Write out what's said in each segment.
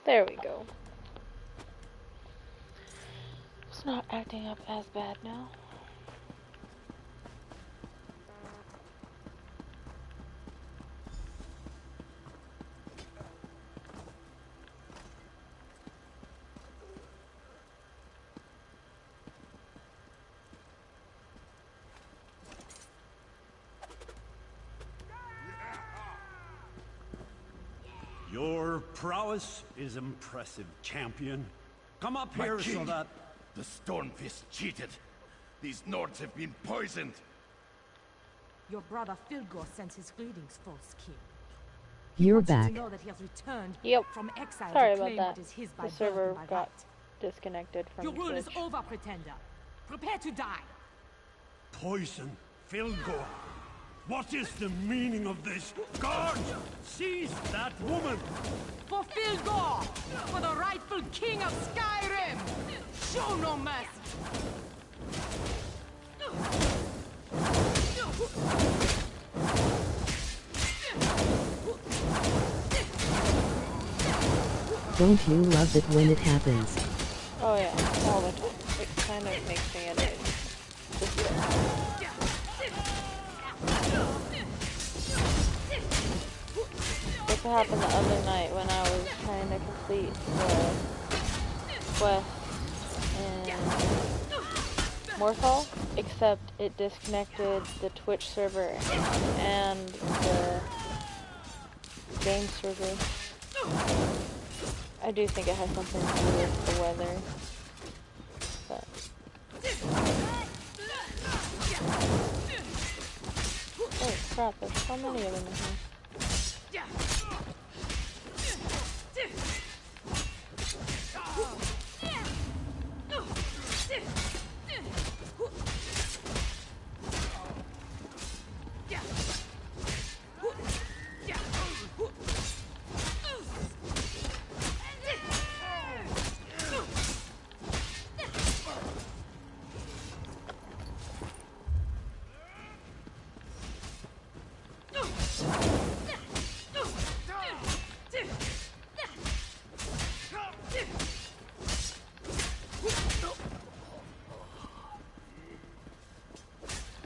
There we go. It's not acting up as bad now. Your prowess is impressive, champion. Come up here so that... The Stormfist cheated. These Nords have been poisoned. Your brother Filgor sends his greetings, false king. You're back. To know that he has returned from exile Sorry to about claim that. what is his by The server birth and by got right. disconnected from Your rule Twitch. is over, pretender. Prepare to die. Poison, Filgor. What is the meaning of this? Guard! Seize that woman! For Filgor! For the rightful king of Skyrim! Show no mercy! Don't you love it when it happens? Oh yeah, all the time. It kind of makes me annoyed. This happened the other night when I was trying to complete the quest in Morthal, except it disconnected the Twitch server and the game server. I do think it has something to do with the weather. But holy crap, there's so many of them in here.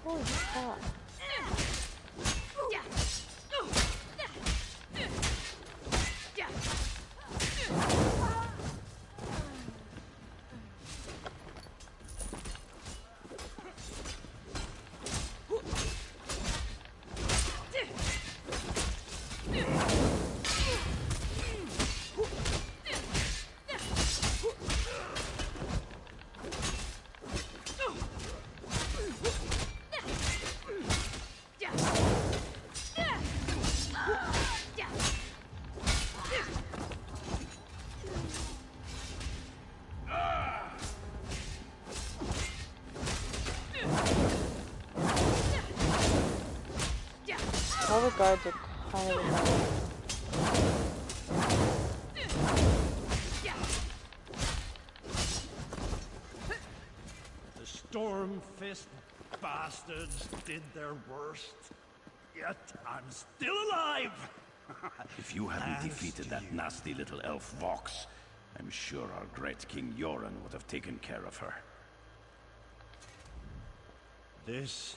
Holy crap. All the guards are kind of annoying. The Stormfist bastards did their worst. Yet I'm still alive! If you hadn't defeated that nasty little elf Vox, I'm sure our great King Yoren would have taken care of her. This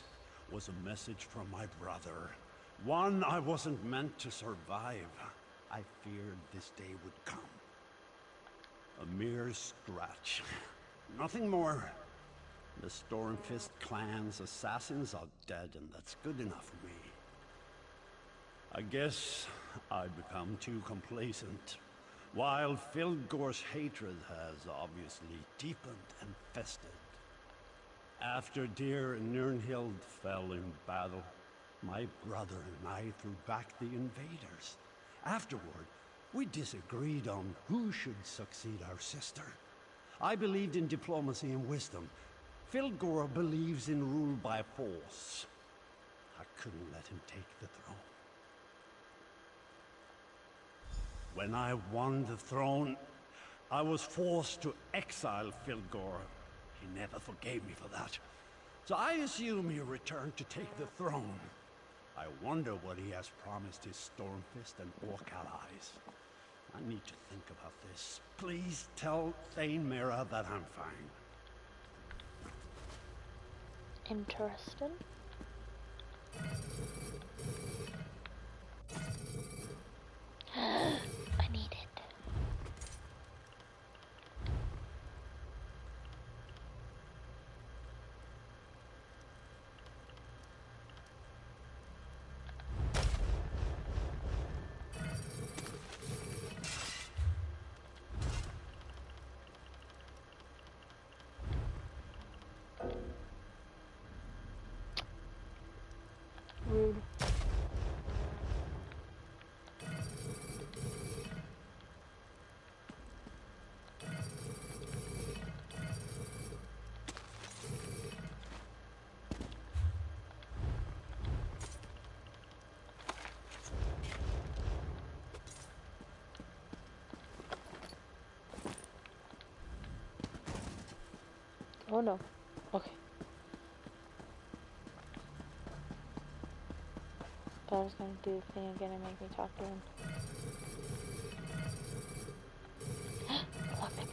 was a message from my brother. One I wasn't meant to survive. I feared this day would come. A mere scratch. Nothing more. The Stormfist clan's assassins are dead, and that's good enough for me. I guess I've become too complacent, while Filgor's hatred has obviously deepened and festered. After dear Nirnhild fell in battle, my brother and I threw back the invaders. Afterward, we disagreed on who should succeed our sister. I believed in diplomacy and wisdom. Filgor believes in rule by force. I couldn't let him take the throne. When I won the throne, I was forced to exile Filgor. He never forgave me for that. So I assume he returned to take the throne. I wonder what he has promised his Stormfist and Orc allies. I need to think about this. Please tell Thane Mera that I'm fine. Interesting. I need it. Rude. Oh no. Okay. Thought I was gonna do the thing again and make me talk to him. Lockpick.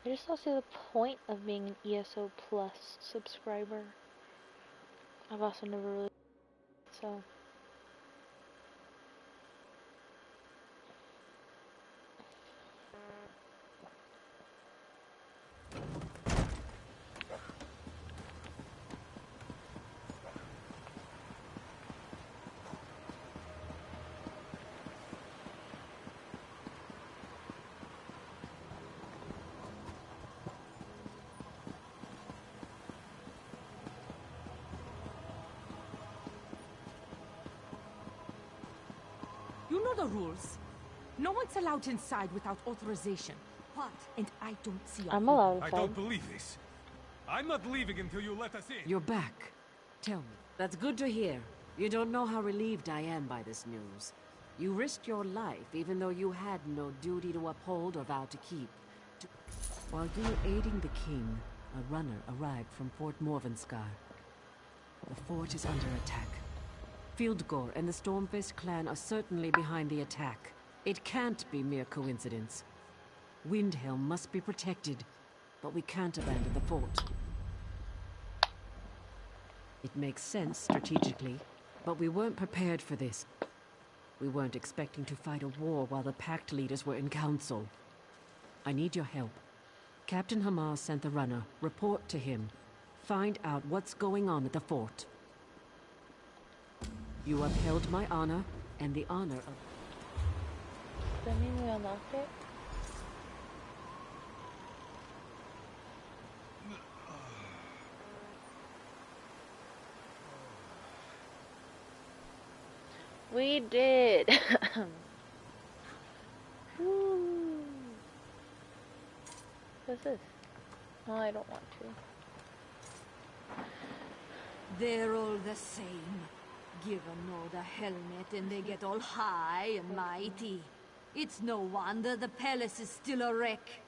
I just don't see the point of being an ESO Plus subscriber. I've also never really, so. You know the rules. No one's allowed inside without authorization. What? And I don't see a I'm problem. allowed I inside. don't believe this. I'm not leaving until you let us in. You're back. Tell me. That's good to hear. You don't know how relieved I am by this news. You risked your life even though you had no duty to uphold or vow to keep. While you were aiding the king, a runner arrived from Fort Morvenskar. The fort is under attack. Fieldgore and the Stormfist clan are certainly behind the attack. It can't be mere coincidence. Windhelm must be protected, but we can't abandon the fort. It makes sense strategically, but we weren't prepared for this. We weren't expecting to fight a war while the Pact leaders were in council. I need your help. Captain Hamas sent the runner. Report to him. Find out what's going on at the fort. You upheld my honor, and the honor of... Does that mean we unlocked it? We did! Woo. What's this? Oh, I don't want to. They're all the same. Give 'em all the helmet and they get all high and mighty. It's no wonder the palace is still a wreck.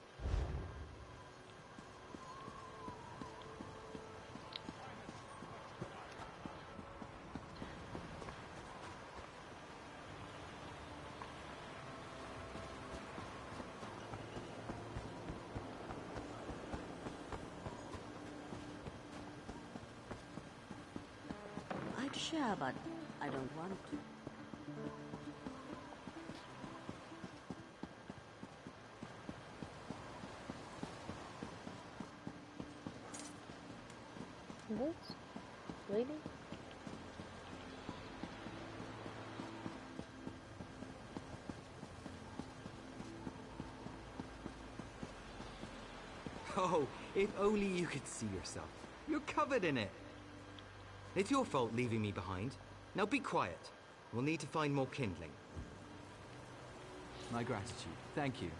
I'd share, but I don't want to. This? Lady? Oh, if only you could see yourself. You're covered in it. It's your fault leaving me behind. Now be quiet. We'll need to find more kindling. My gratitude. Thank you.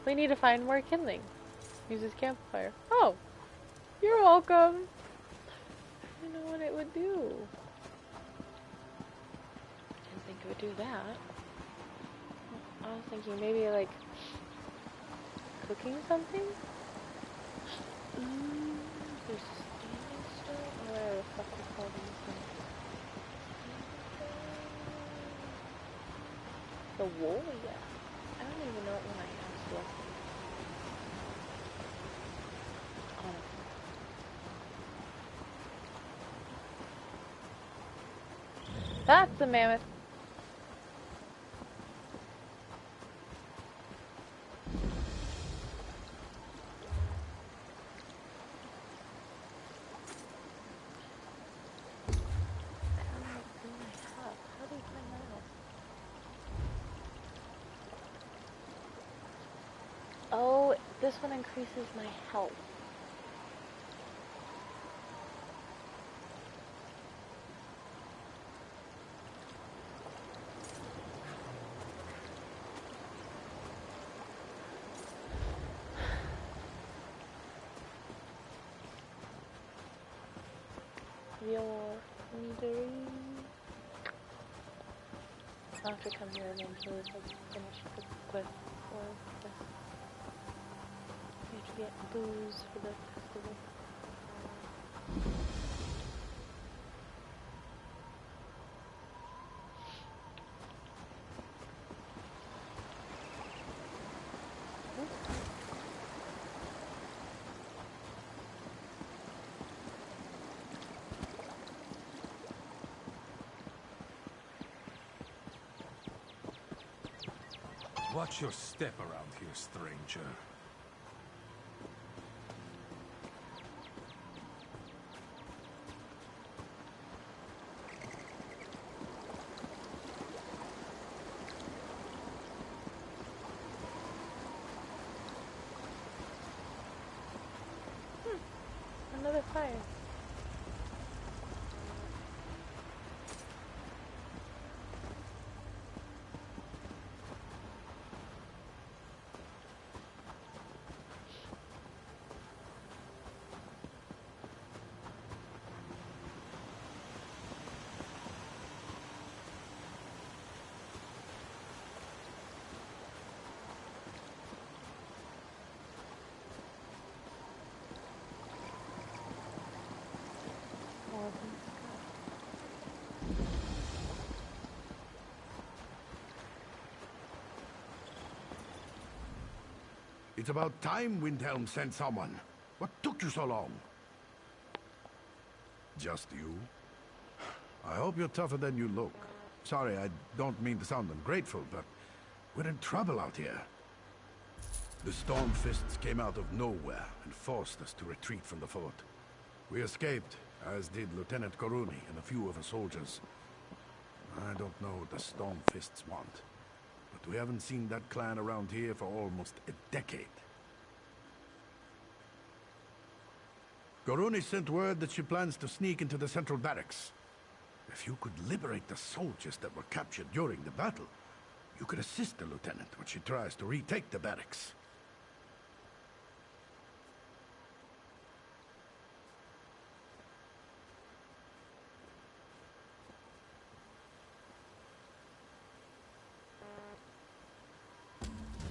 We need to find more kindling. Use this campfire. Oh! You're welcome! I didn't know what it would do. Didn't think it would do that. I was thinking maybe like cooking something? There's standing stone? Oh, whatever the fuck they call these things. The wool? Yeah. I don't even know what one I have still. Honestly. That's the mammoth. Oh, this one increases my health. Your misery. I'll have to come here eventually to finish the quest for this. We have to get booze for the festival. Watch your step around here, stranger. Another fire. It's about time Windhelm sent someone. What took you so long? Just you? I hope you're tougher than you look. Sorry, I don't mean to sound ungrateful, but we're in trouble out here. The Stormfists came out of nowhere and forced us to retreat from the fort. We escaped, as did Lieutenant Koruni and a few of her soldiers. I don't know what the Stormfists want, but we haven't seen that clan around here for almost a decade. Koruni sent word that she plans to sneak into the central barracks. If you could liberate the soldiers that were captured during the battle, you could assist the lieutenant when she tries to retake the barracks.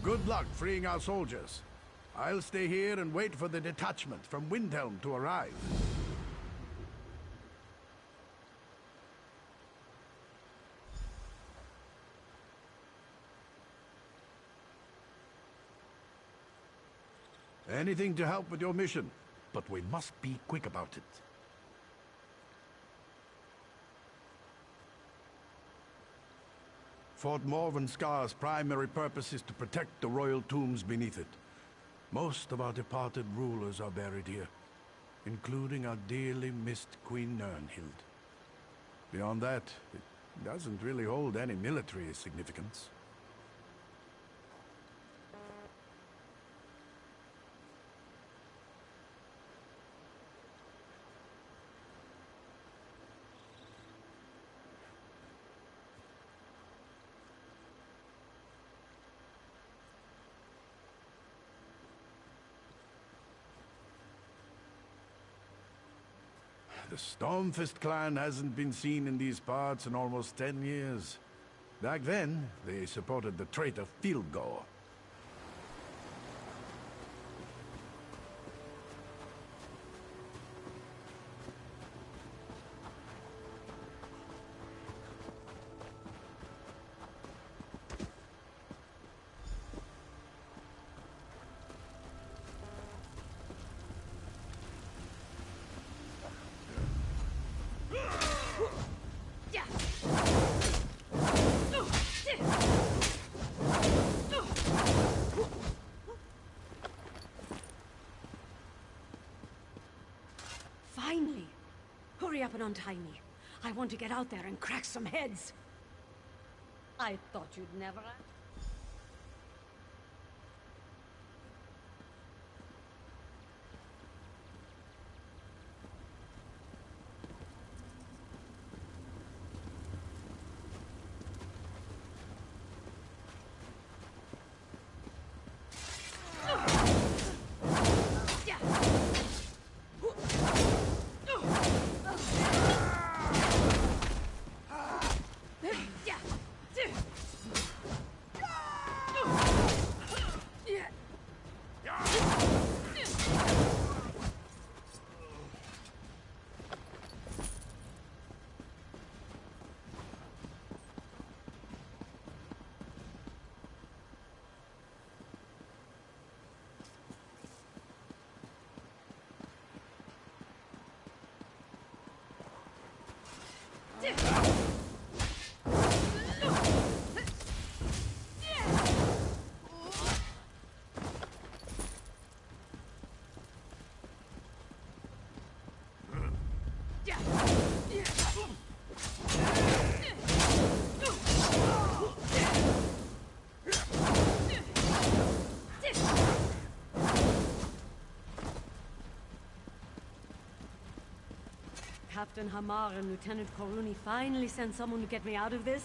Good luck freeing our soldiers. I'll stay here and wait for the detachment from Windhelm to arrive. Anything to help with your mission, but we must be quick about it. Fort Morvenskar's primary purpose is to protect the royal tombs beneath it. Most of our departed rulers are buried here, including our dearly missed Queen Nirnhild. Beyond that, it doesn't really hold any military significance. The Stormfist clan hasn't been seen in these parts in almost 10 years. Back then, they supported the traitor Filgo. Finally! Hurry up and untie me. I want to get out there and crack some heads. I thought you'd never... Captain Hamar and Lieutenant Koruni finally sent someone to get me out of this.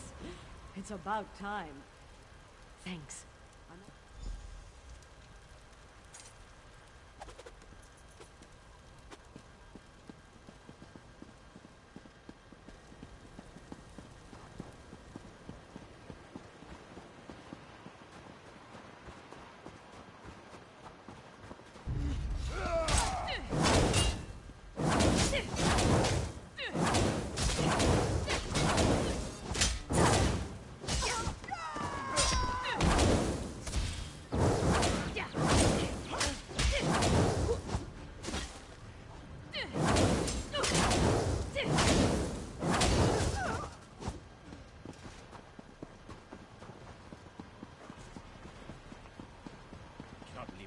It's about time. Thanks.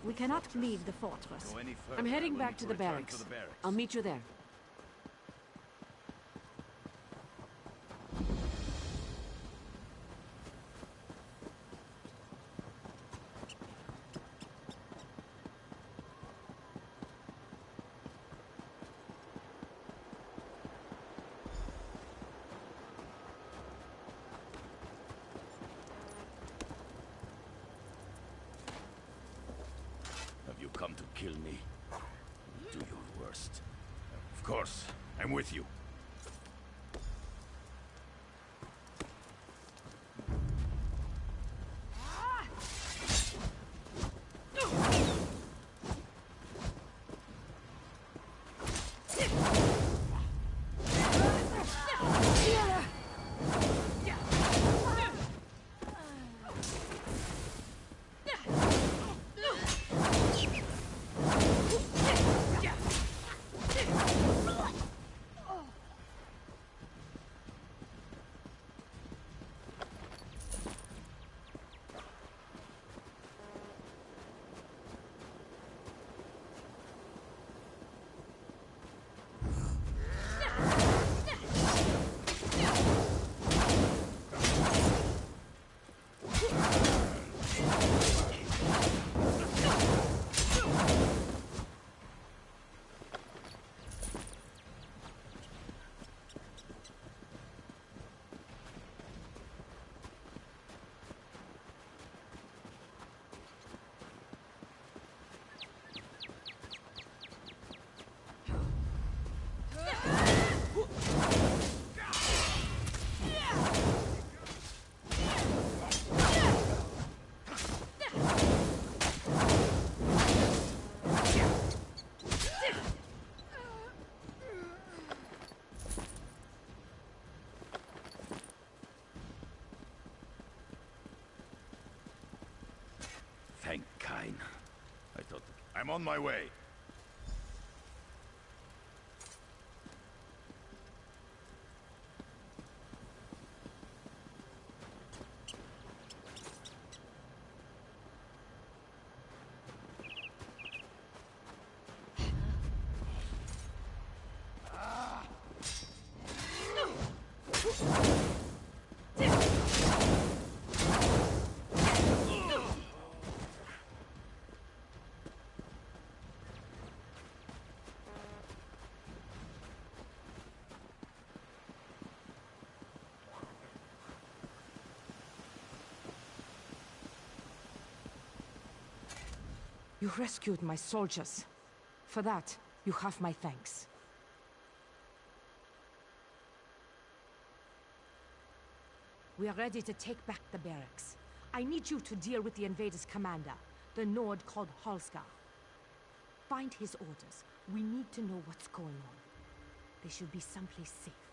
We cannot leave the fortress. I'm heading back to the barracks. I'll meet you there. Come to kill me. Do your worst. Of course, I'm with you. on my way. You rescued my soldiers. For that, you have my thanks. We are ready to take back the barracks. I need you to deal with the invaders' commander, the Nord called Halskar. Find his orders. We need to know what's going on. They should be someplace safe,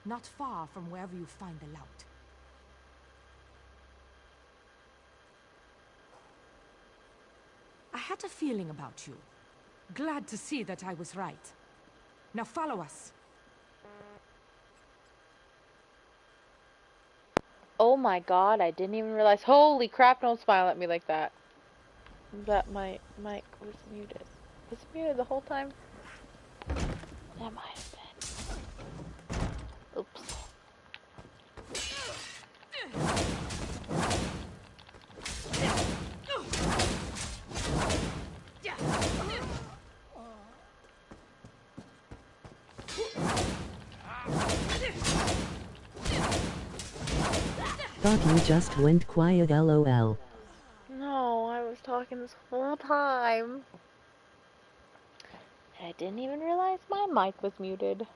not far from wherever you find the Lout. I had a feeling about you. Glad to see that I was right. Now follow us. Oh my god, I didn't even realize. Holy crap, don't smile at me like that. That my mic was muted. Was it muted the whole time? That might have been. Oops. Thought you just went quiet, lol. No, I was talking this whole time. I didn't even realize my mic was muted.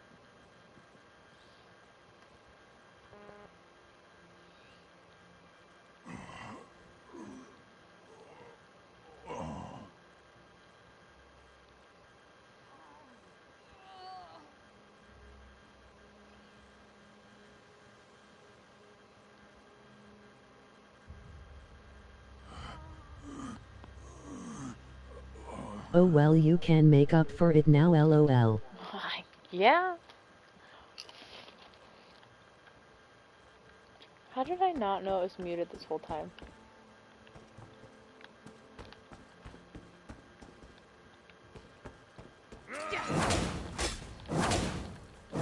Oh well, you can make up for it now, lol. Yeah. How did I not know it was muted this whole time?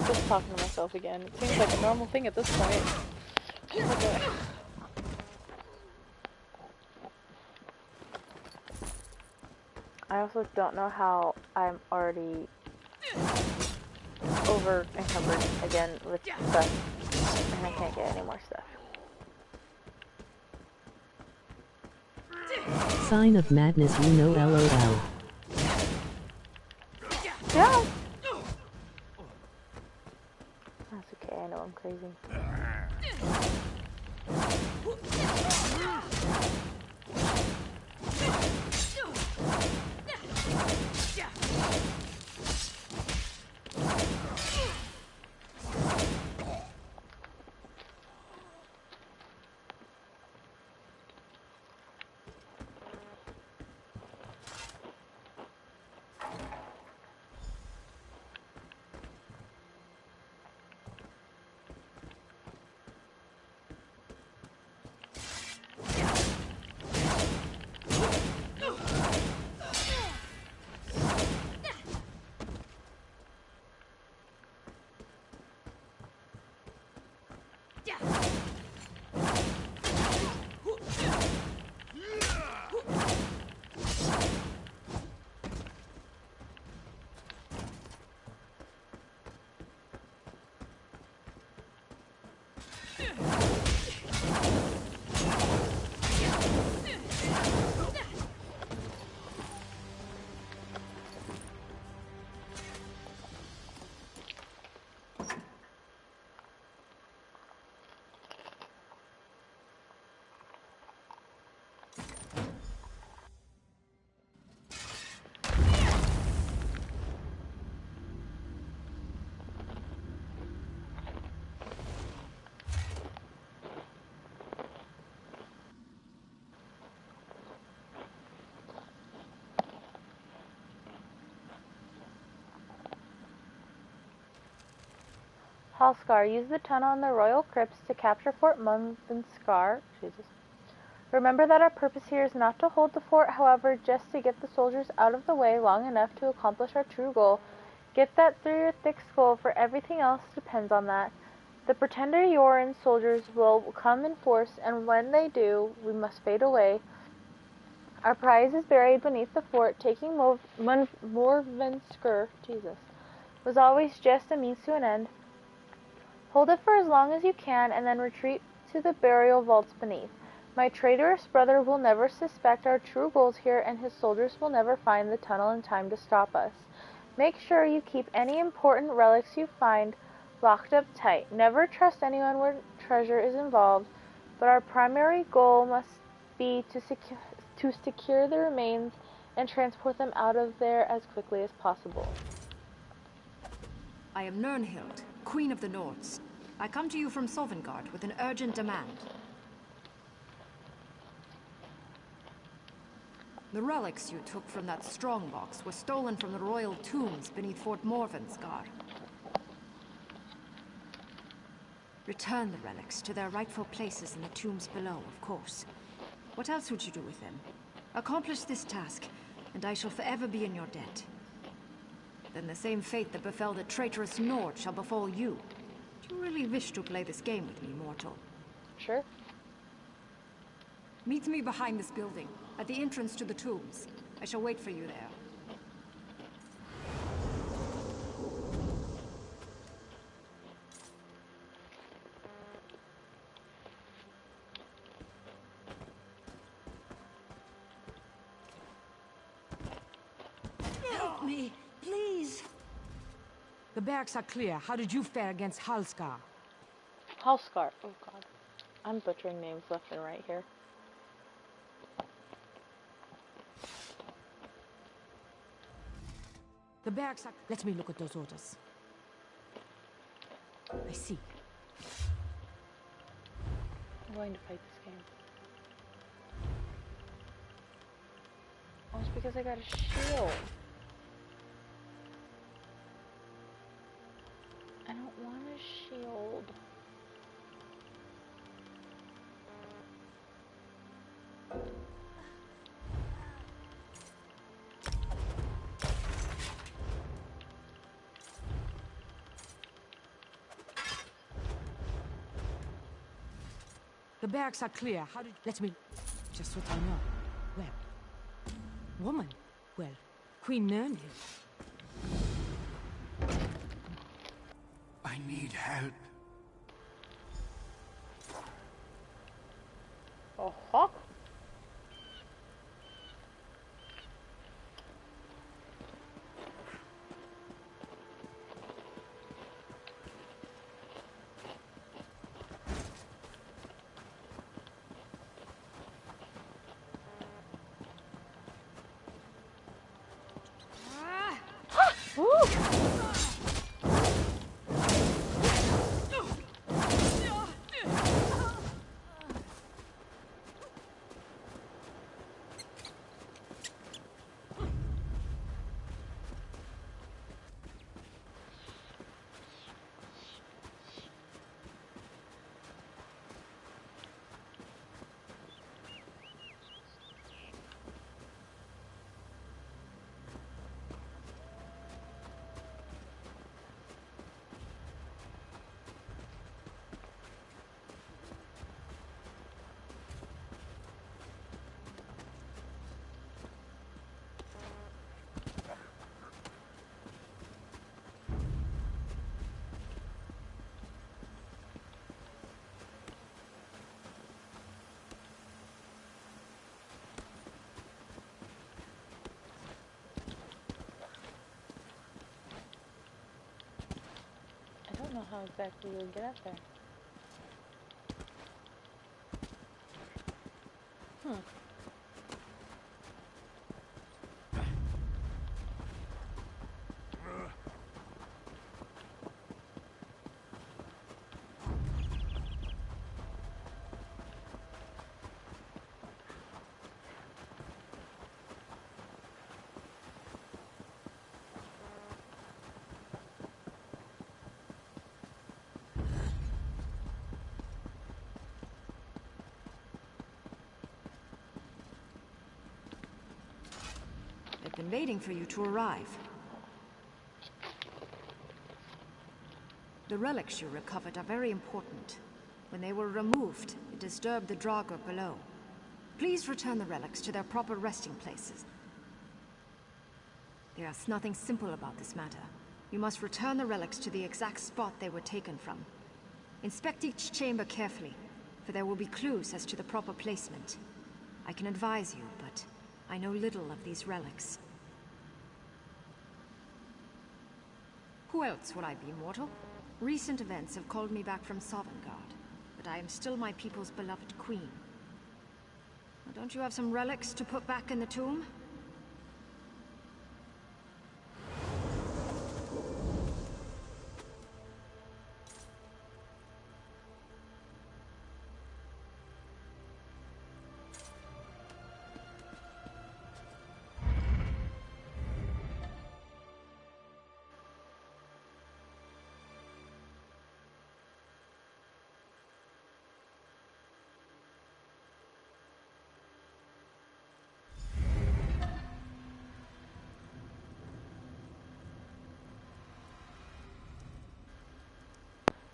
Just talking to myself again. It seems like a normal thing at this point. I also don't know how I'm already over encumbered again with stuff, and I can't get any more stuff. Sign of madness, you know, lol. Yeah. That's okay, I know I'm crazy. Halskar, use the tunnel in the royal crypts to capture Fort Munvenskar. Jesus. Remember that our purpose here is not to hold the fort, however, just to get the soldiers out of the way long enough to accomplish our true goal. Get that through your thick skull, for everything else depends on that. The pretender Yorin soldiers will come in force, and when they do, we must fade away. Our prize is buried beneath the fort. Taking Morvensker, Jesus, was always just a means to an end. Hold it for as long as you can, and then retreat to the burial vaults beneath. My traitorous brother will never suspect our true goals here, and his soldiers will never find the tunnel in time to stop us. Make sure you keep any important relics you find locked up tight. Never trust anyone where treasure is involved, but our primary goal must be to secure the remains and transport them out of there as quickly as possible. I am Nirnhild, Queen of the Nords. I come to you from Sovngarde with an urgent demand. The relics you took from that strongbox were stolen from the royal tombs beneath Fort Morvenskar. Return the relics to their rightful places in the tombs below, of course. What else would you do with them? Accomplish this task, and I shall forever be in your debt. Then the same fate that befell the traitorous Nord shall befall you. Do you really wish to play this game with me, mortal? Sure. Meet me behind this building, at the entrance to the tombs. I shall wait for you there. Help me, please! The barracks are clear. How did you fare against Halskar? Halskar. Oh god. I'm butchering names left and right here. The barracks are... Let me look at those orders. I see. I'm going to fight this game. Oh, it's because I got a shield. I don't want a shield. The barracks are clear. How did... Let me... Just what I know. Well... Woman. Well, Queen Nirnhild. I need help. Oh, fuck. I don't know how exactly you'll get up there. waiting for you to arrive. The relics you recovered are very important. When they were removed, it disturbed the Draugr below. Please return the relics to their proper resting places. There's nothing simple about this matter. You must return the relics to the exact spot they were taken from. Inspect each chamber carefully, for there will be clues as to the proper placement. I can advise you, but I know little of these relics. Who else would I be, mortal? Recent events have called me back from Sovngarde, but I am still my people's beloved queen. Now, don't you have some relics to put back in the tomb?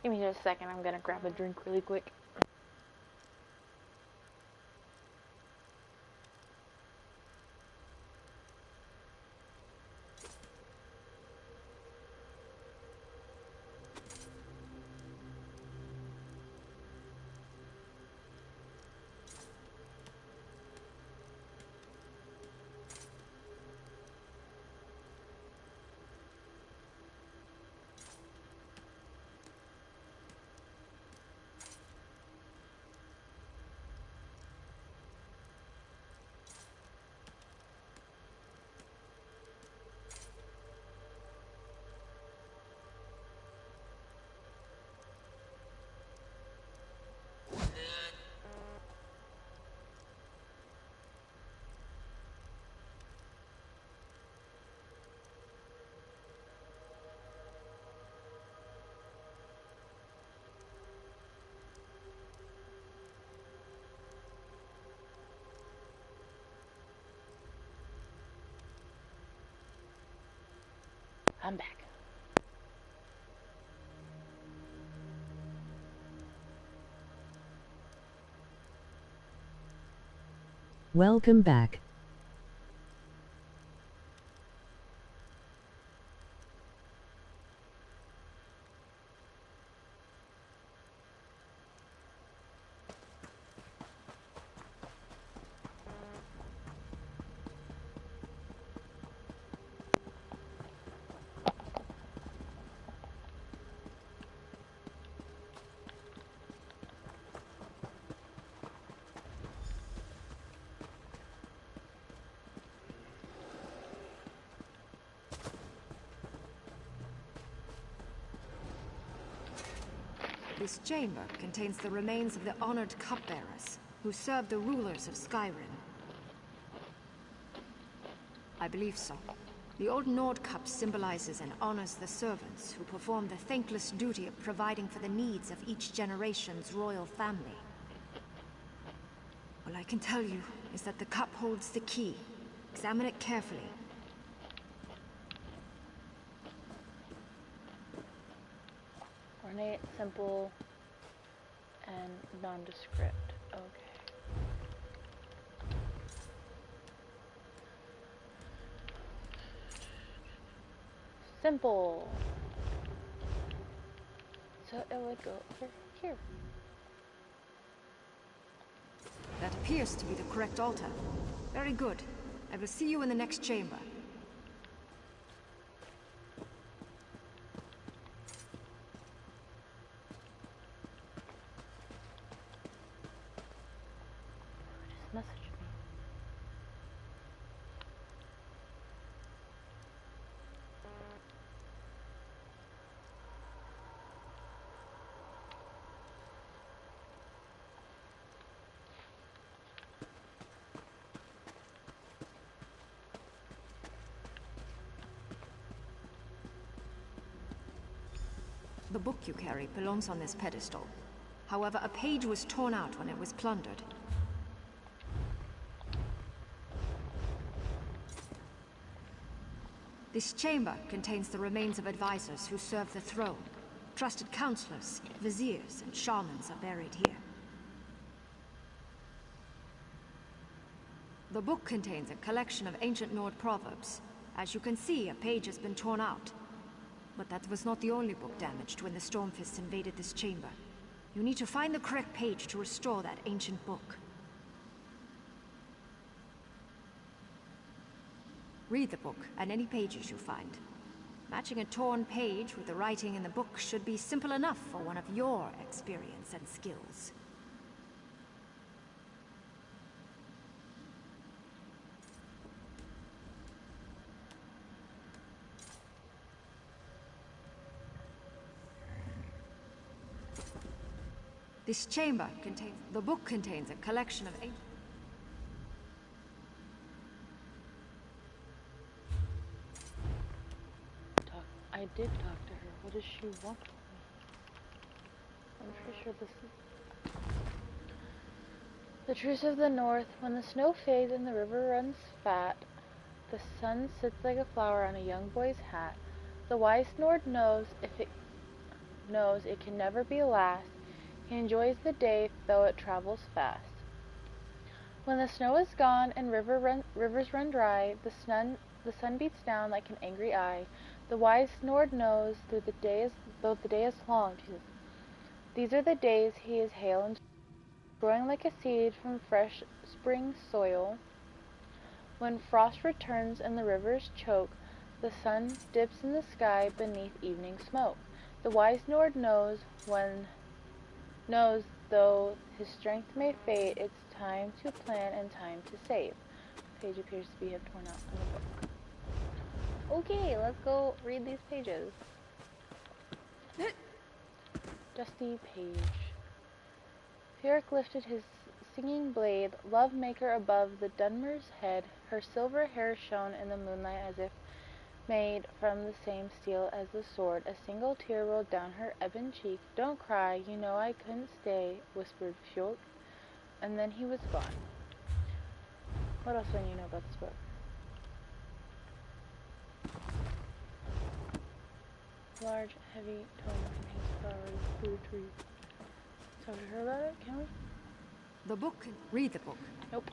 Give me just a second, I'm gonna grab a drink really quick. I'm back. Welcome back. This chamber contains the remains of the honored cupbearers who served the rulers of Skyrim. I believe so. The old Nord cup symbolizes and honors the servants who perform the thankless duty of providing for the needs of each generation's royal family. All I can tell you is that the cup holds the key. Examine it carefully. Ornate, simple, and nondescript. Okay. Simple. So it would go over here. That appears to be the correct altar. Very good. I will see you in the next chamber. Message me. The book you carry belongs on this pedestal. However, a page was torn out when it was plundered. This chamber contains the remains of advisors who served the throne. Trusted counselors, viziers, and shamans are buried here. The book contains a collection of ancient Nord proverbs. As you can see, a page has been torn out. But that was not the only book damaged when the Stormfists invaded this chamber. You need to find the correct page to restore that ancient book. Read the book and any pages you find. Matching a torn page with the writing in the book should be simple enough for one of your experience and skills. This chamber contains... The book contains a collection of... I did talk to her. What does she want from me? I'm pretty sure this is... The truce of the north. When the snow fades and the river runs fat, the sun sits like a flower on a young boy's hat. The wise Nord knows it can never be last. He enjoys the day, though it travels fast. When the snow is gone and rivers run dry, the sun beats down like an angry eye. The wise Nord knows though the day is long. Jesus. These are the days he is hale and growing like a seed from fresh spring soil. When frost returns and the rivers choke, the sun dips in the sky beneath evening smoke. The wise Nord knows though his strength may fade, it's time to plan and time to save. The page appears to be torn out in the book. Okay, let's go read these pages. Dusty page. Furik lifted his singing blade, love maker above the Dunmer's head. Her silver hair shone in the moonlight as if made from the same steel as the sword. A single tear rolled down her ebon cheek. Don't cry, you know I couldn't stay, whispered Fjord. And then he was gone. What else do you know about this book? Large, heavy tome contains flowers, blue trees. Talk to her about it, can we? The book. Read the book. Nope.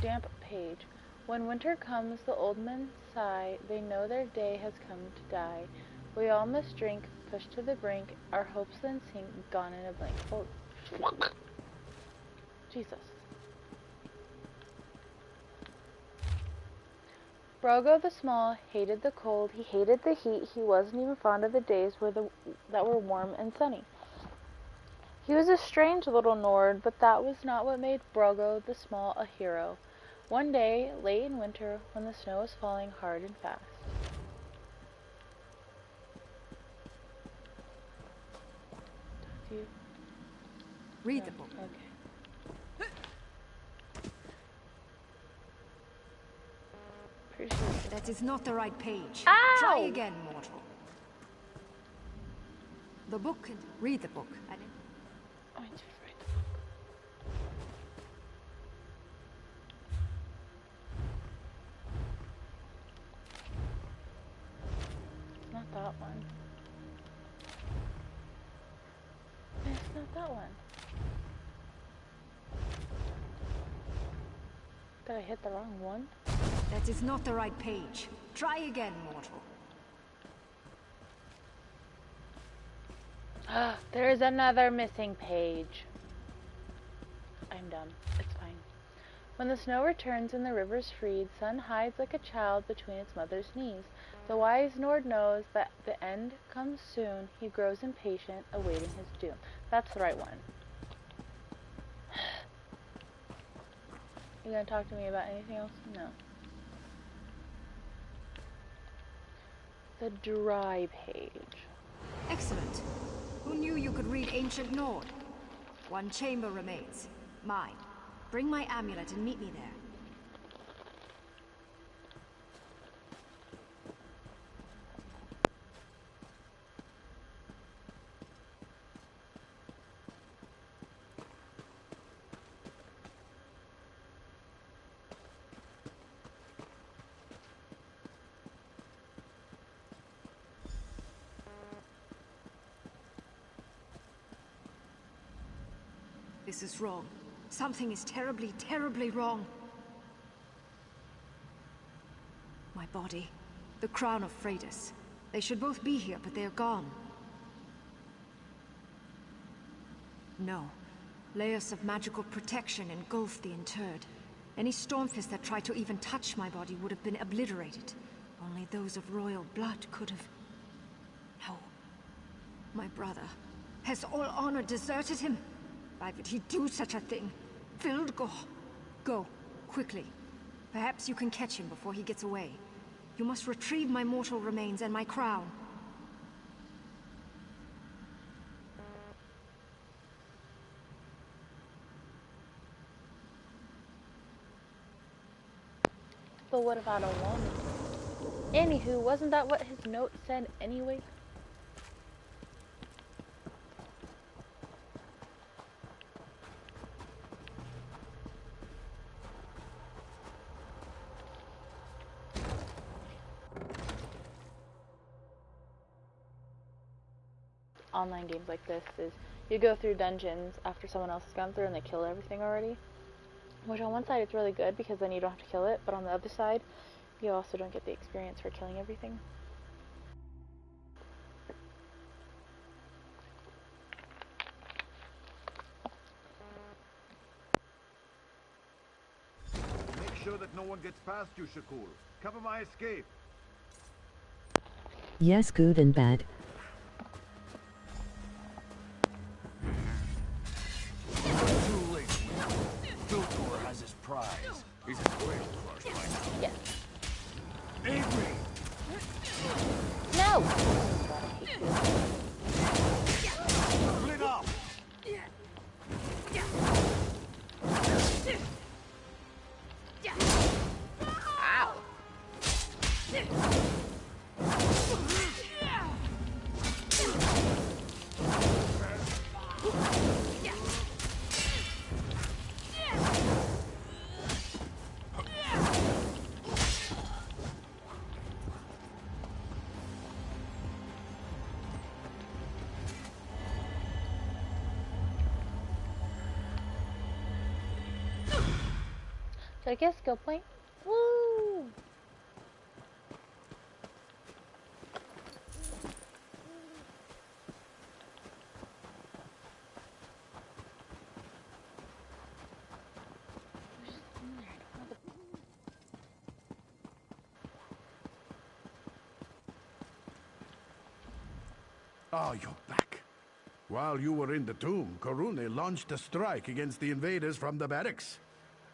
Damp page. When winter comes, the old men sigh. They know their day has come to die. We all must drink, pushed to the brink. Our hopes then sink, gone in a blink. Oh, Jesus. Brogo the Small hated the cold. He hated the heat. He wasn't even fond of the days that were warm and sunny. He was a strange little Nord, but that was not what made Brogo the Small a hero. One day, late in winter, when the snow was falling hard and fast. Read the book. Okay. Pretty sure. That is not the right page. Ow! Try again, mortal. The book. Read the book. I need to read the book. It's not that one. It's not that one. Did I hit the wrong one? That is not the right page. Try again, mortal. There's another missing page. I'm done. It's fine. When the snow returns and the river's freed, sun hides like a child between its mother's knees. The wise Nord knows that the end comes soon. He grows impatient, awaiting his doom. That's the right one. You gonna talk to me about anything else? No. The dry page. Excellent. Who knew you could read ancient Nord? One chamber remains. Mine. Bring my amulet and meet me there. This is wrong. Something is terribly, terribly wrong. My body. The crown of Freydis. They should both be here, but they're gone. No. Layers of magical protection engulfed the interred. Any Stormfist that tried to even touch my body would have been obliterated. Only those of royal blood could have... No. My brother. Has all honor deserted him? Why would he do such a thing? Fildgor! Go, quickly. Perhaps you can catch him before he gets away. You must retrieve my mortal remains and my crown. But what if I don't want it? Anywho, wasn't that what his note said anyway? Online games like this is you go through dungeons after someone else has gone through and they kill everything already. Which on one side it's really good because then you don't have to kill it, but on the other side you also don't get the experience for killing everything. Make sure that no one gets past you, Shakul. Cover my escape. Yes, good and bad. Too late. Fildgor has his prize. He's a great crush by now. Yes. Avery! No! Split up! Ow! So I guess skill point. Woo! Oh, you're back. While you were in the tomb, Karune launched a strike against the invaders from the barracks.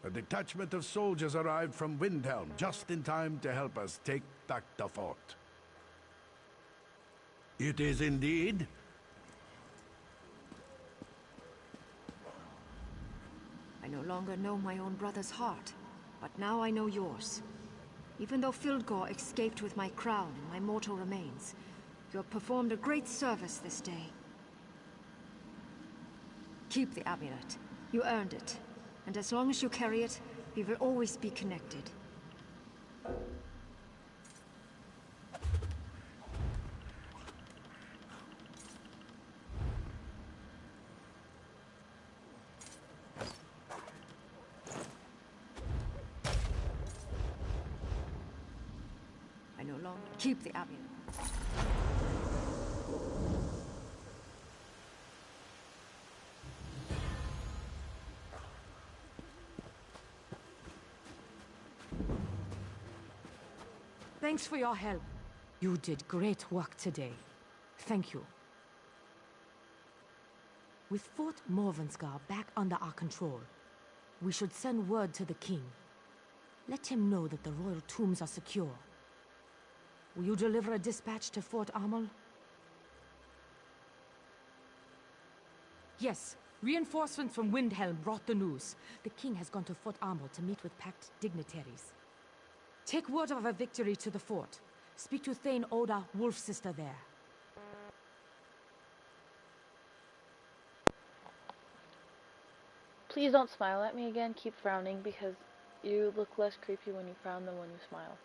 A detachment of soldiers arrived from Windhelm just in time to help us take back the fort. It is indeed. I no longer know my own brother's heart, but now I know yours. Even though Fildgor escaped with my crown and my mortal remains, you have performed a great service this day. Keep the amulet. You earned it. And as long as you carry it, we will always be connected. I no longer keep the amulet. Thanks for your help. You did great work today. Thank you. With Fort Morvenskar back under our control, we should send word to the king. Let him know that the royal tombs are secure. Will you deliver a dispatch to Fort Amal? Yes. Reinforcements from Windhelm brought the news. The king has gone to Fort Amal to meet with packed dignitaries. Take word of a victory to the fort. Speak to Thane Oda, Wolf's sister there. Please don't smile at me again. Keep frowning because you look less creepy when you frown than when you smile.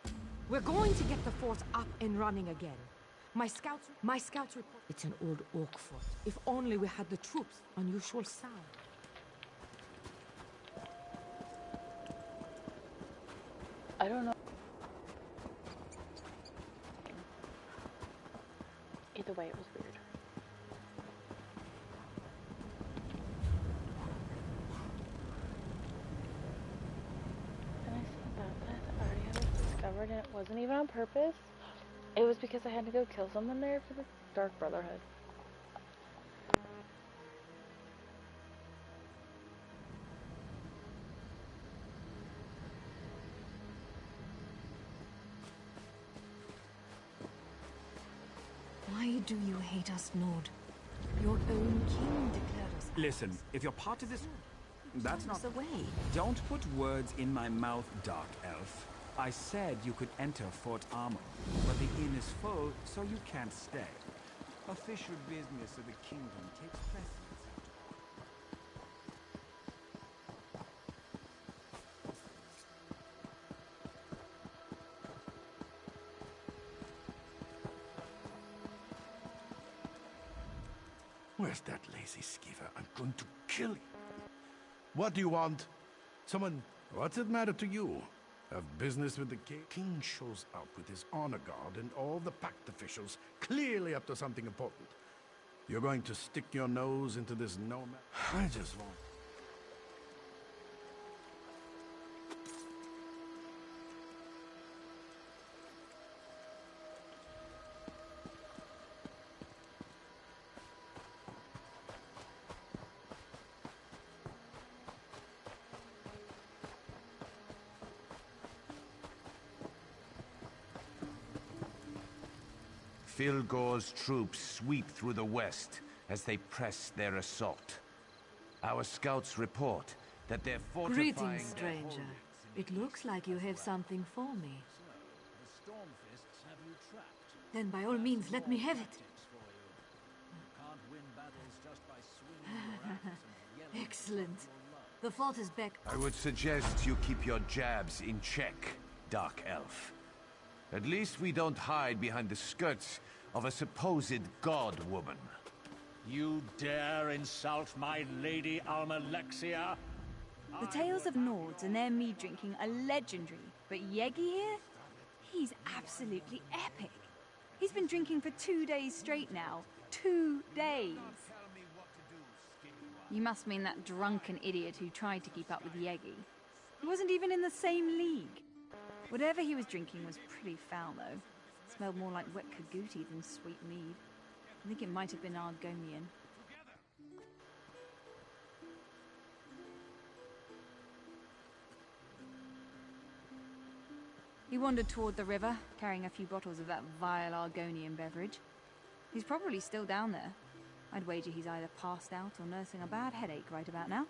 We're going to get the fort up and running again. My scouts report it's an old orc fort. If only we had the troops. Unusual sound. I don't know. Either way, it was weird. And I see about that. I already had it discovered, and it wasn't even on purpose. It was because I had to go kill someone there for the Dark Brotherhood. Why do you hate us, Nord? Your own king declared us. Listen, if you're part of this... That's not... Us away. Don't put words in my mouth, Dark Elf. I said you could enter Fort Armor, but the inn is full, so you can't stay. Official business of the kingdom takes precedence. Where's that lazy skeever? I'm going to kill you. What do you want? Someone... What's it matter to you? Have business with the king? King shows up with his honor guard and all the pact officials, clearly up to something important. You're going to stick your nose into this nomad? I just want... Filgor's troops sweep through the west as they press their assault. Our scouts report that they're fortifying... Greetings, stranger. It looks like you have something for me. The Stormfists have you trapped. Then by all means, let me have it. Can't win battles just by swinging your axe and yelling. Excellent. The fort is back. I would suggest you keep your jabs in check, Dark Elf. At least we don't hide behind the skirts of a supposed god-woman. You dare insult my lady Almalexia? The tales of Nords and their mead drinking are legendary, but Yegi here? He's absolutely epic. He's been drinking for 2 days straight now. 2 days. You must mean that drunken idiot who tried to keep up with Yegi. He wasn't even in the same league. Whatever he was drinking was pretty foul, though. Smelled more like wet Kaguti than sweet mead. I think it might have been Argonian. He wandered toward the river, carrying a few bottles of that vile Argonian beverage. He's probably still down there. I'd wager he's either passed out or nursing a bad headache right about now.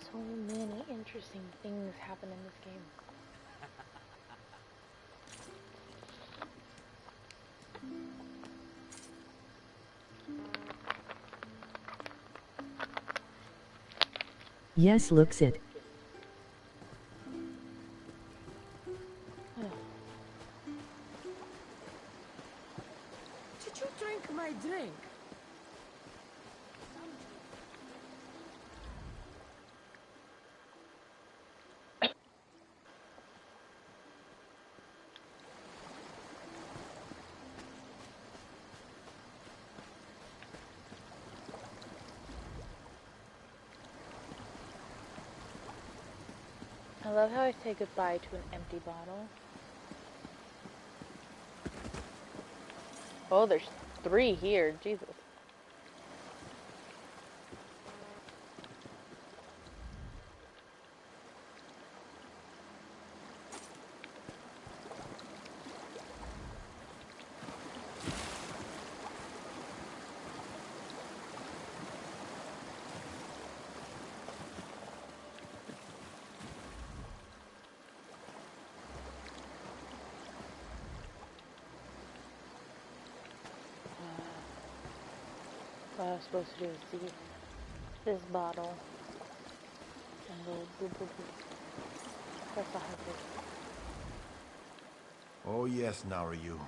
So many interesting things happen in this game. Yes, looks it. Did you drink my drink? I love how I say goodbye to an empty bottle. Oh, there's 3 here. Jesus. What I was supposed to do is see this bottle and go boop boop boop. That's a hard thing. Oh yes, Narayu.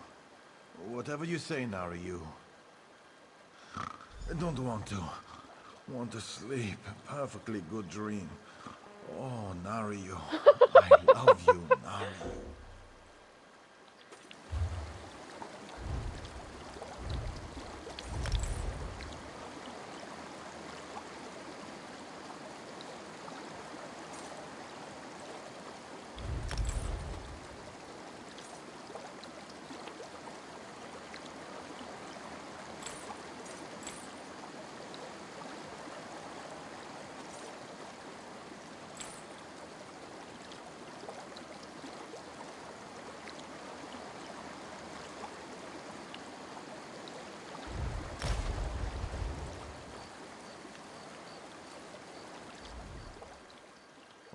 Whatever you say, Nariyu. I don't want to. Want to sleep. A perfectly good dream. Oh, Nariyu. I love you, Nariyu.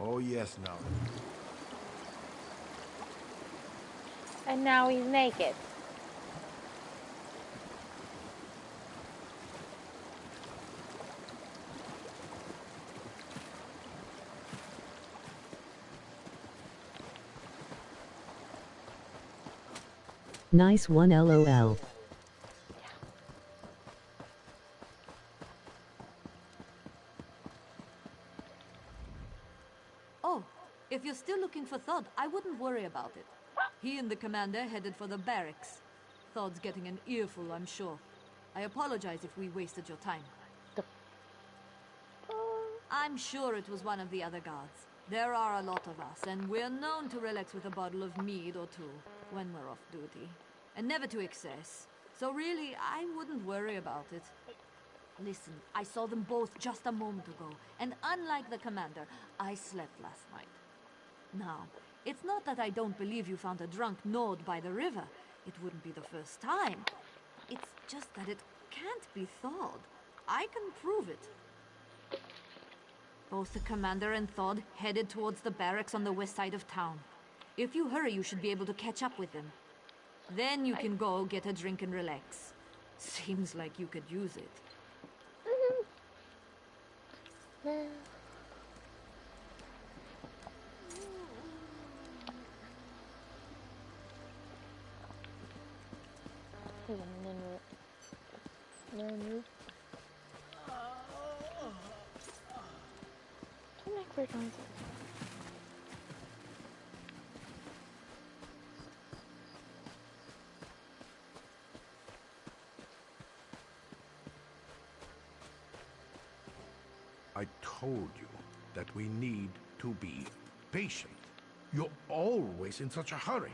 Oh, yes, now. And now he's naked. Nice one, LOL. Oh, if you're still looking for Thod, I wouldn't worry about it. He and the commander headed for the barracks. Thod's getting an earful, I'm sure. I apologize if we wasted your time. I'm sure it was one of the other guards. There are a lot of us, and we're known to relax with a bottle of mead or two when we're off duty. And never to excess. So really, I wouldn't worry about it. Listen, I saw them both just a moment ago, and unlike the commander, I slept last night. Now, it's not that I don't believe you found a drunk Nord by the river. It wouldn't be the first time. It's just that it can't be Thod. I can prove it. Both the commander and Thod headed towards the barracks on the west side of town. If you hurry, you should be able to catch up with them. Then you can go get a drink and relax. Seems like you could use it. I told you that we need to be patient. You're always in such a hurry.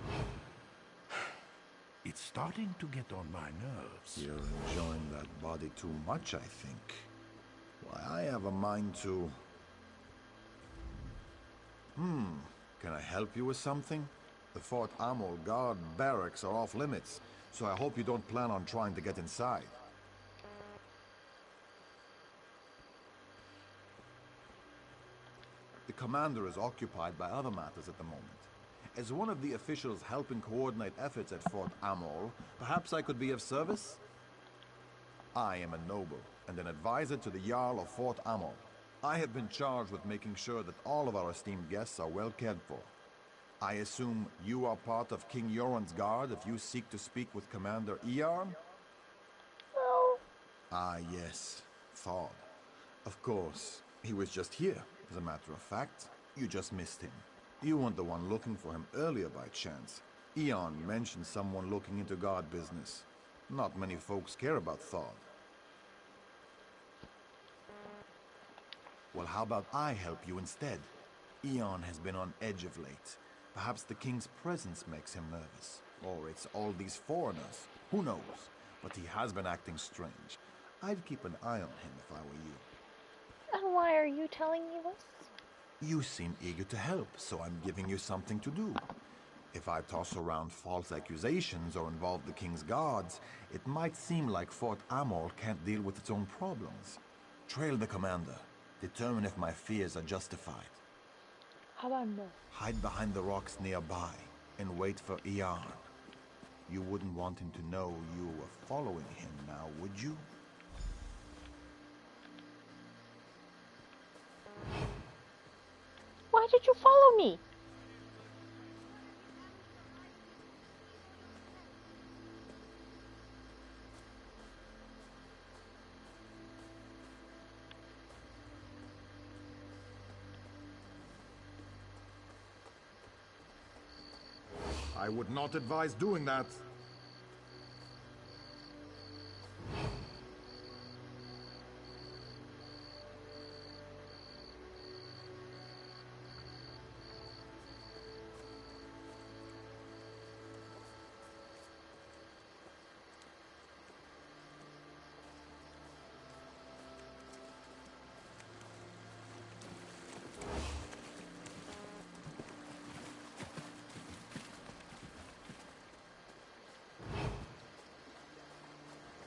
It's starting to get on my nerves. You're enjoying that body too much, I think. Why, I have a mind to... Can I help you with something? The Fort Amol guard barracks are off limits, so I hope you don't plan on trying to get inside. The commander is occupied by other matters at the moment. As one of the officials helping coordinate efforts at Fort Amol, perhaps I could be of service? I am a noble and an advisor to the Jarl of Fort Amol. I have been charged with making sure that all of our esteemed guests are well cared for. I assume you are part of King Yoren's guard if you seek to speak with Commander Iarn? No. Ah, yes. Thod. Of course. He was just here. As a matter of fact, you just missed him. You weren't the one looking for him earlier by chance. Iarn mentioned someone looking into guard business. Not many folks care about Thod. Well, how about I help you instead? Iarn has been on edge of late. Perhaps the king's presence makes him nervous. Or it's all these foreigners. Who knows? But he has been acting strange. I'd keep an eye on him if I were you. And why are you telling me this? You seem eager to help, so I'm giving you something to do. If I toss around false accusations or involve the king's guards, it might seem like Fort Amol can't deal with its own problems. Trail the commander. Determine if my fears are justified. How about no? Hide behind the rocks nearby and wait for Iarn. You wouldn't want him to know you were following him now, would you? Why did you follow me? I would not advise doing that.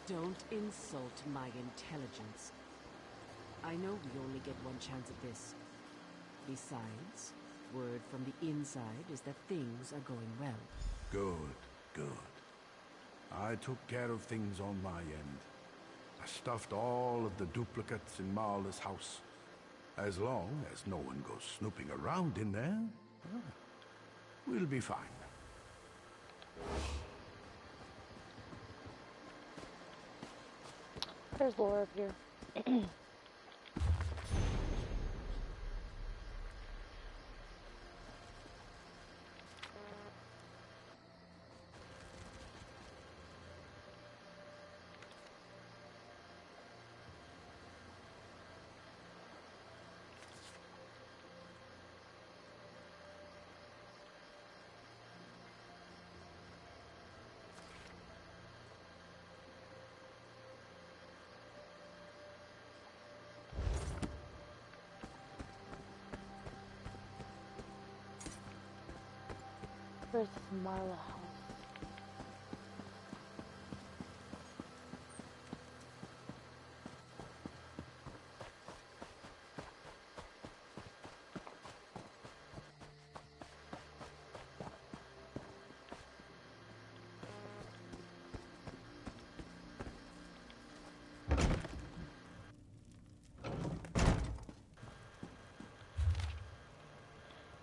Don't insult my intelligence. I know we only get one chance at this. Besides, word from the inside is that things are going well. Good, good. I took care of things on my end. I stuffed all of the duplicates in Marla's house. As long as no one goes snooping around in there, we'll be fine. There's lore up here. Where's this Marla house?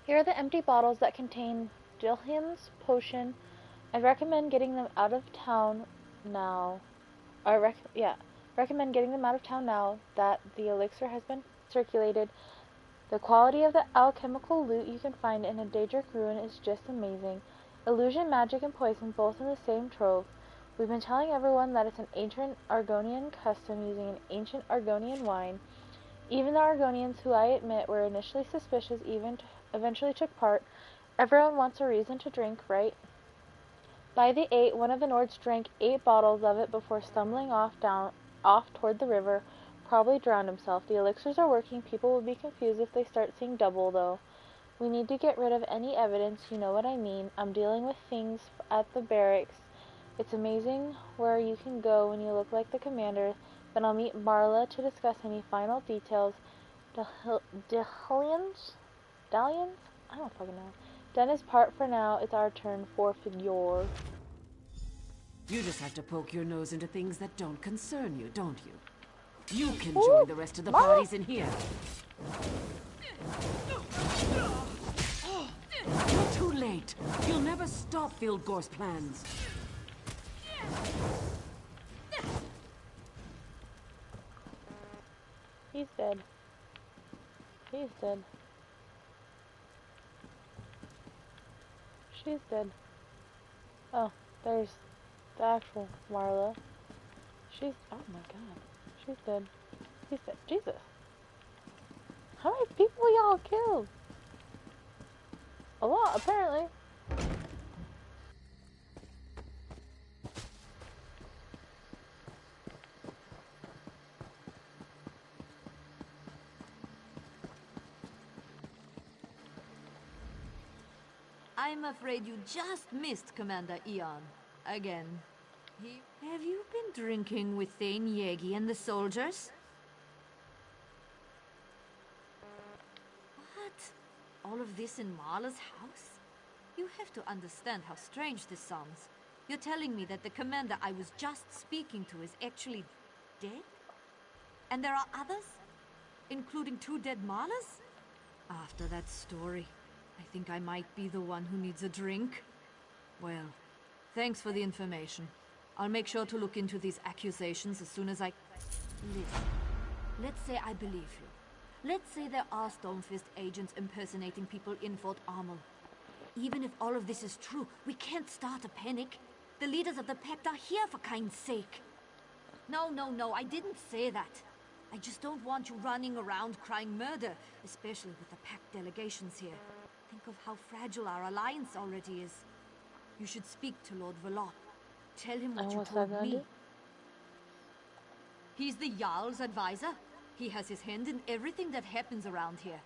Here are the empty bottles that contain Dillian's potion. I recommend getting them out of town now. Recommend getting them out of town now that the elixir has been circulated. The quality of the alchemical loot you can find in a Daedric ruin is just amazing. Illusion, magic, and poison both in the same trove. We've been telling everyone that it's an ancient Argonian custom using an ancient Argonian wine. Even the Argonians, who I admit were initially suspicious, eventually took part. Everyone wants a reason to drink, right? By the 8, one of the Nords drank 8 bottles of it before stumbling off toward the river, probably drowned himself. The elixirs are working. People will be confused if they start seeing double, though. We need to get rid of any evidence, you know what I mean. I'm dealing with things at the barracks. It's amazing where you can go when you look like the commander. Then I'll meet Marla to discuss any final details. Dallians? I don't fucking know. Done his part for now. It's our turn for figure. You just have to poke your nose into things that don't concern you, don't you? You can join the rest of the parties in here. You're too late. You'll never stop Vilgor's plans. He's dead. He's dead. She's dead. Oh, there's the actual Marla. She's, oh my god. She's dead. He's dead. Jesus. How many people y'all killed? A lot, apparently. I'm afraid you just missed Commander Eon. Again. Have you been drinking with Thane Yegi and the soldiers? What? All of this in Marla's house? You have to understand how strange this sounds. You're telling me that the commander I was just speaking to is actually dead? And there are others? Including 2 dead Marlas? After that story, I think I might be the one who needs a drink. Well, thanks for the information. I'll make sure to look into these accusations as soon as I... Listen, let's say I believe you. Let's say there are Stormfist agents impersonating people in Fort Armel. Even if all of this is true, we can't start a panic. The leaders of the Pact are here, for kind's sake. No, I didn't say that. I just don't want you running around crying murder, especially with the Pact delegations here. Think of how fragile our alliance already is. You should speak to Lord Velop. Tell him what you told me. He's the Jarl's advisor. He has his hand in everything that happens around here.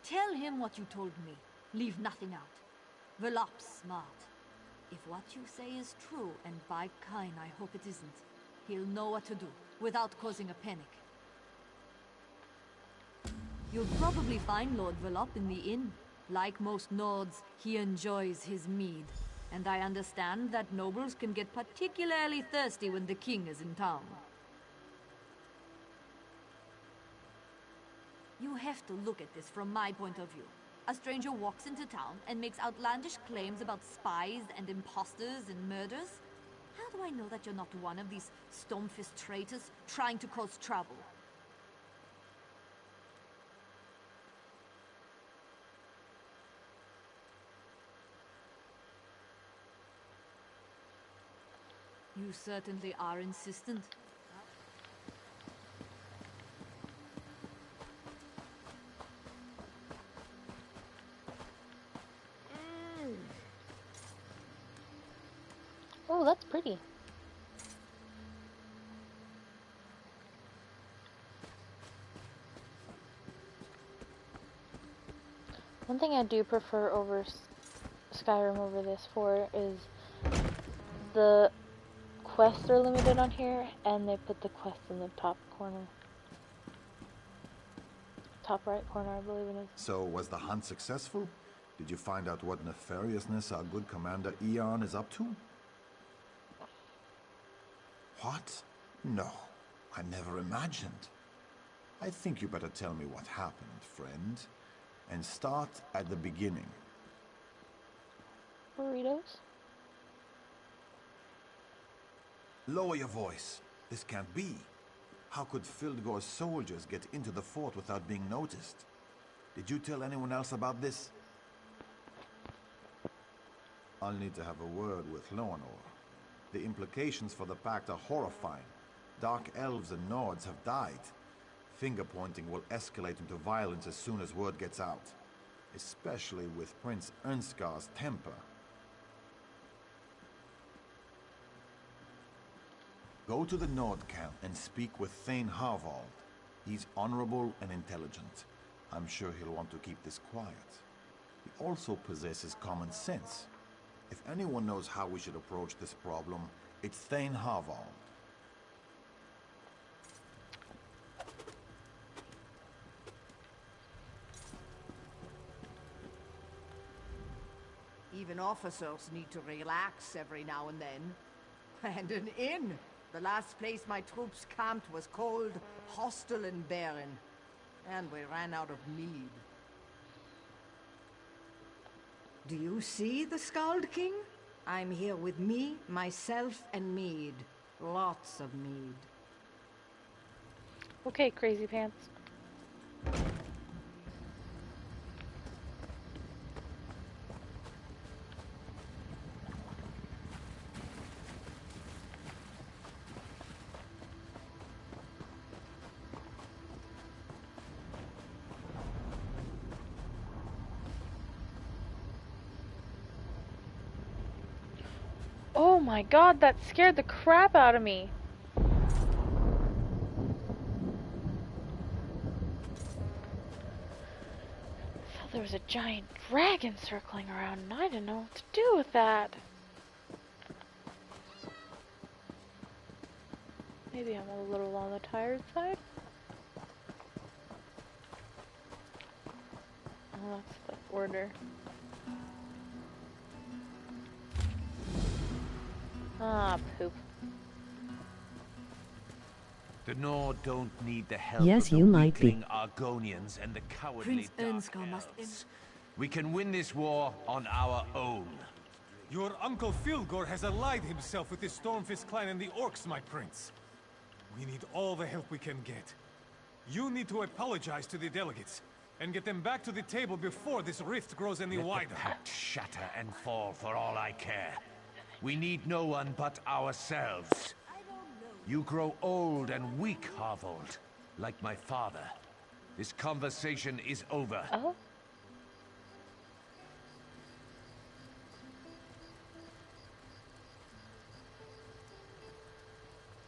Tell him what you told me. Leave nothing out. Velop's smart. If what you say is true, and by Kain I hope it isn't, he'll know what to do, without causing a panic. You'll probably find Lord Velop in the inn. Like most Nords, he enjoys his mead. And I understand that nobles can get particularly thirsty when the king is in town. You have to look at this from my point of view. A stranger walks into town and makes outlandish claims about spies and imposters and murders. How do I know that you're not one of these Stormfist traitors trying to cause trouble? You certainly are insistent. Oh, that's pretty. One thing I do prefer over Skyrim over this is the quests are limited on here, and they put the quest in the top corner. Top right corner, I believe it is. So, was the hunt successful? Did you find out what nefariousness our good commander Ion is up to? What? No, I never imagined. I think you better tell me what happened, friend. And start at the beginning. Burritos? Lower your voice. This can't be. How could Fildgor's soldiers get into the fort without being noticed? Did you tell anyone else about this? I'll need to have a word with Loanor. The implications for the Pact are horrifying. Dark elves and Nords have died. Finger-pointing will escalate into violence as soon as word gets out. Especially with Prince Ernskar's temper. Go to the Nord camp and speak with Thane Harvald. He's honorable and intelligent. I'm sure he'll want to keep this quiet. He also possesses common sense. If anyone knows how we should approach this problem, it's Thane Harvald. Even officers need to relax every now and then. And an inn! The last place my troops camped was cold, hostile and barren. And we ran out of mead. Do you see the Skald King? I'm here with me, myself, and mead. Lots of mead. Okay, crazy pants. Oh my god, that scared the crap out of me. I thought there was a giant dragon circling around and I didn't know what to do with that. Maybe I'm a little on the tired side. Oh, that's the order. Ah, poop. The Nord don't need the help Yes, of the you might be. weakling Argonians and the cowardly Prince Dark Ernskar must Elves. We can win this war on our own. Your uncle Fildgor has allied himself with the Stormfist clan and the Orcs, my prince. We need all the help we can get. You need to apologize to the delegates. and get them back to the table before this rift grows any wider. Let the pact shatter and fall for all I care. We need no one but ourselves. You grow old and weak, Harvold, like my father. This conversation is over. Oh?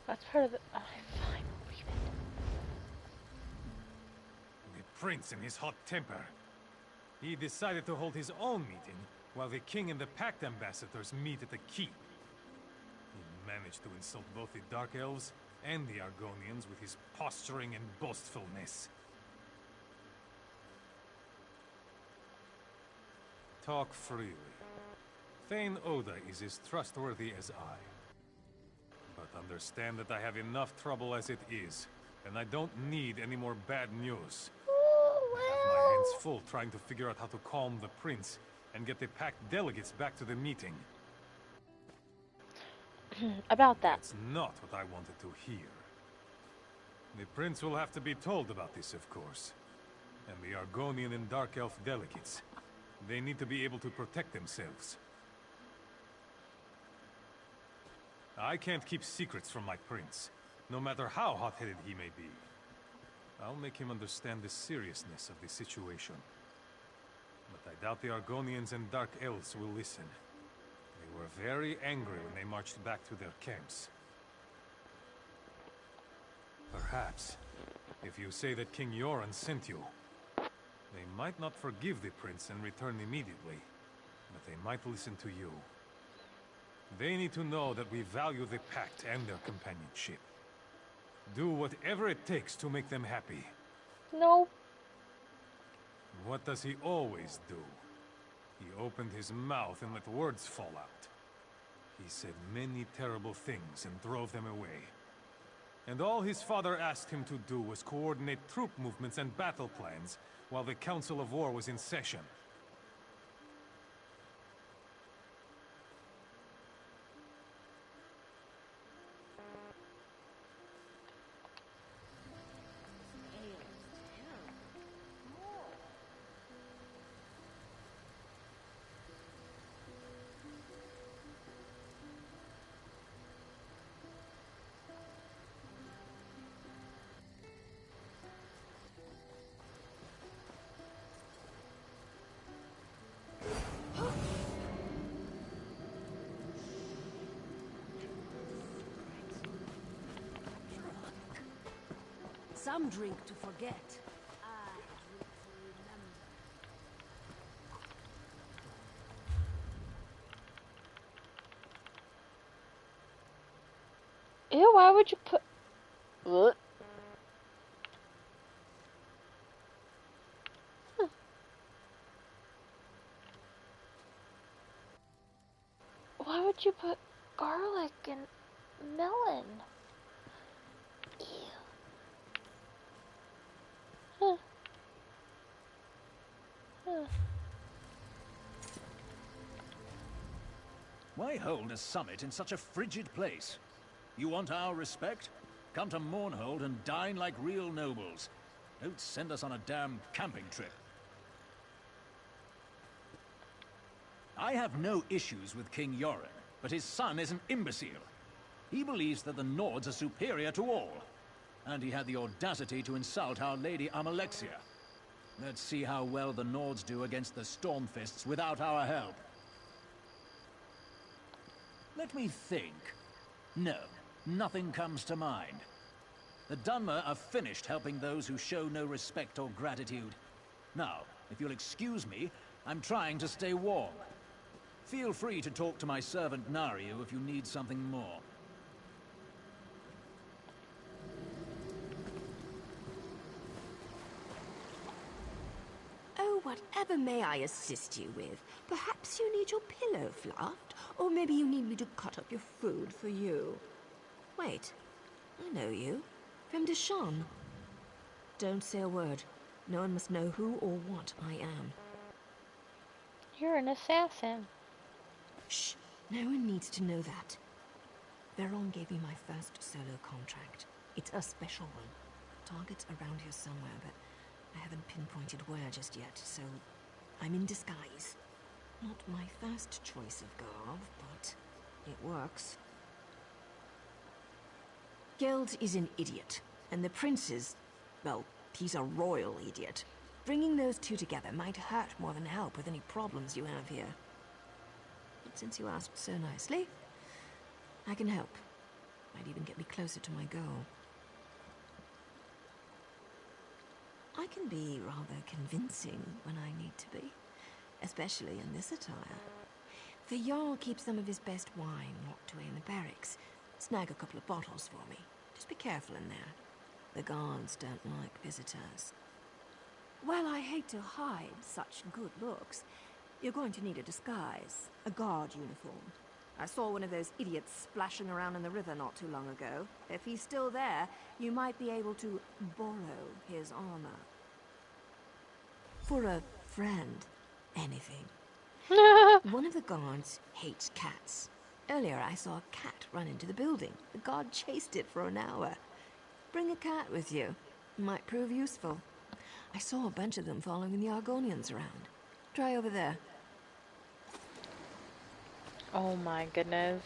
That's part of the... Oh, fine, leave it. The prince in his hot temper. He decided to hold his own meeting, while the king and the pact ambassadors meet at the keep. He managed to insult both the Dark Elves and the Argonians with his posturing and boastfulness. Talk freely. Thane Oda is as trustworthy as I. But understand that I have enough trouble as it is, and I don't need any more bad news. I have my hands full trying to figure out how to calm the prince and get the pact delegates back to the meeting. About that. That's not what I wanted to hear. The prince will have to be told about this, of course. And the Argonian and Dark Elf delegates. They need to be able to protect themselves. I can't keep secrets from my prince, no matter how hot-headed he may be. I'll make him understand the seriousness of the situation. But I doubt the Argonians and Dark Elves will listen. They were very angry when they marched back to their camps. Perhaps, if you say that King Yoren sent you, they might not forgive the prince and return immediately, but they might listen to you. They need to know that we value the pact and their companionship. Do whatever it takes to make them happy. No. What does he always do? He opened his mouth and let words fall out. He said many terrible things and drove them away. And all his father asked him to do was coordinate troop movements and battle plans while the Council of War was in session. Some drink to forget. Ew, why would you put... What? Why would you put garlic and melon? Ew. Huh. Huh. Why hold a summit in such a frigid place? You want our respect? Come to Mournhold and dine like real nobles. Don't send us on a damn camping trip. I have no issues with King Yoren, but his son is an imbecile. He believes that the Nords are superior to all. And he had the audacity to insult Our Lady Amalexia. Let's see how well the Nords do against the Stormfists without our help. Let me think. No, nothing comes to mind. The Dunmer are finished helping those who show no respect or gratitude. Now, if you'll excuse me, I'm trying to stay warm. Feel free to talk to my servant Nariu if you need something more. Oh, whatever may I assist you with? Perhaps you need your pillow fluffed, or maybe you need me to cut up your food for you. Wait, I know you. From Deshawn. Don't say a word. No one must know who or what I am. You're an assassin. Shh, no one needs to know that. Veron gave me my first solo contract. It's a special one. Target's around here somewhere, but I haven't pinpointed where just yet, so I'm in disguise. Not my first choice of garb, but it works. Geld is an idiot, and the prince is, well, he's a royal idiot. Bringing those two together might hurt more than help with any problems you have here. But since you asked so nicely, I can help. Might even get me closer to my goal. I can be rather convincing when I need to be, especially in this attire. The Jarl keeps some of his best wine locked away in the barracks. Snag a couple of bottles for me. Just be careful in there. The guards don't like visitors. Well, I hate to hide such good looks. You're going to need a disguise, a guard uniform. I saw one of those idiots splashing around in the river not too long ago. If he's still there, you might be able to borrow his armor. For a friend, anything. One of the guards hates cats. Earlier I saw a cat run into the building. The guard chased it for an hour. Bring a cat with you. Might prove useful. I saw a bunch of them following the Argonians around. Try over there. Oh my goodness.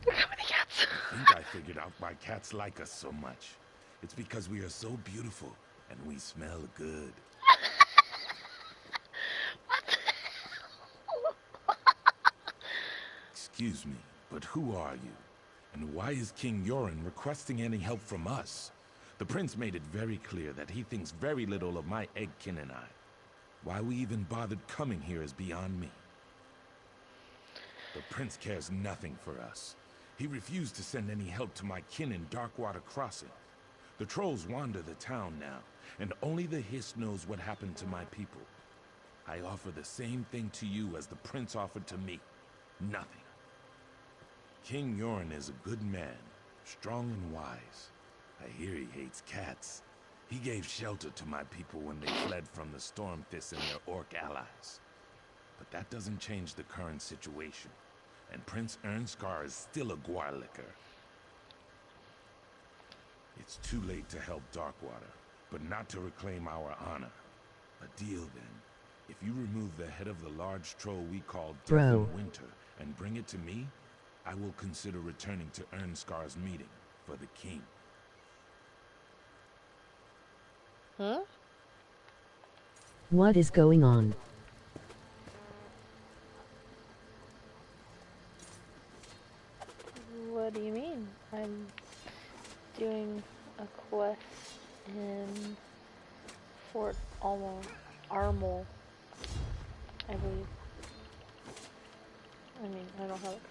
Look how many cats. I think I figured out why cats like us so much. It's because we are so beautiful and we smell good. Excuse me, but who are you? And why is King Yoren requesting any help from us? The prince made it very clear that he thinks very little of my Eggkin and I. Why we even bothered coming here is beyond me. The prince cares nothing for us. He refused to send any help to my kin in Darkwater Crossing. The trolls wander the town now, and only the Hiss knows what happened to my people. I offer the same thing to you as the prince offered to me. Nothing. King Yoren is a good man, strong and wise. I hear he hates cats. He gave shelter to my people when they fled from the Stormfists and their orc allies. But that doesn't change the current situation, and Prince Ernskar is still a Gwarlicker. It's too late to help Darkwater, but not to reclaim our honor. A deal then. If you remove the head of the large troll we call Death in Winter and bring it to me, I will consider returning to Ernskar's meeting for the king. Huh? What is going on? What do you mean? I'm doing a quest in Fort Armor, I believe. I mean, I don't have it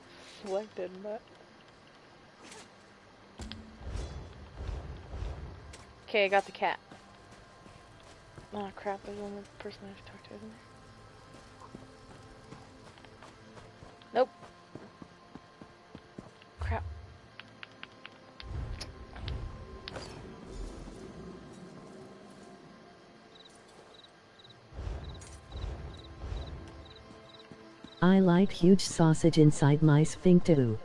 selected, but... Okay, I got the cat. Oh crap, there's one more person I have to talk to, isn't there? Nope. Crap. I like huge sausage inside my sphincter.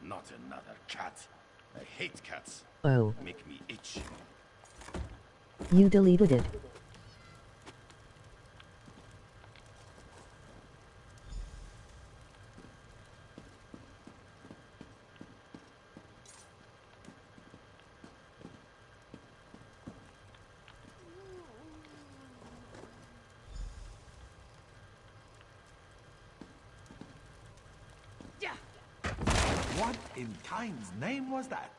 Not another cat. I hate cats. Oh. Make me itch. You deleted it. What in Kain's name was that?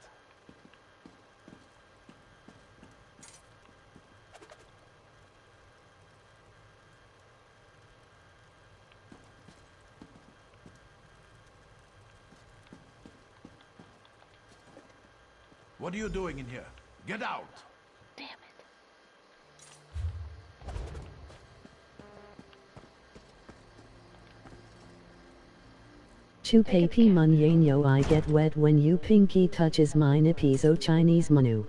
What are you doing in here? Get out! Damn it. Chupe pi munyanyo I get wet when you pinky touches mine episo Chinese manu.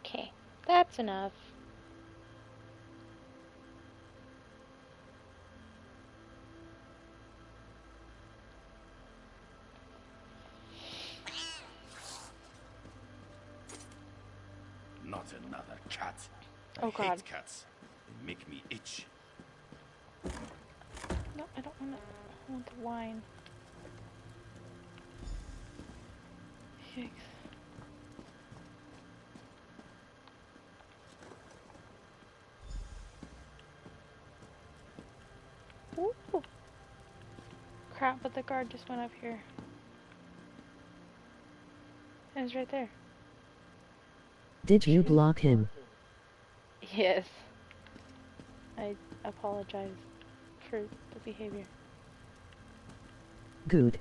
Okay, that's enough. Not another cat. Oh, I God. hate cats. They make me itch. No, I don't want to. I want the wine. Yikes. Ooh. Crap, but the guard just went up here. It was right there. Did you block him? Yes. I apologize for the behavior. Good.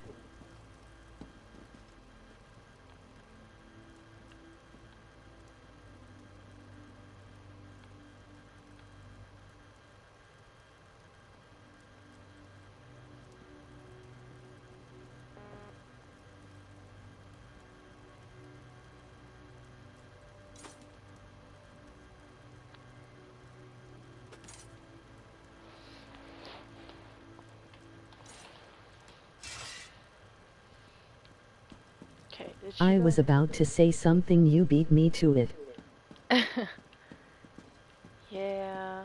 I was about to say something, you beat me to it. Yeah.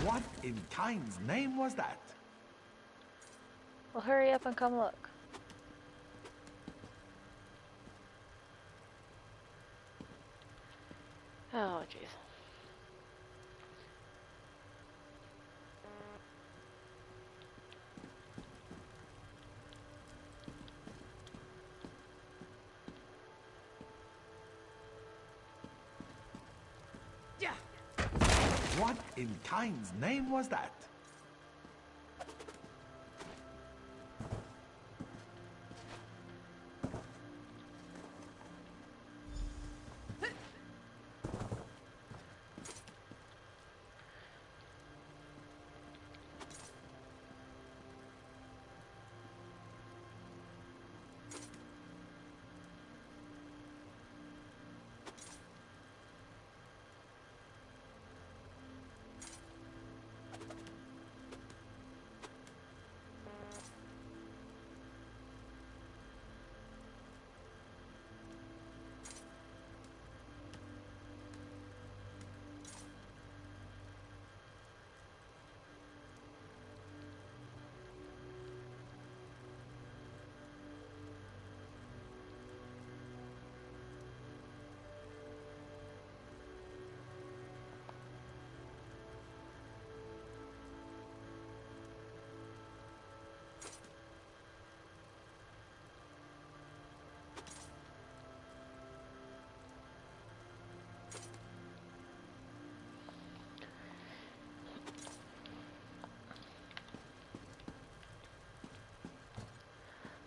What in kind's name was that? Well, hurry up and come look. Oh, jeez. What in kind's name was that?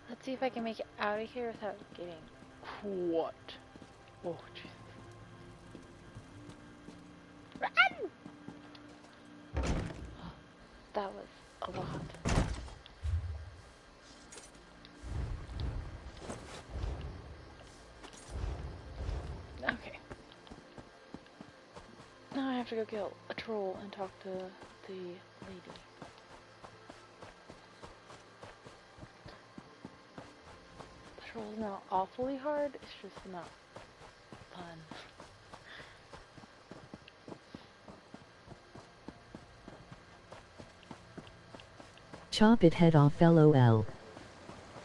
Let's see if I can make it out of here without getting what? Oh, jeez. Run! That was a lot. Okay. Now I have to go kill a troll and talk to the lady. Troll's not awfully hard, it's just not fun. Chop it head off, LOL.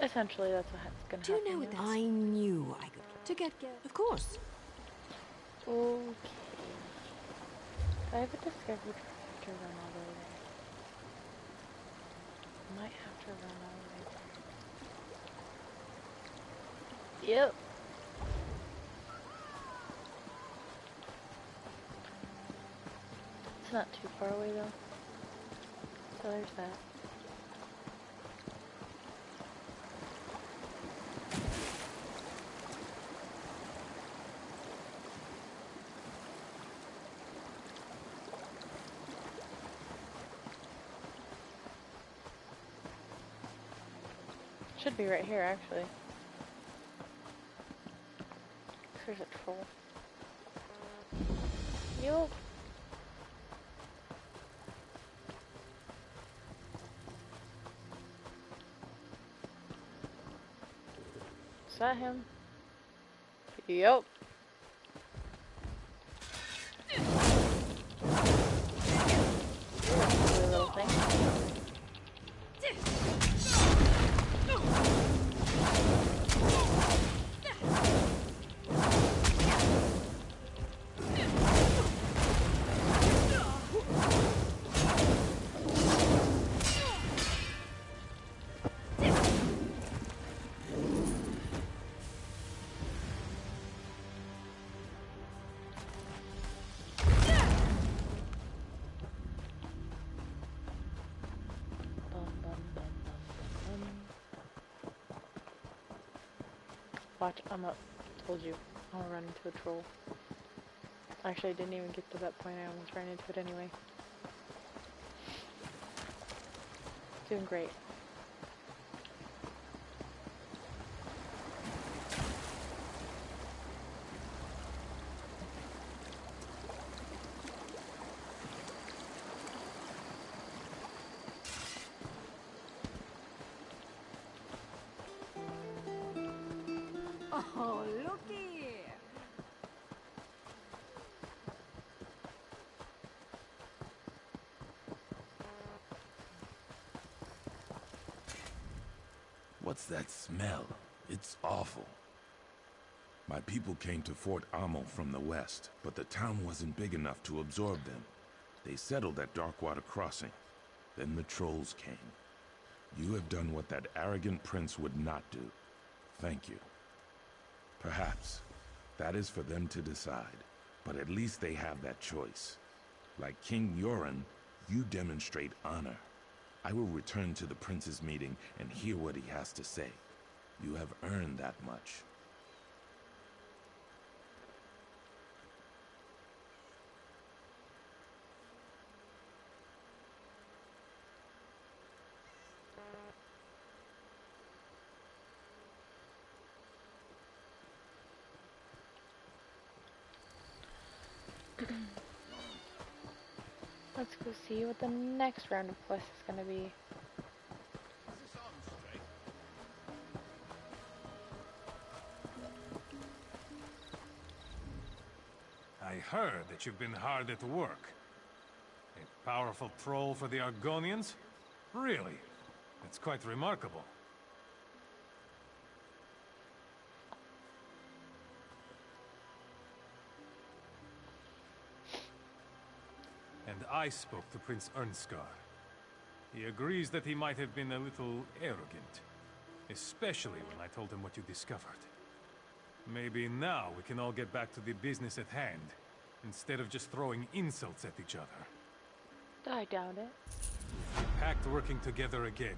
Essentially, that's what's gonna happen. Do you know what I knew I could to get of course. Okay. I have a discovery to run all the way Might have to run all the way there. Yep. It's not too far away though. So there's that. Should be right here, actually. There's a troll. Yup. Is that him? Yup. Silly little thing. Watch, I'm up. Told you. I'm gonna run into a troll. Actually, I didn't even get to that point. I almost ran into it anyway. Doing great. Oh, looky here! What's that smell? It's awful. My people came to Fort Ammel from the west, but the town wasn't big enough to absorb them. They settled at Darkwater Crossing. Then the trolls came. You have done what that arrogant prince would not do. Thank you. Perhaps that is for them to decide, but at least they have that choice. Like King Yoren, you demonstrate honor. I will return to the prince's meeting and hear what he has to say. You have earned that much. Let's go see what the next round of quests is gonna be. I heard that you've been hard at work. A powerful troll for the Argonians? Really? That's quite remarkable. And I spoke to Prince Ernskar. He agrees that he might have been a little arrogant, especially when I told him what you discovered. Maybe now we can all get back to the business at hand, instead of just throwing insults at each other. I doubt it. Pact working together again.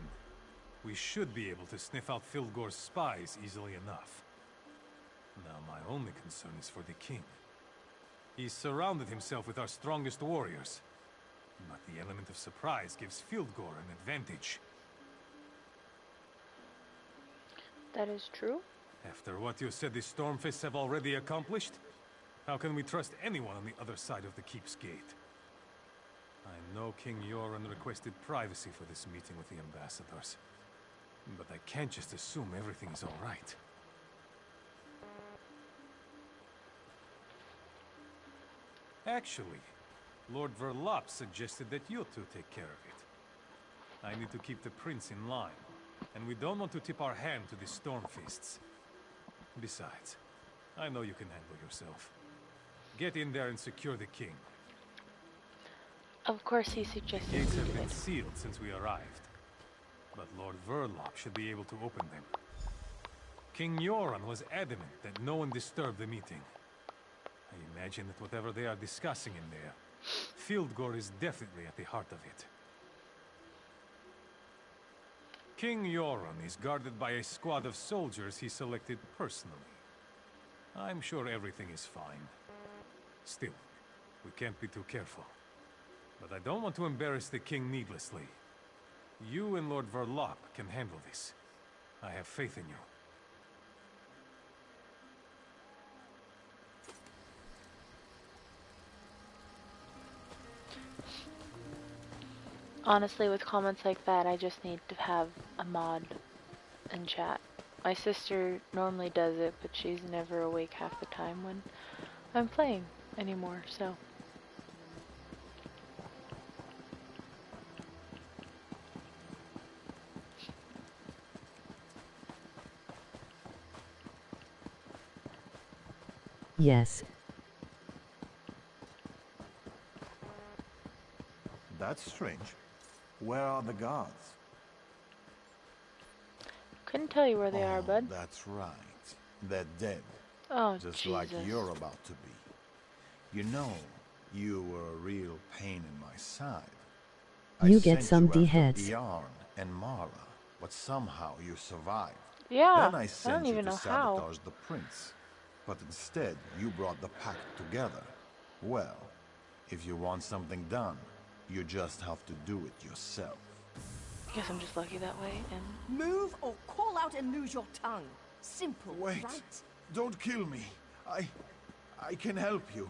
We should be able to sniff out Fildgor's spies easily enough. Now my only concern is for the king. He's surrounded himself with our strongest warriors. But the element of surprise gives Fildgor an advantage. That is true. After what you said the Stormfists have already accomplished, how can we trust anyone on the other side of the keep's gate? I know King Yoren requested privacy for this meeting with the ambassadors. But I can't just assume everything's all right. Actually, Lord Verlop suggested that you two take care of it. I need to keep the prince in line, and we don't want to tip our hand to the Stormfists. Besides, I know you can handle yourself. Get in there and secure the king. Of course he suggested Gates we have do been it. sealed since we arrived. but Lord Verloc should be able to open them. King Yoran was adamant that no one disturb the meeting. I imagine that whatever they are discussing in there, Fildgor is definitely at the heart of it. King Yoran is guarded by a squad of soldiers he selected personally. I'm sure everything is fine. Still, we can't be too careful. But I don't want to embarrass the king needlessly. You and Lord Verloc can handle this. I have faith in you. Honestly, with comments like that, I just need to have a mod in chat. My sister normally does it, but she's never awake half the time when I'm playing anymore, so. Yes. That's strange. Where are the guards? Couldn't tell you where they are, bud. That's right. They're dead. Oh, just Jesus. like you're about to be. You know, you were a real pain in my side. You get some D-heads. Bjarn and Mara, but somehow you survived. Yeah, Then I sent don't you even to know sabotage how. the prince. But instead, you brought the pack together. Well, if you want something done, you just have to do it yourself. Guess I'm just lucky that way, and... Move or call out and lose your tongue. Simple, Wait. right? Don't kill me. I can help you.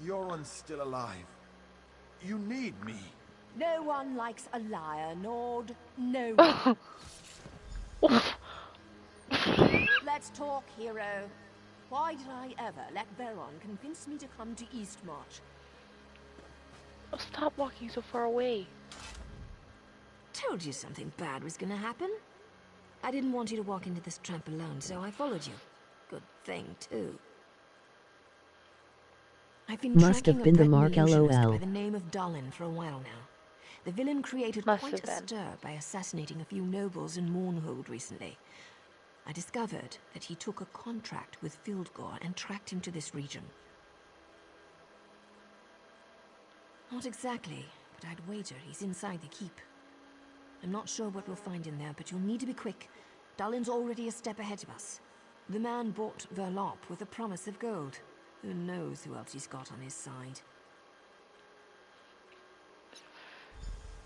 Yoran's still alive. You need me. No one likes a liar, Nord. No one. Let's talk, hero. Why did I ever let Veron convince me to come to Eastmarch? Oh, stop walking so far away. Told you something bad was gonna happen. I didn't want you to walk into this trap alone, so I followed you. Good thing, too. I've been Must tracking have been a the Mark illusionist LOL. by the name of Dalin for a while now. The villain created Must quite have a been. stir by assassinating a few nobles in Mournhold recently. I discovered that he took a contract with Fildgor and tracked him to this region. Not exactly, but I'd wager he's inside the keep. I'm not sure what we'll find in there, but you'll need to be quick. Dalin's already a step ahead of us. The man bought Verloc with a promise of gold. Who knows who else he's got on his side.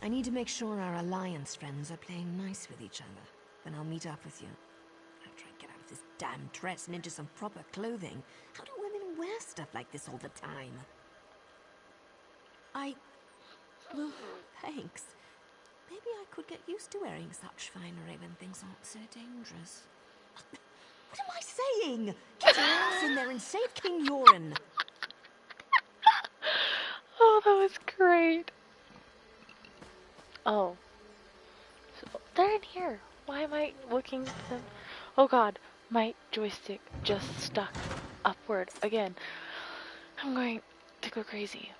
I need to make sure our Alliance friends are playing nice with each other. Then I'll meet up with you. After I get out of this damn dress and into some proper clothing. How do women wear stuff like this all the time? Well, thanks. Maybe I could get used to wearing such finery when things aren't so dangerous. What am I saying? Get your ass in there and save King Yoran. Oh, that was great. Oh. So, they're in here. Why am I looking at them? Oh god, my joystick just stuck upward again. I'm going to go crazy.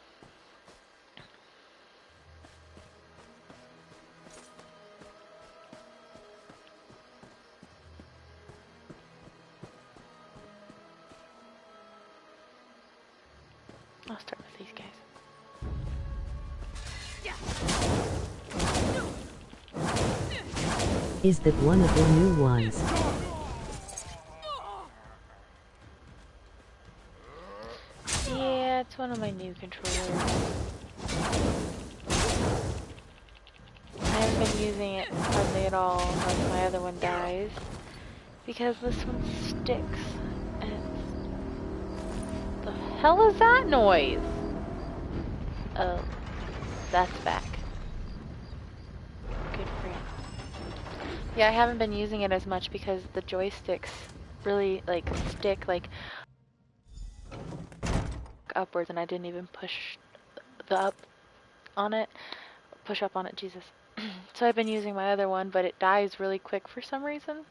I'll start with these guys. Is that one of the new ones? Yeah, it's one of my new controllers. I haven't been using it hardly at all unless my other one dies. Because this one sticks. And the hell is that noise? Oh, that's back. Good for you. Yeah, I haven't been using it as much because the joysticks really like stick like upwards, and I didn't even push the up on it. Push up on it, Jesus. So I've been using my other one, but it dies really quick for some reason.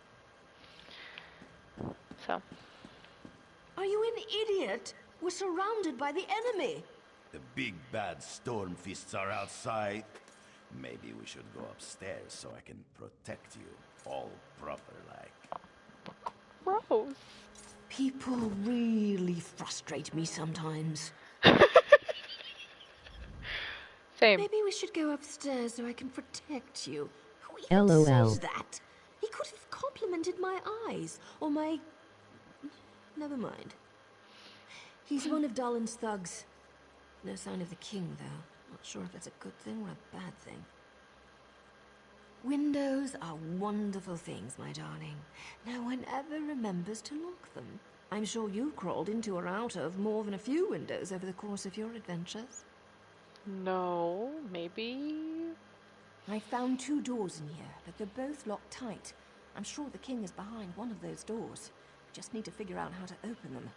So. Are you an idiot? We're surrounded by the enemy. The big bad Stormfists are outside. Maybe we should go upstairs so I can protect you, all proper-like. Gross. People really frustrate me sometimes. Same. Maybe we should go upstairs so I can protect you. Who even LOL. says that? He could have complimented my eyes, or my... Never mind. He's one of Dalin's thugs. No sign of the king, though. Not sure if that's a good thing or a bad thing. Windows are wonderful things, my darling. No one ever remembers to lock them. I'm sure you crawled into or out of more than a few windows over the course of your adventures. No, maybe. I found 2 doors in here, but they're both locked tight. I'm sure the king is behind one of those doors. Just need to figure out how to open them.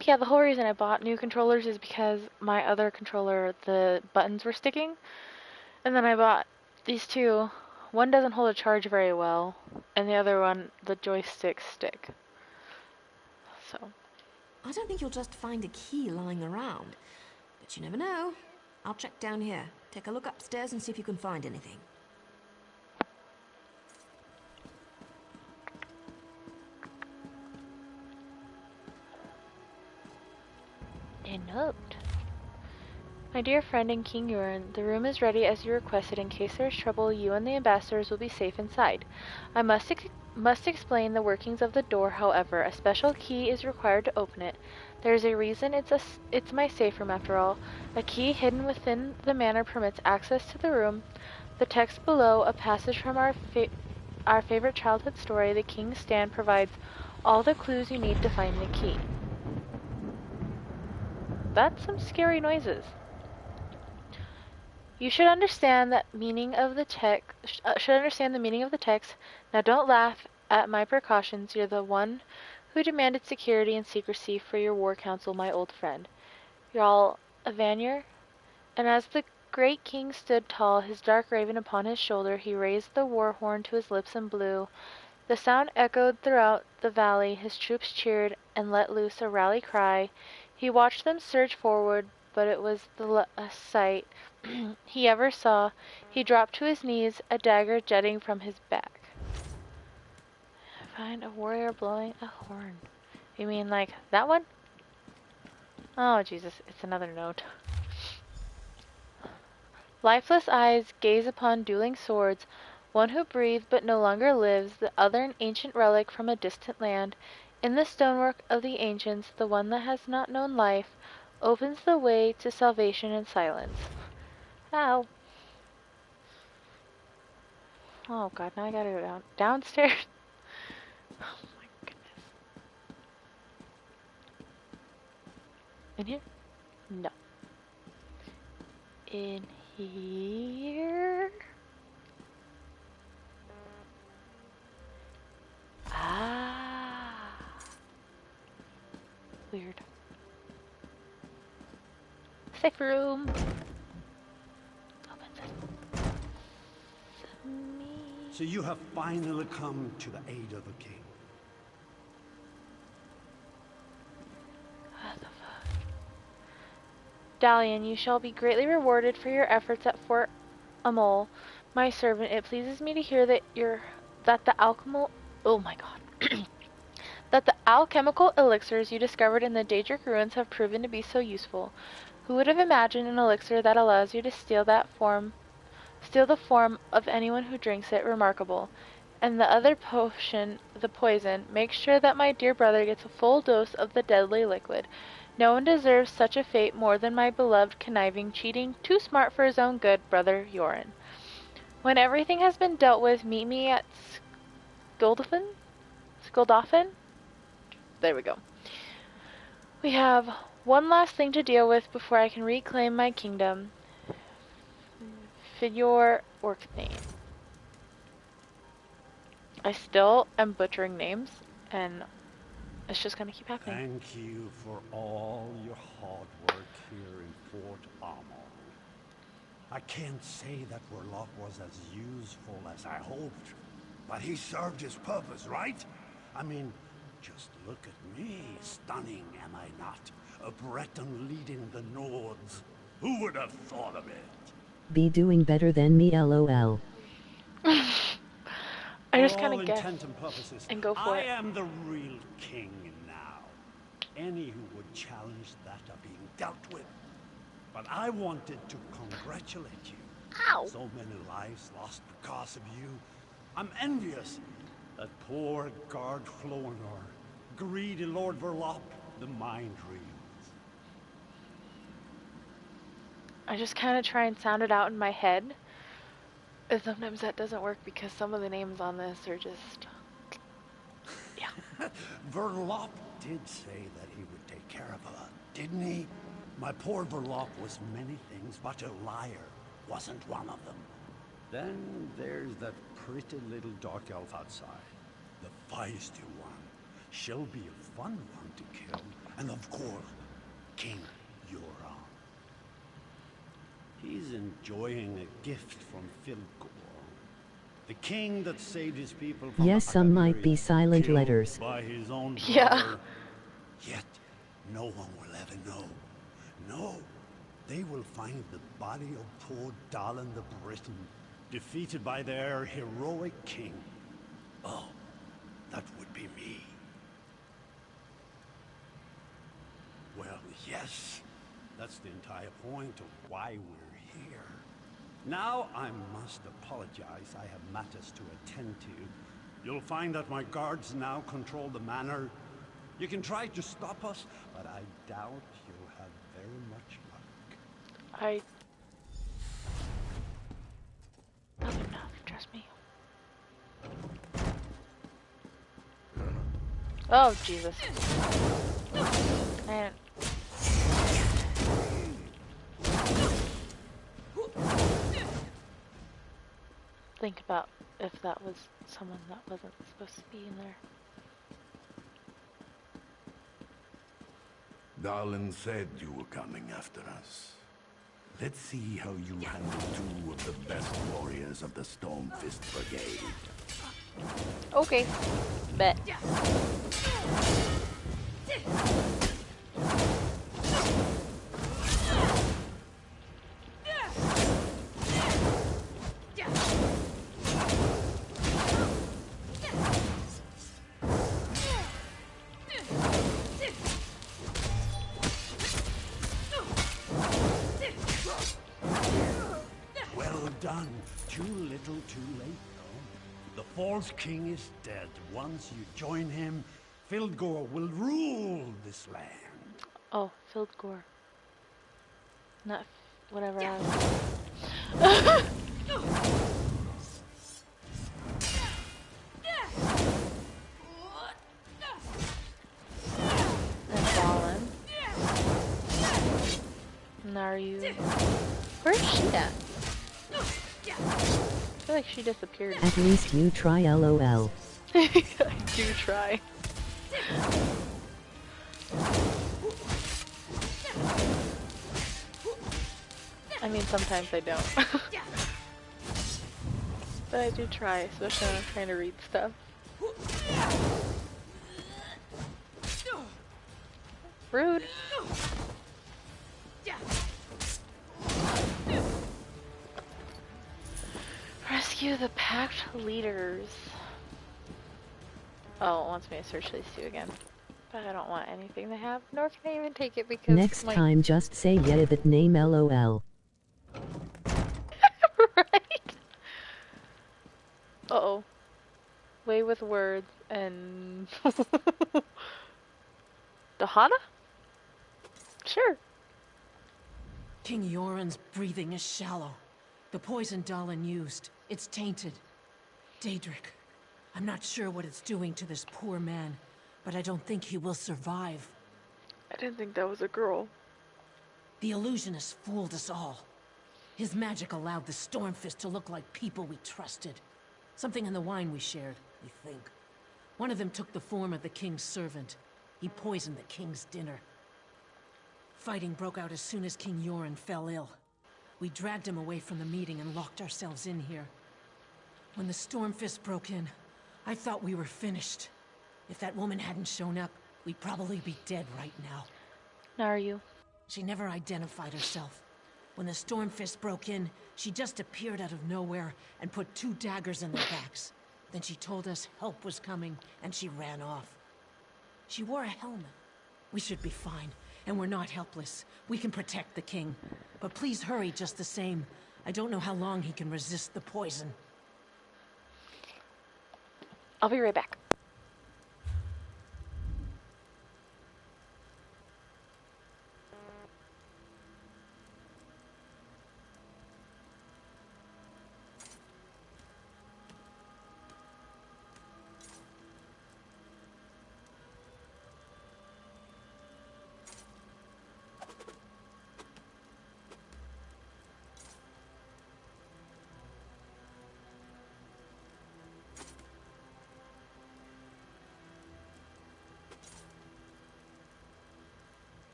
Yeah, the whole reason I bought new controllers is because my other controller, the buttons were sticking. And then I bought these 2. One doesn't hold a charge very well, and the other one, the joysticks stick. So. I don't think you'll just find a key lying around. But you never know. I'll check down here. Take a look upstairs and see if you can find anything. A note. My dear friend and King Yuren, the room is ready as you requested. In case there is trouble, you and the ambassadors will be safe inside. I must explain the workings of the door, however. A special key is required to open it. There is a reason it's my safe room after all. A key hidden within the manor permits access to the room. The text below, a passage from our favorite childhood story, The King's Stand, provides all the clues you need to find the key. That's some scary noises. You should understand the meaning of the text. Now don't laugh at my precautions. You're the one who demanded security and secrecy for your war council, my old friend. Jarl Avanir. And as the great king stood tall, his dark raven upon his shoulder, he raised the war horn to his lips and blew. The sound echoed throughout the valley. His troops cheered and let loose a rally cry. He watched them surge forward, but it was the last sight he ever saw. He dropped to his knees, a dagger jutting from his back. Find a warrior blowing a horn. You mean like that one? Oh, Jesus, it's another note. Lifeless eyes gaze upon dueling swords, one who breathed but no longer lives, the other an ancient relic from a distant land. In the stonework of the ancients, the one that has not known life opens the way to salvation and silence. Ow. Oh god, now I gotta go downstairs. Oh my goodness. In here? No. In here? Ah. Weird. Safe room. So you have finally come to the aid of the king. What the fuck? Dalian, you shall be greatly rewarded for your efforts at Fort Amol. My servant, it pleases me to hear that that the alchemical elixirs you discovered in the Daedric ruins have proven to be so useful. Who would have imagined an elixir that allows you to steal the form of anyone who drinks it? Remarkable. And the other potion, the poison, make sure that my dear brother gets a full dose of the deadly liquid. No one deserves such a fate more than my beloved, conniving, cheating, too smart for his own good brother Yoren. When everything has been dealt with, meet me at Skuldafn? There we go. We have one last thing to deal with before I can reclaim my kingdom. Fidyor Orkthane. I still am butchering names, and it's just gonna keep happening. Thank you for all your hard work here in Fort Amol. I can't say that Warlock was as useful as I hoped, but he served his purpose, right? I mean, just look at me, stunning, am I not? A Breton leading the Nords. Who would have thought of it? Be doing better than me, lol. I just For kind all of guess intent and purposes, and go for I it. am the real king now. Any who would challenge that are being dealt with. But I wanted to congratulate you. Ow! So many lives lost because of you. I'm envious. That poor guard Floanor, greedy Lord Verloc, the mind reels. I just kind of try and sound it out in my head. And sometimes that doesn't work because some of the names on this are just... Yeah. Verloc did say that he would take care of her, didn't he? My poor Verloc was many things, but a liar wasn't one of them. Then there's that pretty little dark elf outside. The feisty one. She'll be a fun one to kill. And of course, King Euron. He's enjoying a gift from Fildgor. The king that saved his people from Yes, some might be silent killed letters. by his own brother. Yeah. Yet, no one will ever know. No, they will find the body of poor Dalen the Briton, defeated by their heroic king. Oh, that would be me. Well, yes, that's the entire point of why we're here. Now I must apologize. I have matters to attend to. You'll find that my guards now control the manor. You can try to stop us, but I doubt you'll have very much luck. Not enough, trust me. Oh, Jesus. Man. Think about if that was someone that wasn't supposed to be in there. Dalen said you were coming after us. Let's see how you handle two of the best warriors of the Stormfist Brigade. Okay. Bet. Well done. Too little, too late, though. The false king is dead. Once you join him, Fildgor will rule this land. Oh, Fildgor. Not whatever else. And Dalen. And are you... Where's she at? I feel like she disappeared. At least you try, lol. I do try. I mean, sometimes I don't. But I do try, especially when I'm trying to read stuff. Rude. Rescue the packed leaders. Oh, it wants me to search these two again. But I don't want anything they have, nor can I even take it because Next time just say yeah that name lol. Right? Uh-oh. Way with words and... Dahana? Sure. King Yoren's breathing is shallow. The poison Dalen used, it's tainted. Daedric, I'm not sure what it's doing to this poor man, but I don't think he will survive. I didn't think that was a girl. The illusionist fooled us all. His magic allowed the Stormfist to look like people we trusted. Something in the wine we shared, we think. One of them took the form of the king's servant. He poisoned the king's dinner. Fighting broke out as soon as King Yoren fell ill. We dragged him away from the meeting and locked ourselves in here. When the Stormfist broke in, I thought we were finished. If that woman hadn't shown up, we'd probably be dead right now. Are you? She never identified herself. When the Stormfist broke in, she just appeared out of nowhere and put 2 daggers in their backs. Then she told us help was coming, and she ran off. She wore a helmet. We should be fine, and we're not helpless. We can protect the king. But please hurry just the same. I don't know how long he can resist the poison. I'll be right back.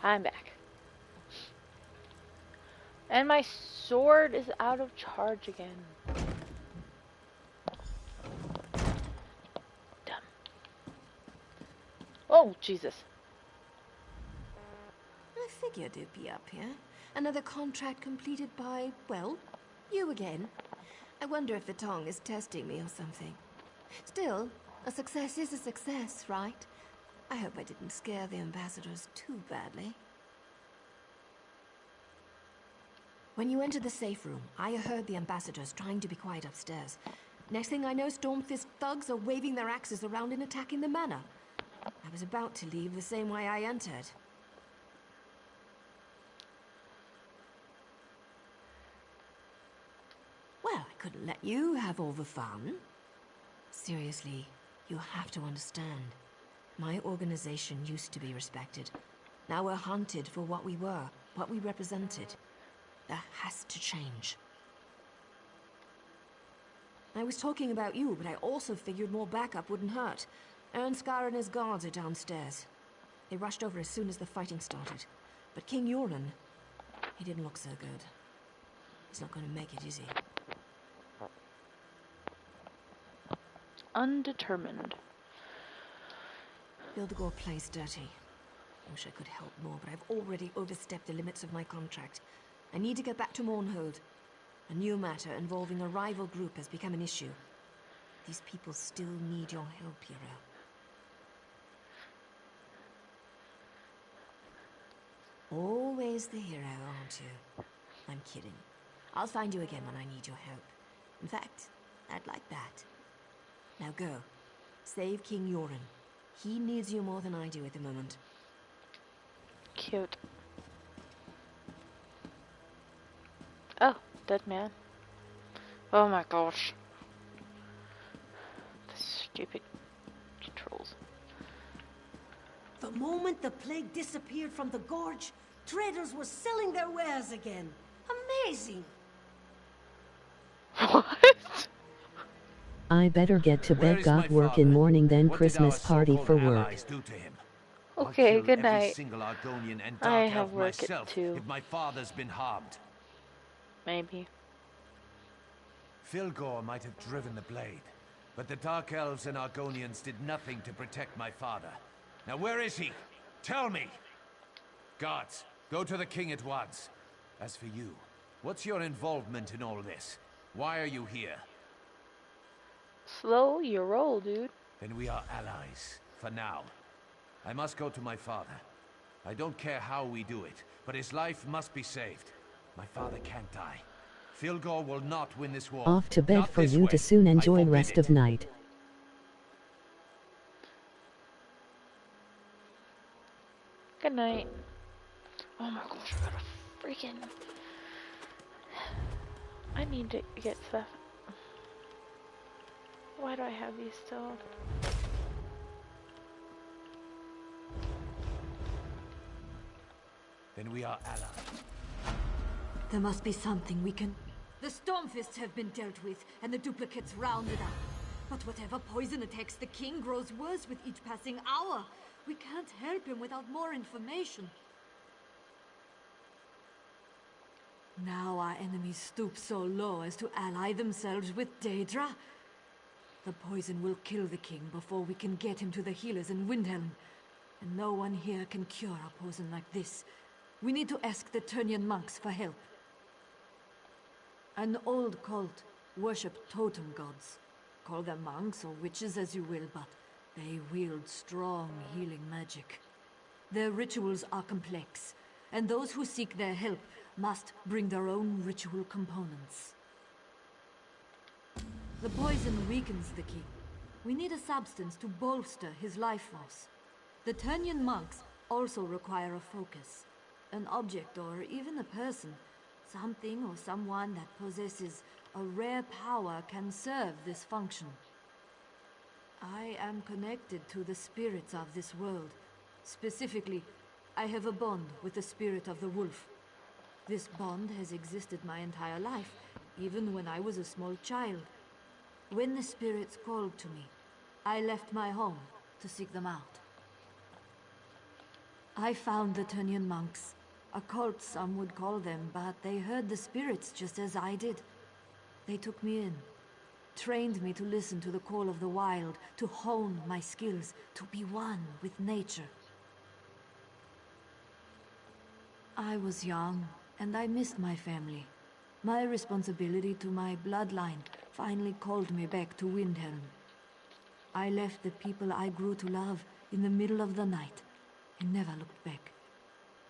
I'm back. And my sword is out of charge again. Dumb. Oh, Jesus. I figured it'd be up here. Another contract completed by, well, you again. I wonder if the Tong is testing me or something. Still, a success is a success, right? I hope I didn't scare the ambassadors too badly. When you entered the safe room, I heard the ambassadors trying to be quiet upstairs. Next thing I know, Stormfist thugs are waving their axes around and attacking the manor. I was about to leave the same way I entered. Well, I couldn't let you have all the fun. Seriously, you have to understand. My organization used to be respected. Now we're hunted for what we were, what we represented. That has to change. I was talking about you, but I also figured more backup wouldn't hurt. Ernskar and his guards are downstairs. They rushed over as soon as the fighting started. But King Yoren, he didn't look so good. He's not going to make it, is he? Undetermined. Hildegor plays dirty. Wish I could help more, but I've already overstepped the limits of my contract. I need to get back to Mournhold. A new matter involving a rival group has become an issue. These people still need your help, hero. Always the hero, aren't you? I'm kidding. I'll find you again when I need your help. In fact, I'd like that. Now go. Save King Yoren. He needs you more than I do at the moment. Cute. Oh, dead man. Oh my gosh. The stupid controls. The moment the plague disappeared from the gorge, traders were selling their wares again. Amazing! I better get to bed. Got work in morning, then Christmas party for work. Okay, good night. I I have work at myself 2. if my father's been harmed. Maybe. Filgor might have driven the blade, but the Dark Elves and Argonians did nothing to protect my father. Now where is he? Tell me! Guards, go to the king at once. As for you, what's your involvement in all this? Why are you here? Slow your roll, dude. Then we are allies, for now. I must go to my father. I don't care how we do it, but his life must be saved. My father can't die. Filgor will not win this war. Off to bed Not for this you way. to soon I enjoy forbid rest it. of night. Good night. Oh my gosh, I gotta freaking... I need to get stuff. Why do I have these still? Then we are allies. There must be something we can... The Stormfists have been dealt with, and the duplicates rounded up. But whatever poison attacks the king grows worse with each passing hour. We can't help him without more information. Now our enemies stoop so low as to ally themselves with Daedra. The poison will kill the king before we can get him to the healers in Windhelm. And no one here can cure a poison like this. We need to ask the Turnian monks for help. An old cult worshipped totem gods. Call them monks or witches as you will, but they wield strong healing magic. Their rituals are complex, and those who seek their help must bring their own ritual components. The poison weakens the king. We need a substance to bolster his life force. The Turnian monks also require a focus. An object or even a person. Something or someone that possesses a rare power can serve this function. I am connected to the spirits of this world. Specifically, I have a bond with the spirit of the wolf. This bond has existed my entire life, even when I was a small child. When the spirits called to me, I left my home to seek them out. I found the Turnian monks A cult, some would call them, but they heard the spirits just as I did. They took me in, trained me to listen to the call of the wild, to hone my skills, to be one with nature. I was young, and I missed my family. My responsibility to my bloodline finally called me back to Windhelm. I left the people I grew to love in the middle of the night, and never looked back.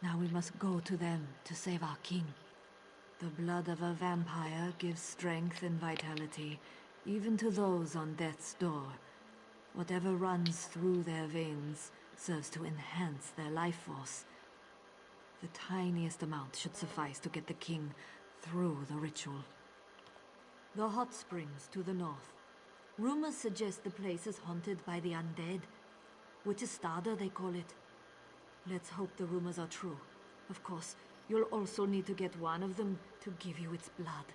Now we must go to them to save our king. The blood of a vampire gives strength and vitality, even to those on death's door. Whatever runs through their veins serves to enhance their life force. The tiniest amount should suffice to get the king through the ritual. The hot springs to the north. Rumors suggest the place is haunted by the undead. Witchestada, they call it. Let's hope the rumors are true. Of course, you'll also need to get one of them to give you its blood.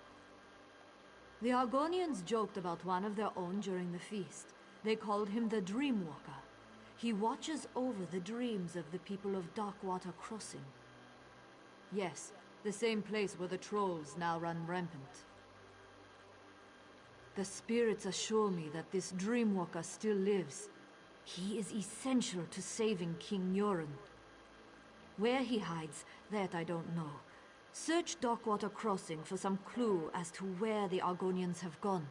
The Argonians joked about one of their own during the feast. They called him the Dreamwalker. He watches over the dreams of the people of Darkwater Crossing. Yes, the same place where the trolls now run rampant. The spirits assure me that this Dreamwalker still lives. He is essential to saving King Yoren. Where he hides, that I don't know. Search Darkwater Crossing for some clue as to where the Argonians have gone.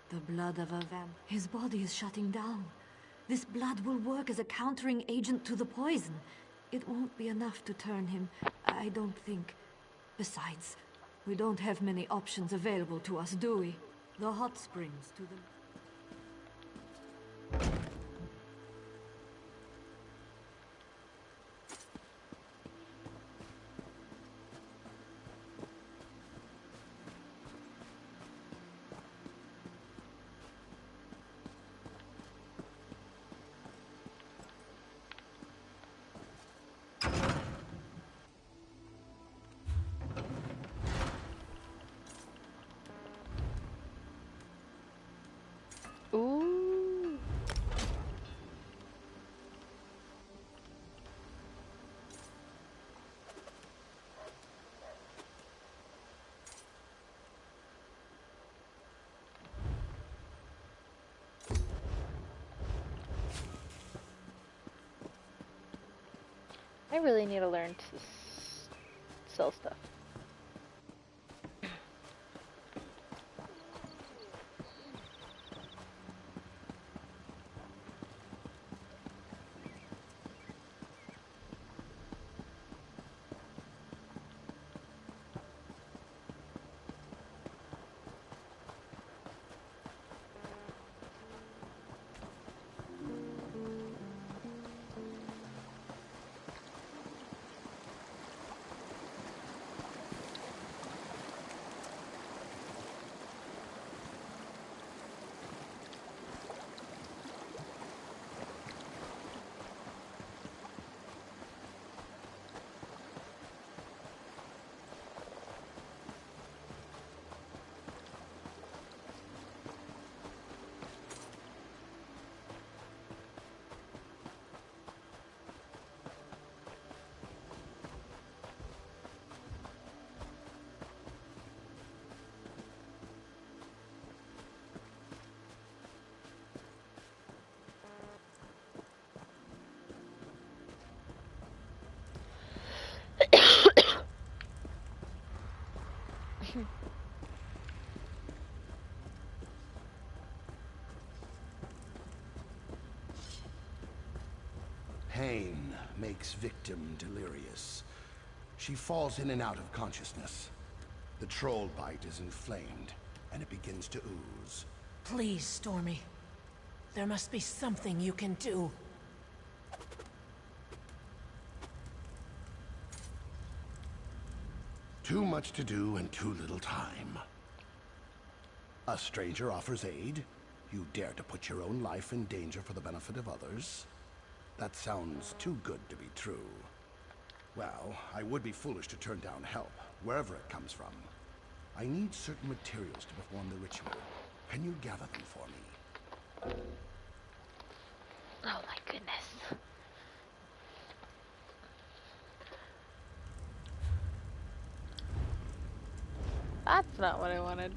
The blood of a vamp. His body is shutting down. This blood will work as a countering agent to the poison. It won't be enough to turn him, I don't think. Besides, we don't have many options available to us, do we? The hot springs to the... Ooh. I really need to learn to sell stuff. Pain makes victim delirious. She falls in and out of consciousness. The troll bite is inflamed, and it begins to ooze. Please, Stormy. There must be something you can do. Too much to do and too little time. A stranger offers aid. You dare to put your own life in danger for the benefit of others? That sounds too good to be true. Well, I would be foolish to turn down help, wherever it comes from. I need certain materials to perform the ritual. Can you gather them for me? Oh my goodness. That's not what I wanted.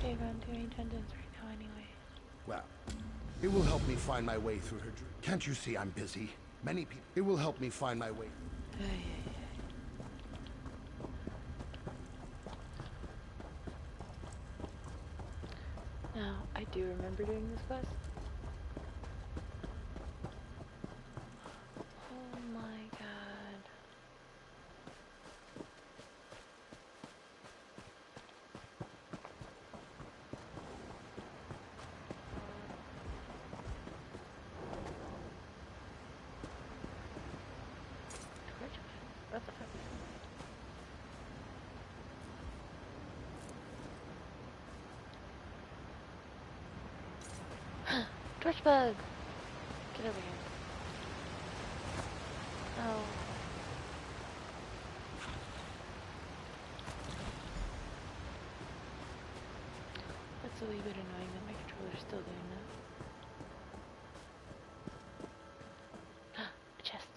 On doing tendons right now anyway. Well, it will help me find my way through her dream. Can't you see I'm busy? Many people. It will help me find my way. Now, I do remember doing this quest. Oh my god. What the fuck? Torch bug! Get over here. Oh. That's a wee bit annoying that my controller's still doing that. A chest.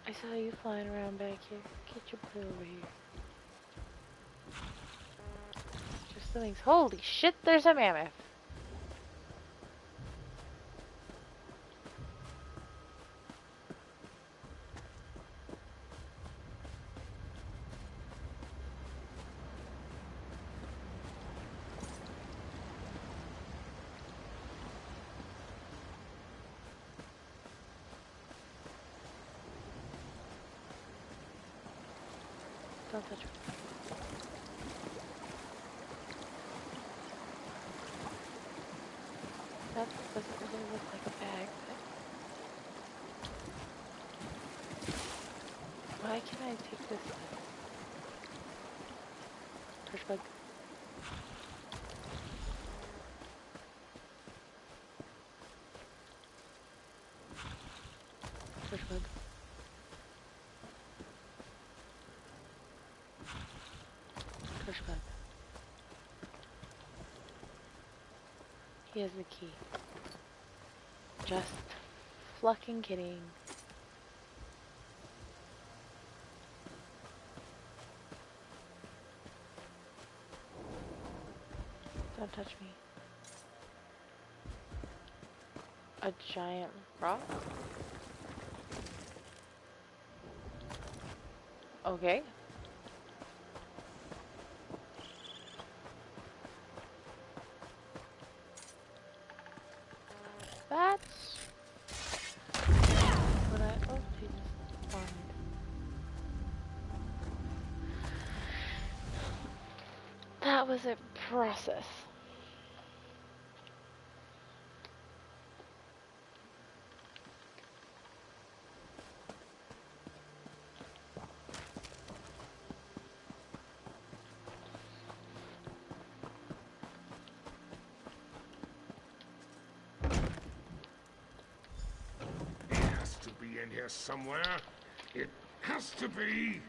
I saw you flying around back here. Get your butt over here. Just something's. Holy shit, there's a mammoth. Don't touch me. That doesn't really look like a bag, but... Why can't I take this? Torch bug. Torch bug. Torch bug. He has the key. Just fucking kidding. Don't touch me. A giant rock? Okay. That's what I. Oh, Jesus. Fine. That was a process. In here somewhere. It has to be.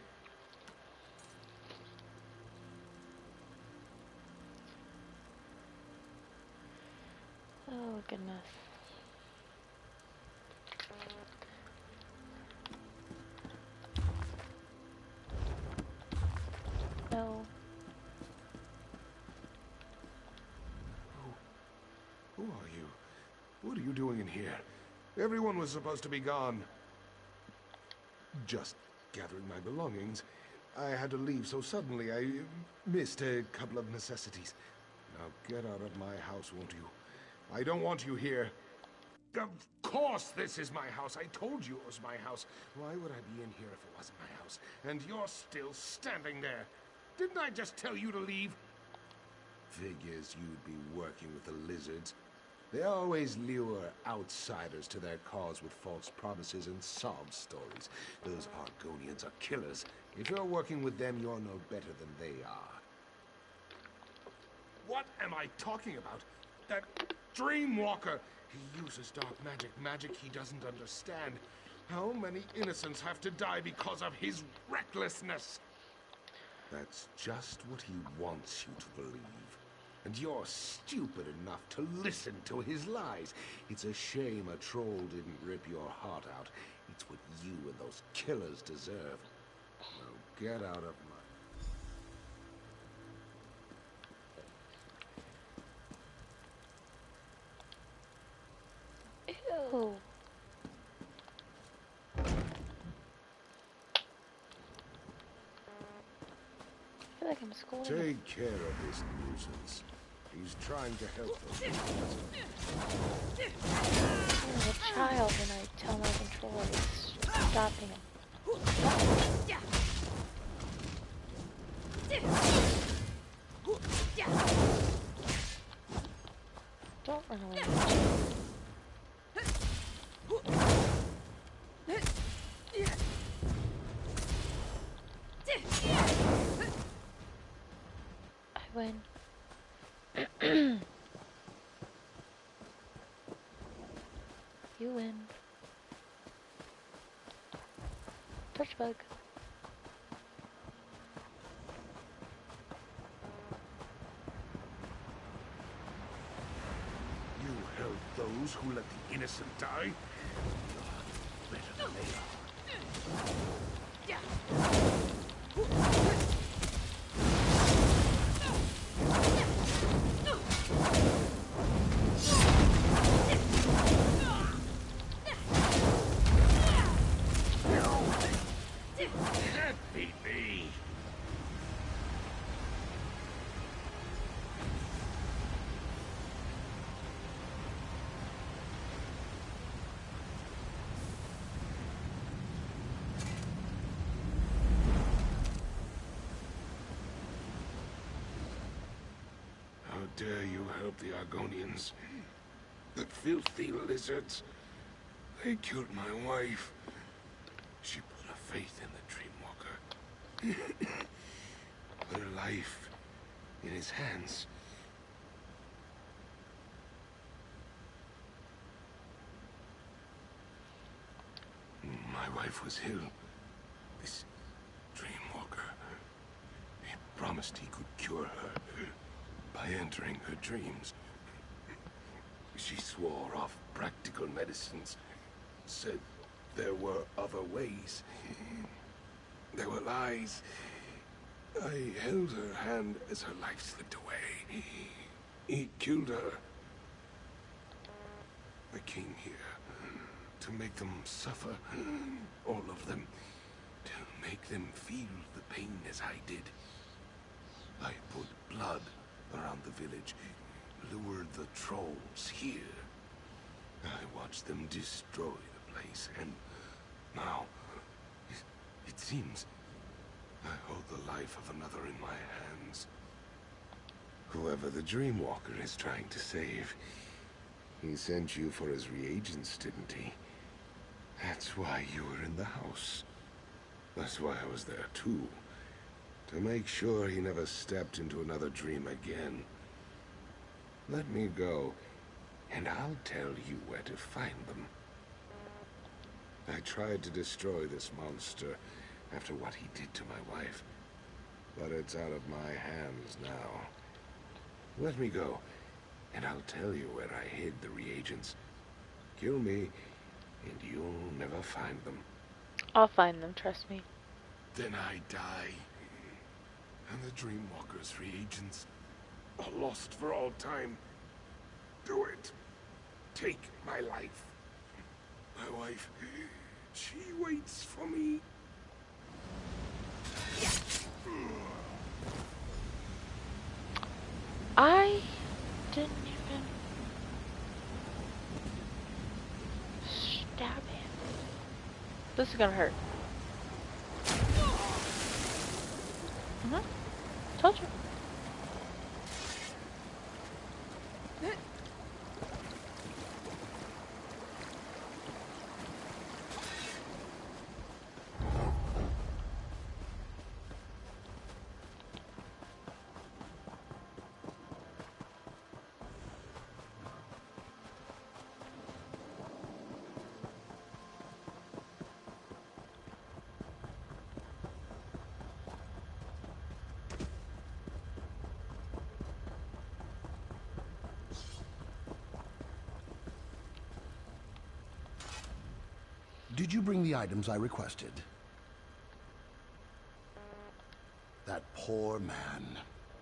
goodness. No. Who are you? What are you doing in here? Everyone was supposed to be gone. Just gathering my belongings. I had to leave so suddenly I missed a couple of necessities. Now get out of my house, won't you? I don't want you here. Of course this is my house. I told you it was my house. Why would I be in here if it wasn't my house? And you're still standing there. Didn't I just tell you to leave? Figures you'd be working with the lizards. They always lure outsiders to their cause with false promises and sob stories. Those Argonians are killers. If you're working with them, you're no better than they are. What am I talking about? That Dreamwalker! He uses dark magic, magic he doesn't understand. How many innocents have to die because of his recklessness? That's just what he wants you to believe. And you're stupid enough to listen to his lies. It's a shame a troll didn't rip your heart out. It's what you and those killers deserve. Now get out of my... Ew. I feel like I'm scolding. Take care of this nuisance. He's trying to help us. I'm a child when I tell my controller it's stopping him. Don't run away. I win. You win. Touch bug. You help those who let the innocent die? You're better than they are. Can't beat me. How dare you help the Argonians? The filthy lizards. They killed my wife. She put her faith in the Dreamwalker. Put her life in his hands. My wife was ill. This Dreamwalker, he promised he could cure her by entering her dreams. She swore off practical medicines, said there were other ways. There were lies. I held her hand as her life slipped away. He killed her. I came here to make them suffer, all of them, to make them feel the pain as I did. I put blood around the village, lured the trolls here. I watched them destroy the place, and now, it seems I hold the life of another in my hands. Whoever the Dreamwalker is trying to save. He sent you for his reagents, didn't he? That's why you were in the house. That's why I was there too. To make sure he never stepped into another dream again. Let me go, and I'll tell you where to find them. I tried to destroy this monster after what he did to my wife, but it's out of my hands now. Let me go, and I'll tell you where I hid the reagents. Kill me, and you'll never find them. I'll find them, trust me. Then I die, and the Dreamwalker's reagents are lost for all time. Do it. Take my life. My wife, she waits for me. I didn't even stab him. This is gonna hurt. Told you. Did you bring the items I requested? That poor man.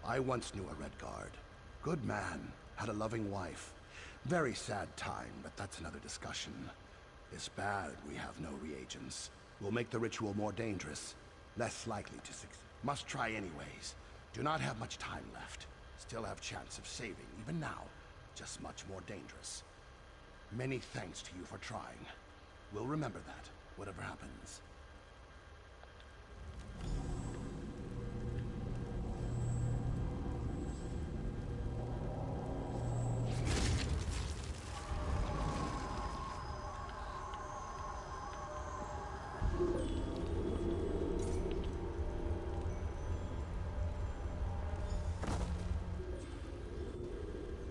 I once knew a Redguard. Good man, had a loving wife. Very sad time, but that's another discussion. It's bad we have no reagents. Will make the ritual more dangerous, less likely to succeed. Must try anyways. Do not have much time left. Still have chance of saving, even now. Just much more dangerous. Many thanks to you for trying. We'll remember that, whatever happens.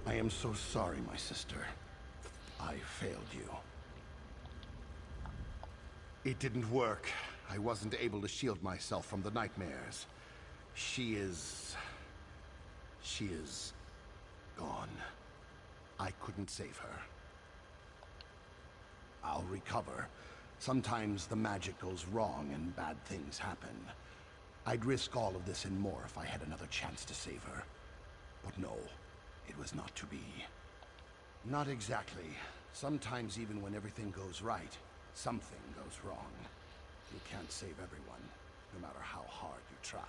I am so sorry, my sister. I failed you. It didn't work. I wasn't able to shield myself from the nightmares. She is gone. I couldn't save her. I'll recover. Sometimes the magic goes wrong and bad things happen. I'd risk all of this and more if I had another chance to save her. But no, it was not to be. Not exactly. Sometimes even when everything goes right, something goes wrong. You can't save everyone, no matter how hard you try.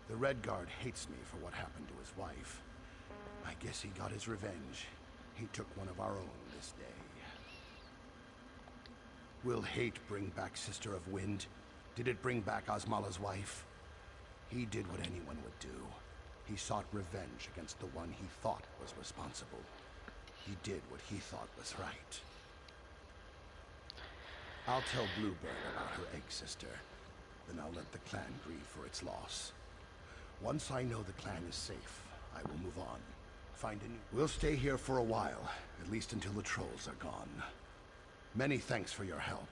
The Redguard hates me for what happened to his wife. I guess he got his revenge. He took one of our own this day. Will hate bring back Sister of Wind? Did it bring back Osmala's wife? He did what anyone would do. He sought revenge against the one he thought was responsible. He did what he thought was right. I'll tell Bluebird about her egg sister. Then I'll let the clan grieve for its loss. Once I know the clan is safe, I will move on. Find a new... We'll stay here for a while, at least until the trolls are gone. Many thanks for your help.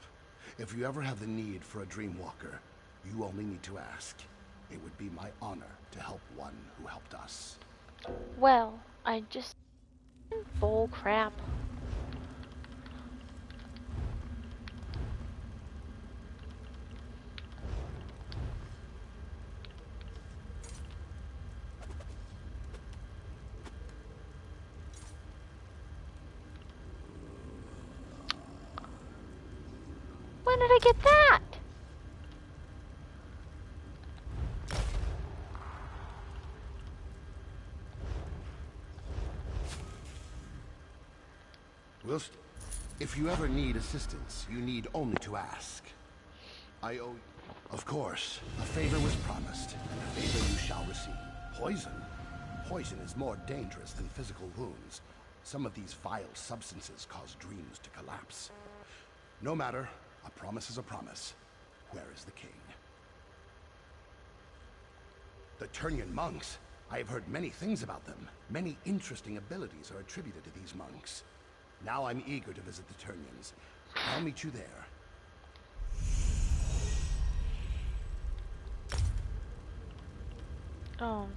If you ever have the need for a Dreamwalker, you only need to ask. It would be my honor to help one who helped us. Well, I just... bull crap. When did I get that? If you ever need assistance, you need only to ask. I owe you. Of course, a favor was promised, and a favor you shall receive. Poison? Poison is more dangerous than physical wounds. Some of these vile substances cause dreams to collapse. No matter, a promise is a promise. Where is the king? The Turnian monks. I have heard many things about them. Many interesting abilities are attributed to these monks. Now I'm eager to visit the Turnians. I'll meet you there. Oh.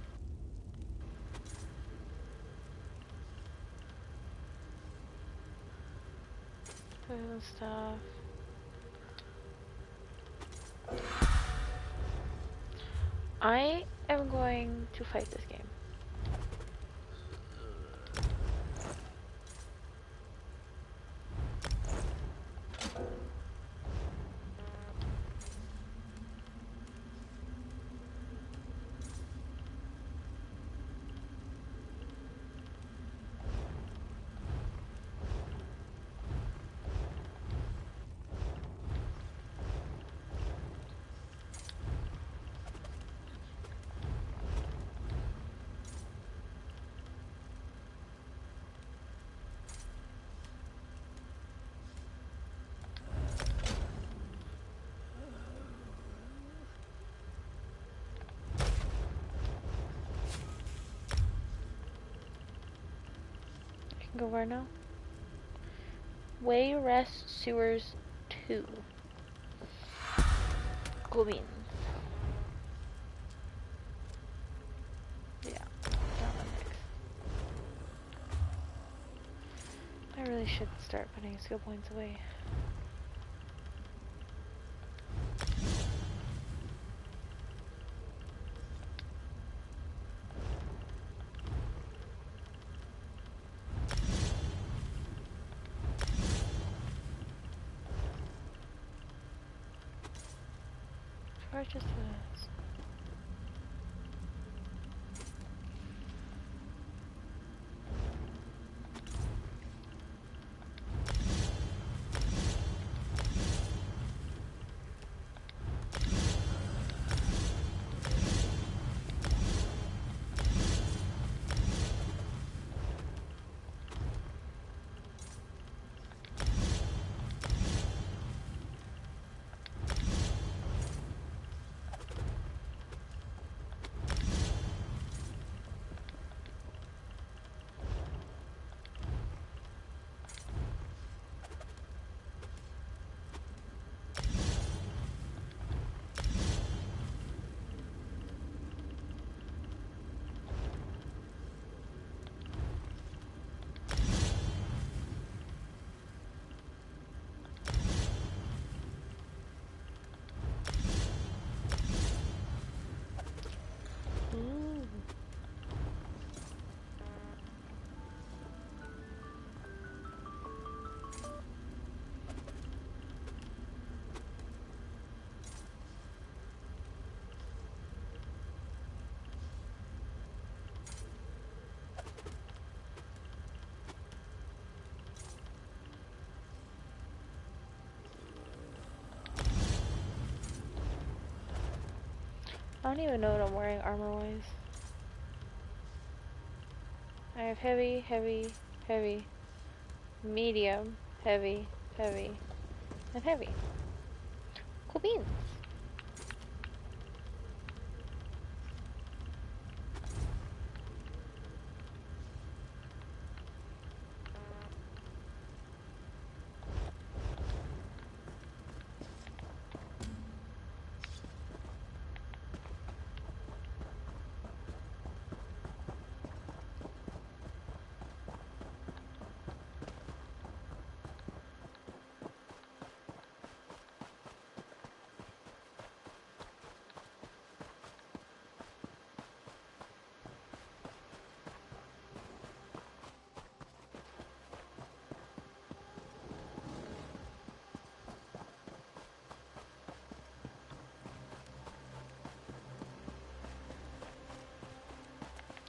food and stuff. I am going to fight this game. Go where now? Wayrest Sewers 2. Cool beans. Yeah, that one next. I really should start putting skill points away. Just this. I don't even know what I'm wearing armor-wise. I have heavy, heavy, heavy, medium, heavy, heavy, and heavy. Cool beans.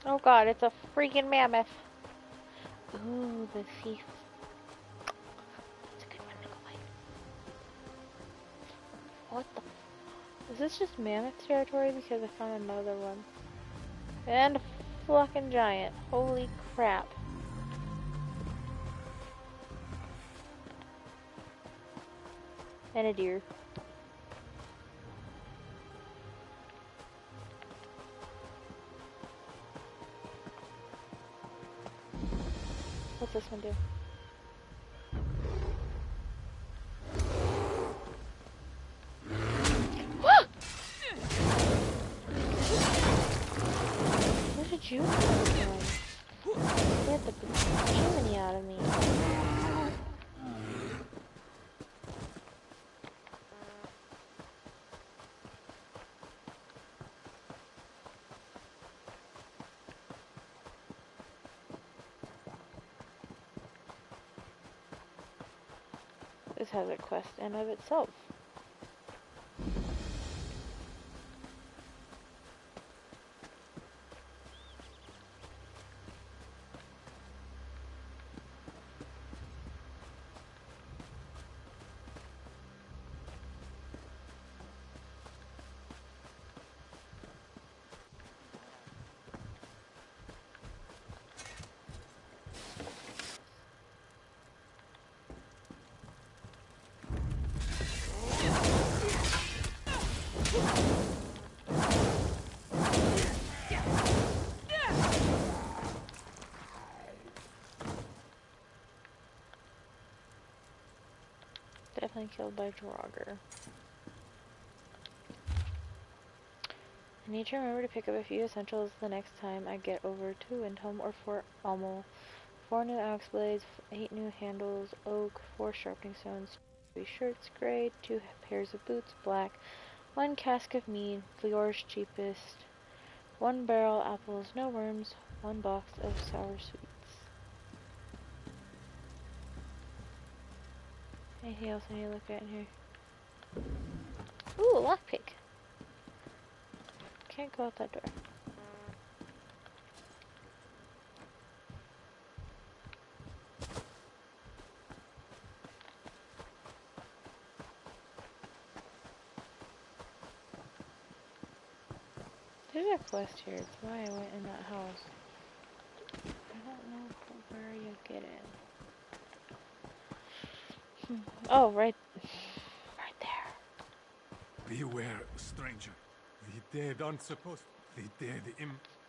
Oh god, it's a freaking mammoth. Ooh, the thief. That's a good one to go by. What the? Is this just mammoth territory? Because I found another one. And a fucking giant. Holy crap. And a deer. What's this one do? Where did you come from? Get the chimney out of me. has a quest in of itself. Definitely killed by Draugr. I need to remember to pick up a few essentials the next time I get over to Windhelm or Fort Almol. 4 new axe blades, 8 new handles, oak, 4 sharpening stones, 3 shirts, grey, 2 pairs of boots, black, 1 cask of mead, Flior's cheapest, 1 barrel apples, no worms, 1 box of sour sweets. Anything else I need to look at in here? Ooh, a lockpick. Can't go out that door. There's a quest here. It's why I went in that house. I don't know where you get in. Oh, right there. Beware, stranger. The dead aren't supposed. The dead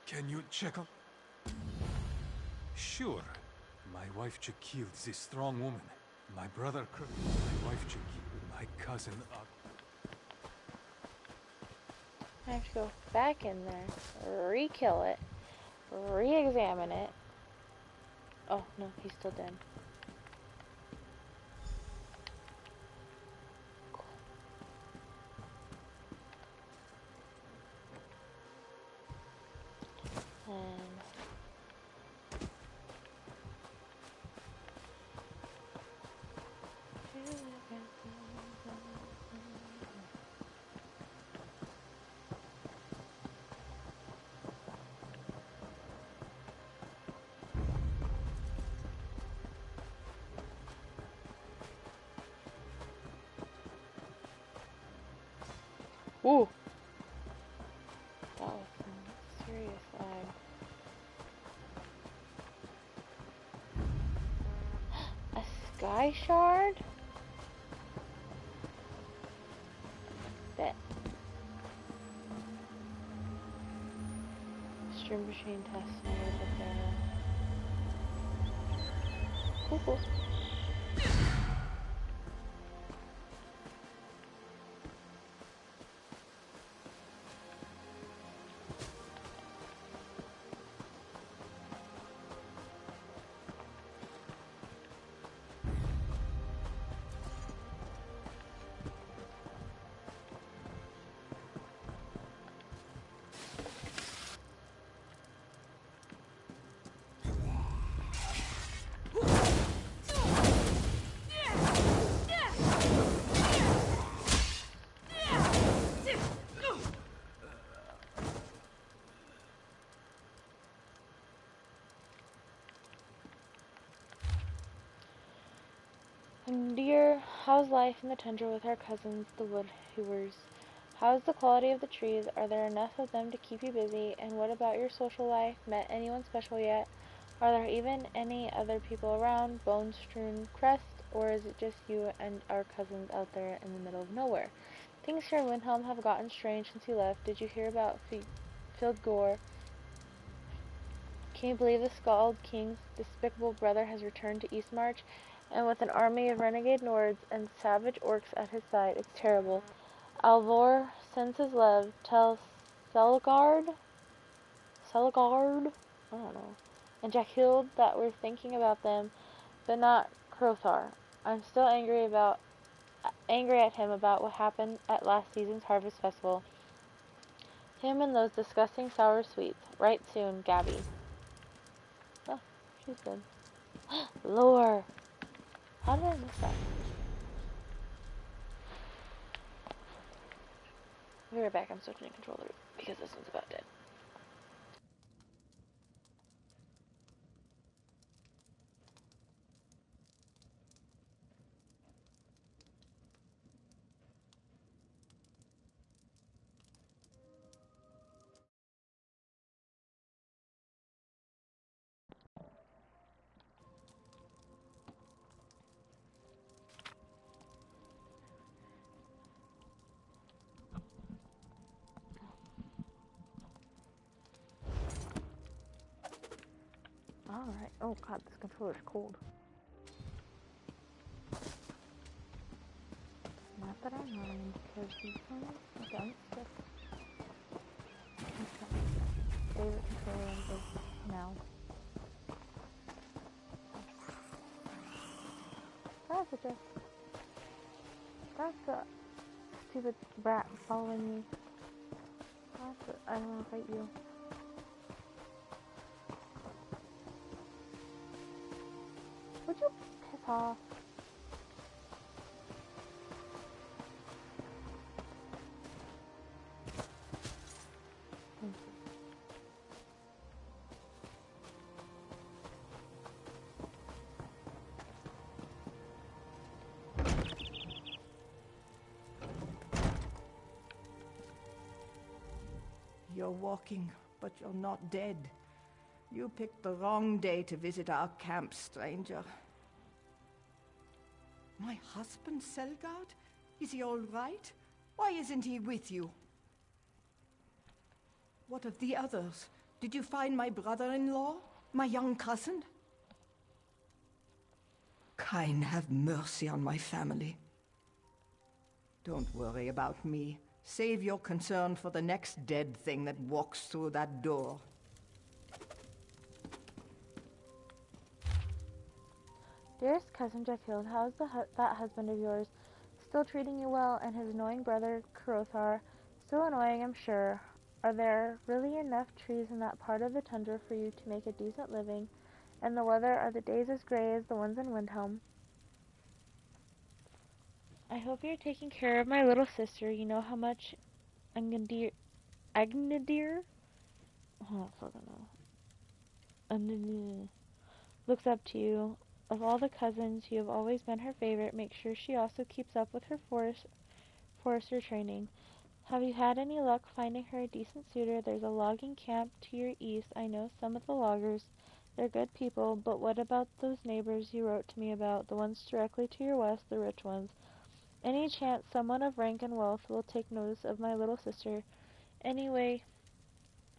Can you check on? Sure. My wife Chakil is a strong woman. My brother my wife Chakil, my cousin I have to go back in there, re-kill it, re-examine it. Oh, no, he's still dead. Ooh. That was some serious lag. A sky shard? Bet. Stream machine test numbers up there. Cool, cool. Dear, how's life in the tundra with our cousins, the wood hewers? How's the quality of the trees? Are there enough of them to keep you busy? And what about your social life? Met anyone special yet? Are there even any other people around? Bone-strewn crest? Or is it just you and our cousins out there in the middle of nowhere? Things here in Windhelm have gotten strange since you left. Did you hear about Fildgor? Can you believe the Skald King's despicable brother has returned to Eastmarch? And with an army of renegade Nords and savage orcs at his side, it's terrible. Alvor sends his love. Tell Selgard? I don't know. And Jackhild that we're thinking about them, but not Crothar. I'm still angry at him about what happened at last season's Harvest Festival. Him and those disgusting sour sweets. Right soon, Gabby. Oh, she's good. Lore! How did I miss that? I'll be right back. I'm switching controller because this one's about dead. Alright. Oh god, this controller's cold. Not that I mind, because these ones don't stick. Okay. Favorite controller is now. That's a joke. That's a stupid brat following me. That's a, I don't want to fight you. Would you piss off? Thank you. You're walking, but you're not dead. You picked the wrong day to visit our camp, stranger. My husband, Selgard? Is he all right? Why isn't he with you? What of the others? Did you find my brother-in-law? My young cousin? Kain, have mercy on my family. Don't worry about me. Save your concern for the next dead thing that walks through that door. Dearest cousin Jethild, how is that husband of yours? Still treating you well, and his annoying brother, Kurothar? Still annoying, I'm sure. Are there really enough trees in that part of the tundra for you to make a decent living? And the weather, are the days as gray as the ones in Windhelm? I hope you're taking care of my little sister. You know how much Agnadir oh, I fucking know. Looks up to you. Of all the cousins, you have always been her favorite. Make sure she also keeps up with her forester training. Have you had any luck finding her a decent suitor? There's a logging camp to your east. I know some of the loggers. They're good people, but what about those neighbors you wrote to me about? The ones directly to your west, the rich ones. Any chance someone of rank and wealth will take notice of my little sister? Anyway,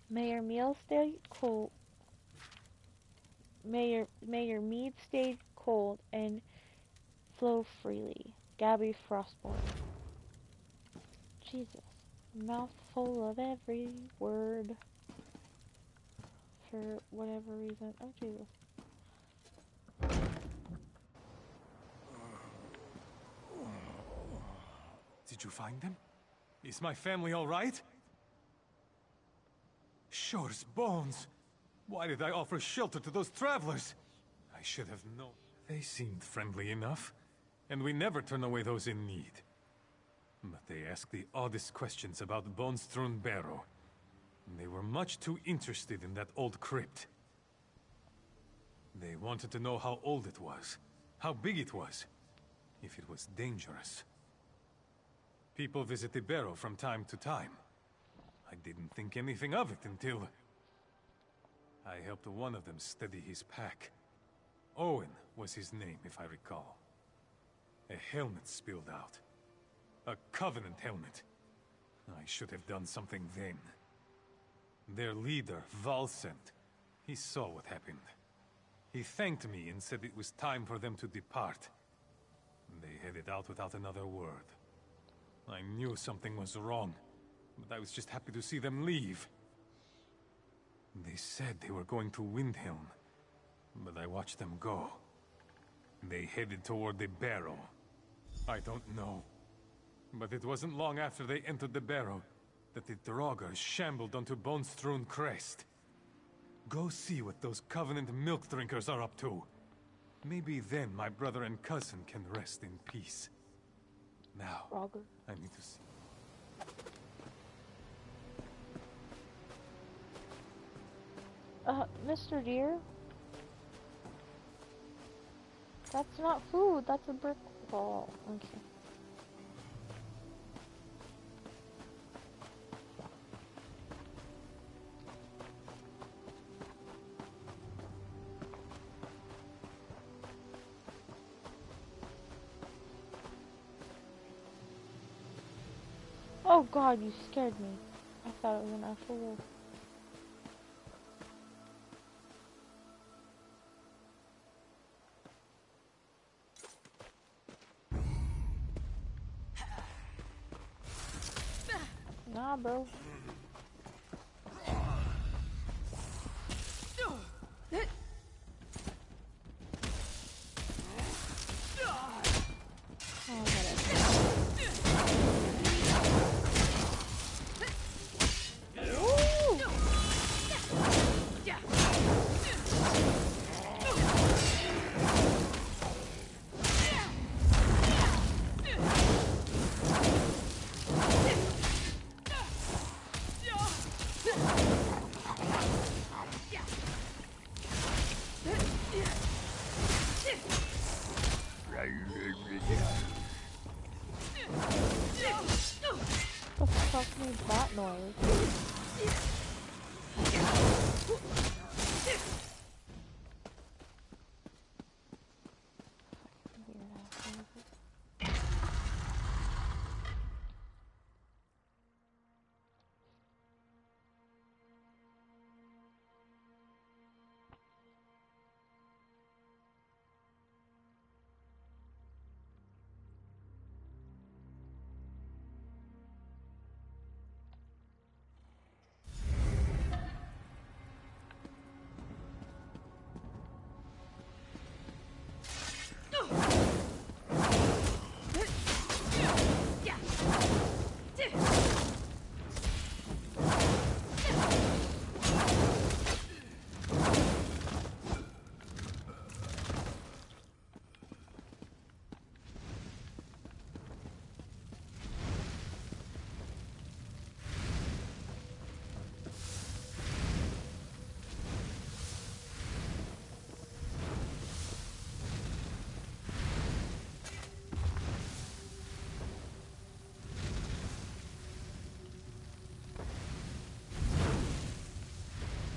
may your meal stay cold. May your mead stay cold and flow freely. Gabby Frostborn. Jesus. Mouthful of every word. For whatever reason. Oh, Jesus. Did you find them? Is my family all right? Shore's bones! Why did I offer shelter to those travelers? I should have known. They seemed friendly enough, and we never turn away those in need. But they asked the oddest questions about Bone-strewn Barrow. They were much too interested in that old crypt. They wanted to know how old it was, how big it was, if it was dangerous. People visit the Barrow from time to time. I didn't think anything of it until... I helped one of them steady his pack. Owen was his name, if I recall. A helmet spilled out. A Covenant helmet. I should have done something then. Their leader, Valsent, he saw what happened. He thanked me and said it was time for them to depart. They headed out without another word. I knew something was wrong, but I was just happy to see them leave. They said they were going to Windhelm, but I watched them go. They headed toward the Barrow. I don't know, but it wasn't long after they entered the Barrow that the Draugr shambled onto Bone-strewn Crest. Go see what those Covenant milk drinkers are up to. Maybe then my brother and cousin can rest in peace. Now, I need to see. Mr. Deer? That's not food, that's a brick wall. Okay. Oh god, you scared me. I thought it was an actual wolf. Nah, bro. What the fuck is that noise?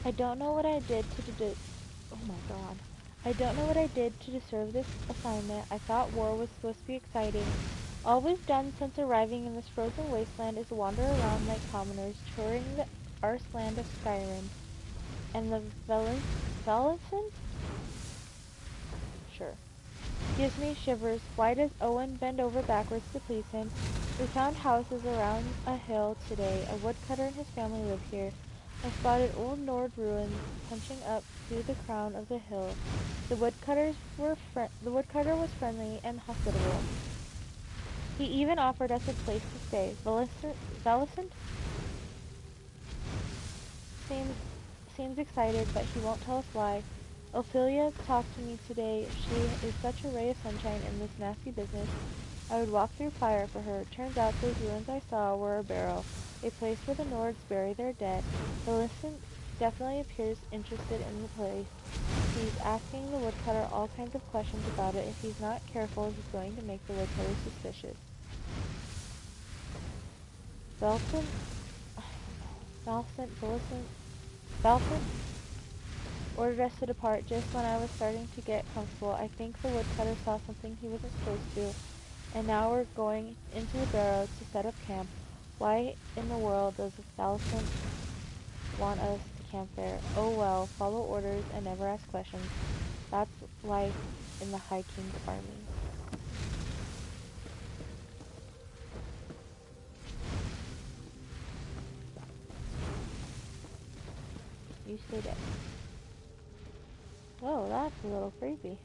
I don't know what I did to oh my god. I don't know what I did to deserve this assignment. I thought war was supposed to be exciting. All we've done since arriving in this frozen wasteland is wander around like commoners, touring the Arsland of Skyrim. And the Valentin? Sure. Gives me shivers. Why does Owen bend over backwards to please him? We found houses around a hill today. A woodcutter and his family live here. I spotted old Nord ruins punching up through the crown of the hill. The woodcutter was friendly and hospitable. He even offered us a place to stay. Valicent seems excited, but he won't tell us why. Ophelia talked to me today. She is such a ray of sunshine in this nasty business. I would walk through fire for her. Turns out those ruins I saw were a barrow, a place where the Nords bury their dead. Valicent definitely appears interested in the place. He's asking the woodcutter all kinds of questions about it. If he's not careful, he's going to make the woodcutter suspicious. Valicent ordered us to depart just when I was starting to get comfortable. I think the woodcutter saw something he wasn't supposed to, and now we're going into the barrow to set up camp. Why in the world does Valicent want us to camp there? Oh well, follow orders and never ask questions. That's life in the High King's army. You stay dead. Whoa, that's a little creepy.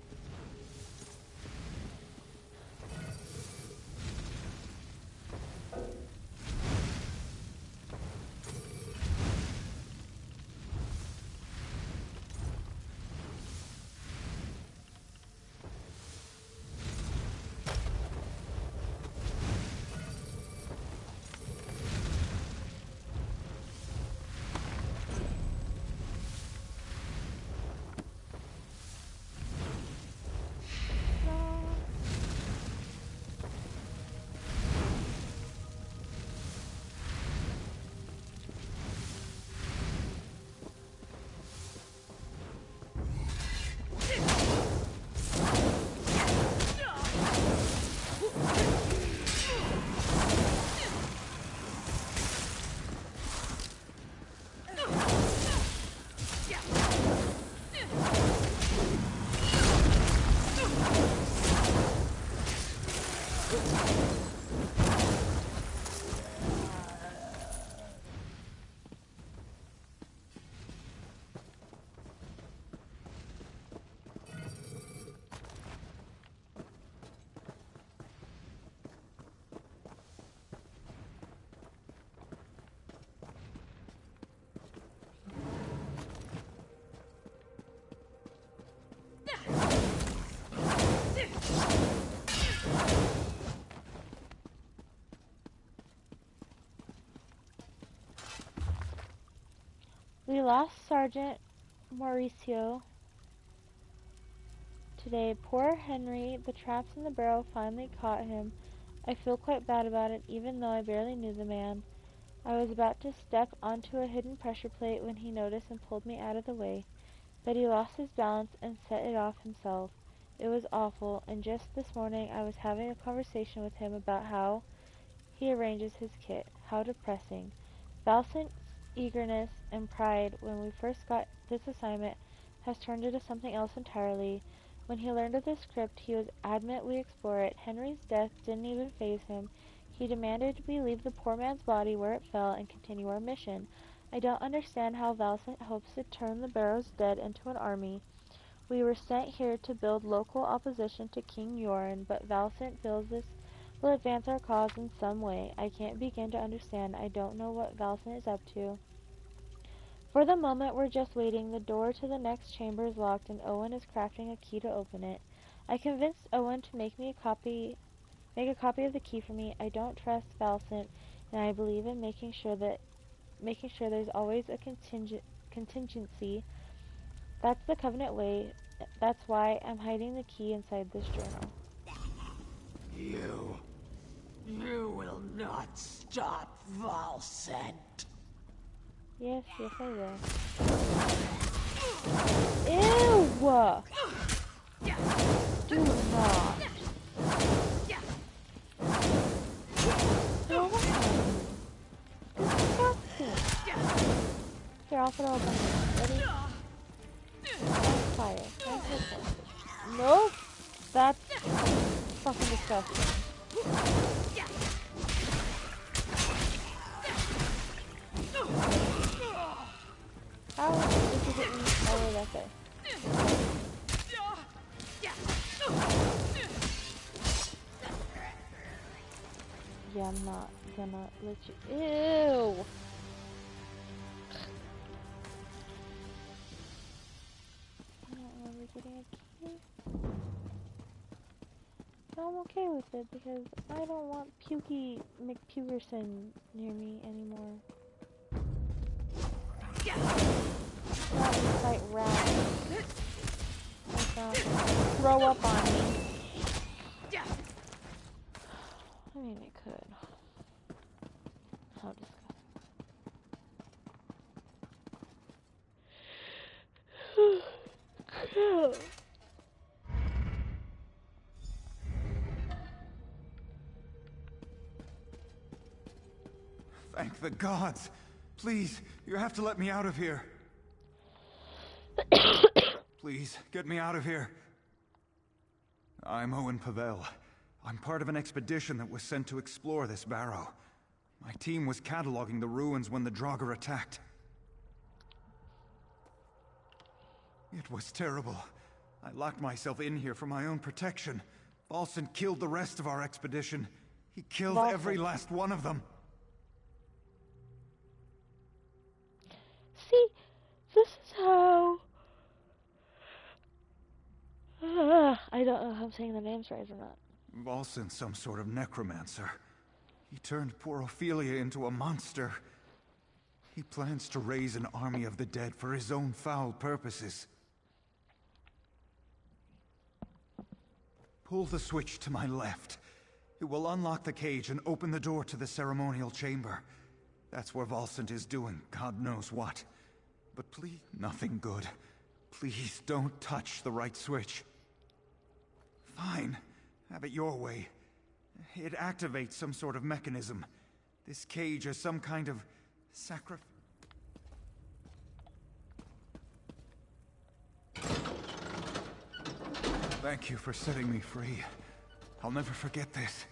lost Sergeant Mauricio today. Poor Henry, the traps in the barrel finally caught him. I feel quite bad about it, even though I barely knew the man. I was about to step onto a hidden pressure plate when he noticed and pulled me out of the way. But he lost his balance and set it off himself. It was awful, and just this morning I was having a conversation with him about how he arranges his kit. How depressing. Valsant's eagerness and pride when we first got this assignment has turned into something else entirely. When he learned of the script, he was adamant we explore it. Henry's death didn't even faze him. He demanded we leave the poor man's body where it fell and continue our mission. I don't understand how Valsant hopes to turn the Barrow's dead into an army. We were sent here to build local opposition to King Yoren, but Valsant feels this will advance our cause in some way. I can't begin to understand. I don't know what Valsant is up to. For the moment, we're just waiting. The door to the next chamber is locked, and Owen is crafting a key to open it. I convinced Owen to make a copy of the key for me. I don't trust Valsant, and I believe in making sure there's always a contingency. That's the Covenant way. That's why I'm hiding the key inside this journal. You will not stop Valsant. Yes, I will. Ew! Do not. No, disgusting. Here, I'll throw a bunch. Ready? Fire. Nope. That's fucking disgusting. How this isn't me? Oh, wait, that's it. Yeah, I'm not gonna let you. Ew! I don't remember getting a key. So I'm okay with it because I don't want Pukey McPugerson near me anymore. Not quite right. Throw up on me. I mean, it could. How disgusting. Thank the gods. Please, you have to let me out of here. Please, get me out of here. I'm Owen Pavel. I'm part of an expedition that was sent to explore this barrow. My team was cataloging the ruins when the Draugr attacked. It was terrible. I locked myself in here for my own protection. Valsant killed the rest of our expedition. He killed every last one of them. See, this is how... I don't know if I'm saying the names right or not. Valsant's some sort of necromancer. He turned poor Ophelia into a monster. He plans to raise an army of the dead for his own foul purposes. Pull the switch to my left. It will unlock the cage and open the door to the ceremonial chamber. That's where Valsant is doing God knows what. But please, nothing good. Please don't touch the right switch. Fine. Have it your way. It activates some sort of mechanism. This cage is some kind of sacrifice. Thank you for setting me free. I'll never forget this.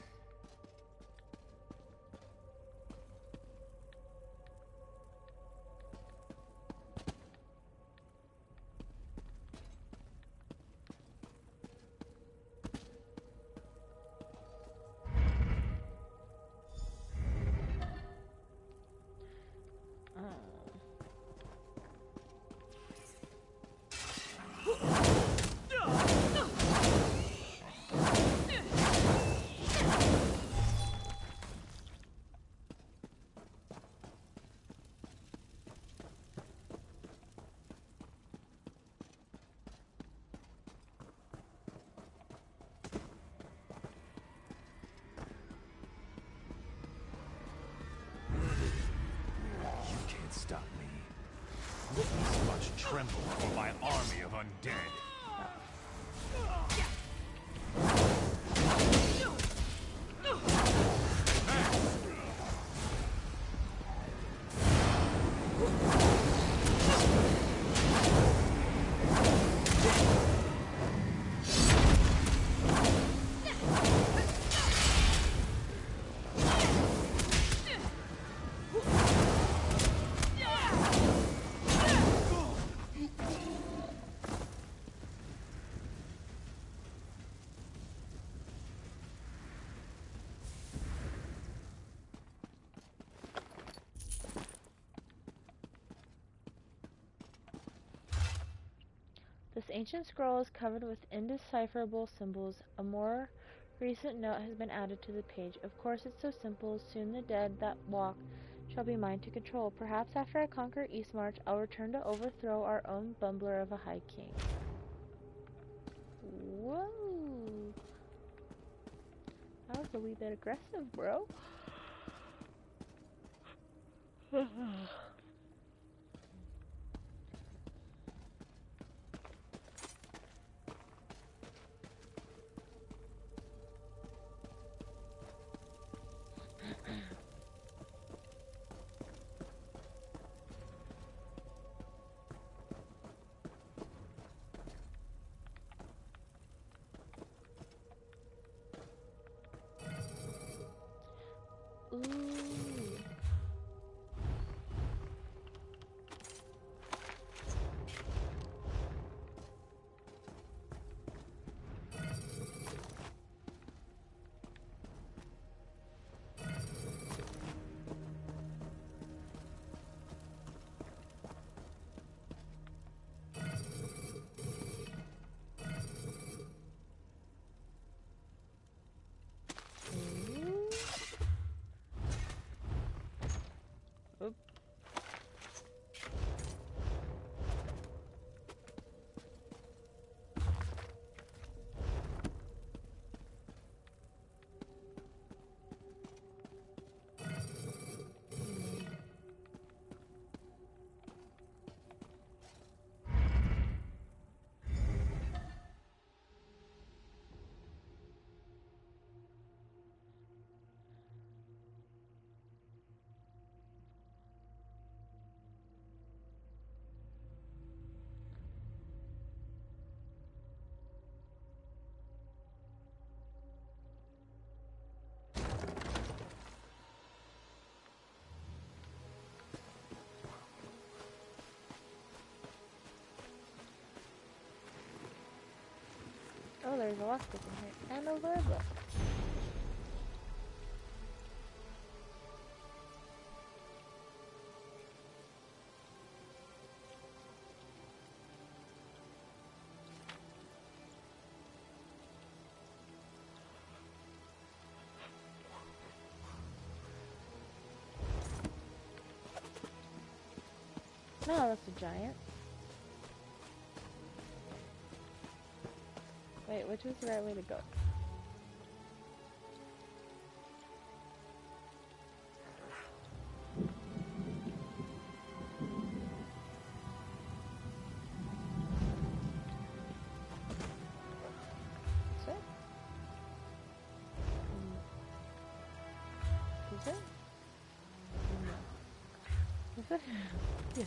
undead. This ancient scroll is covered with indecipherable symbols. A more recent note has been added to the page. Of course, it's so simple. Soon the dead that walk shall be mine to control. Perhaps after I conquer Eastmarch, I'll return to overthrow our own bumbler of a High King. Whoa. That was a wee bit aggressive, bro. Oh, there's a lockpick in here. And a lure book. No, that's a giant. Wait, which was the right way to go? This way? This way? No. This way? Yeah.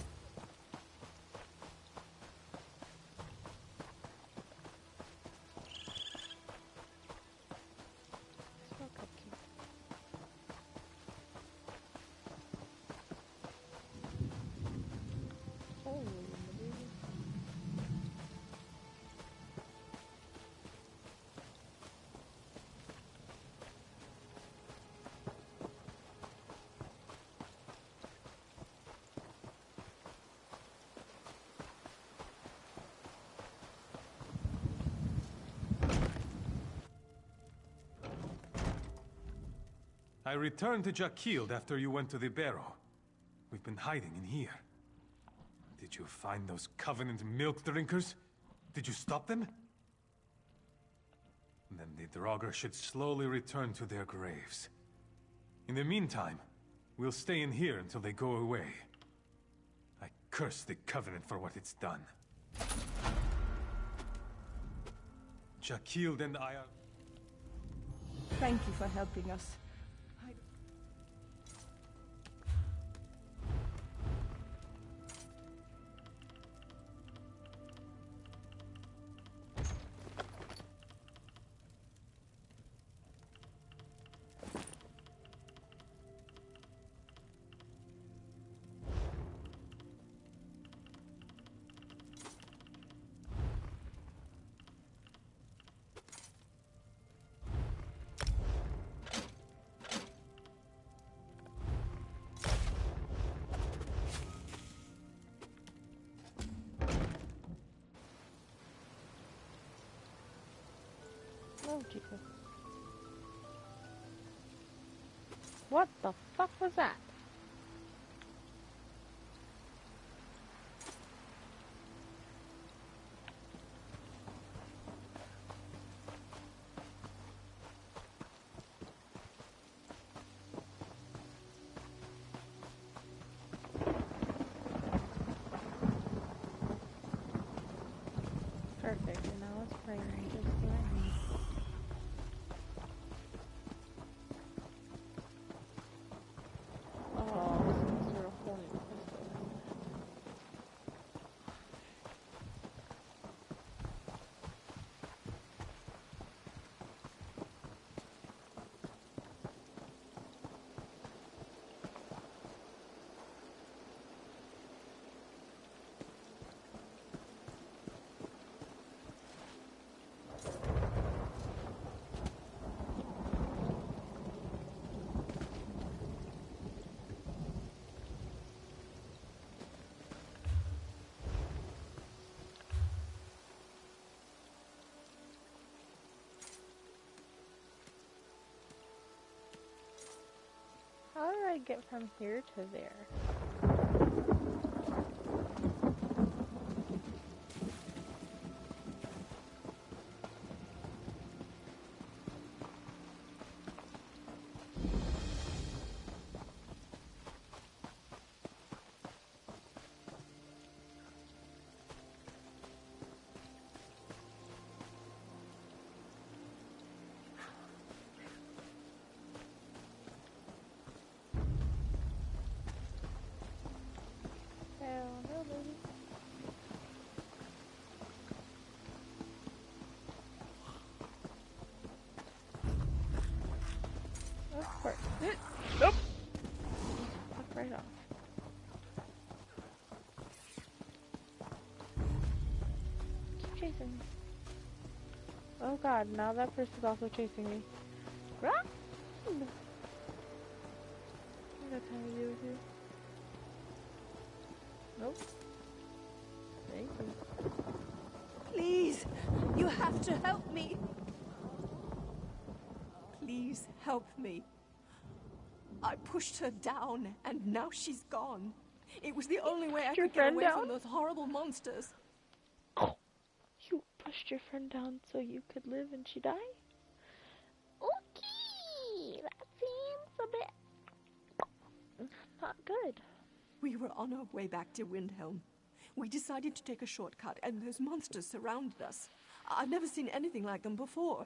I returned to Jakilde after you went to the Barrow. We've been hiding in here. Did you find those Covenant milk drinkers? Did you stop them? Then the Draugr should slowly return to their graves. In the meantime, we'll stay in here until they go away. I curse the Covenant for what it's done. Jakilde and I are... Thank you for helping us. Oh, Jesus. What the fuck was that? Perfect, and now let's pray just like me. Oh, this is a whole new crystal. How do I get from here to there? Hell no, baby. Of course. Nope. Fuck right off. Keep chasing me. Oh god, now that person's also chasing me. Run! I got time to do with you. Nope. Thank you. Please, you have to help me. Please help me. I pushed her down, and now she's gone. It was the only way I could get away from those horrible monsters. You pushed your friend down so you could live and she died? Okay, that seems a bit not good. We were on our way back to Windhelm. We decided to take a shortcut, and those monsters surrounded us. I've never seen anything like them before.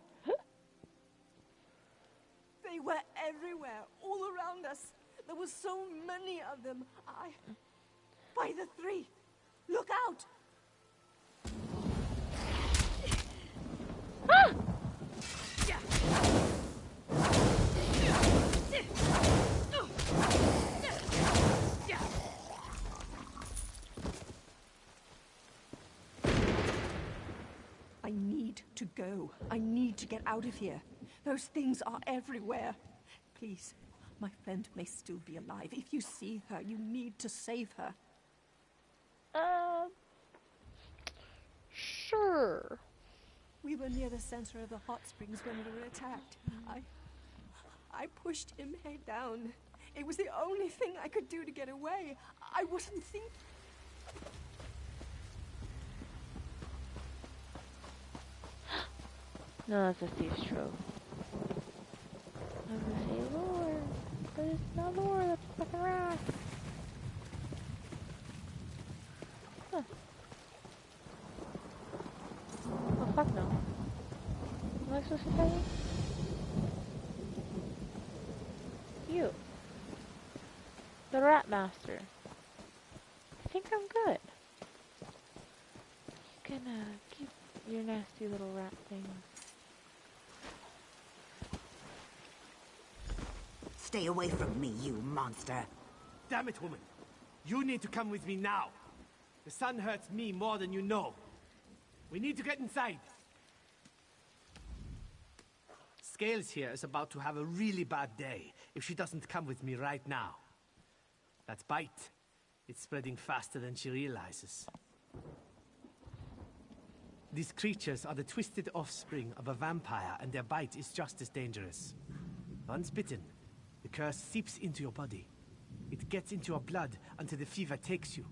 They were everywhere, all around us. There were so many of them. By the three. Look out! Ah! I need to go. I need to get out of here. Those things are everywhere. Please, my friend may still be alive. If you see her, you need to save her. Sure. We were near the center of the hot springs when we were attacked. I pushed him head down. It was the only thing I could do to get away. I wasn't thinking. No, that's a thief's trove. I was gonna say lore, but it's not lore, that's fucking rock. Huh. Oh, fuck no. I supposed to tell you? You. The Rat Master. I think I'm good. You can, keep your nasty little rat thing. Stay away from me, you monster. Damn it, woman. You need to come with me now. The sun hurts me more than you know. We need to get inside. Scales here is about to have a really bad day if she doesn't come with me right now. That bite, it's spreading faster than she realizes. These creatures are the twisted offspring of a vampire, and their bite is just as dangerous. Once bitten, the curse seeps into your body. It gets into your blood until the fever takes you.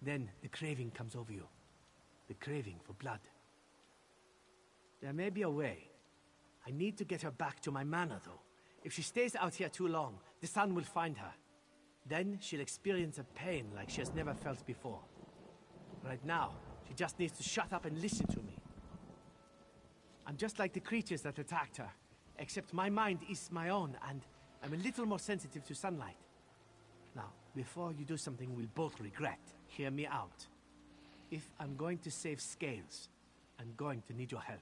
Then the craving comes over you. The craving for blood. There may be a way. I need to get her back to my manor, though. If she stays out here too long, the sun will find her. Then she'll experience a pain like she has never felt before. Right now, she just needs to shut up and listen to me. I'm just like the creatures that attacked her, except my mind is my own, and I'm a little more sensitive to sunlight. Now, before you do something we'll both regret, hear me out. If I'm going to save Scales, I'm going to need your help.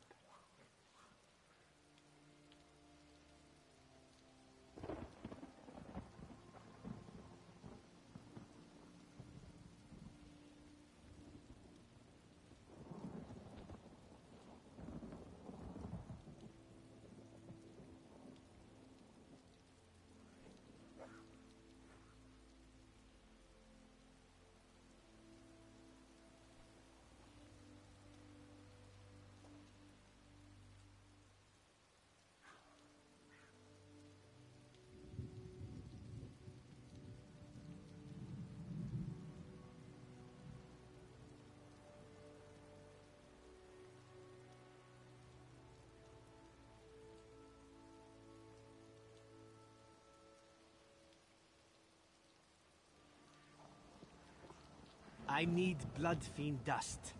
I need Blood Fiend dust.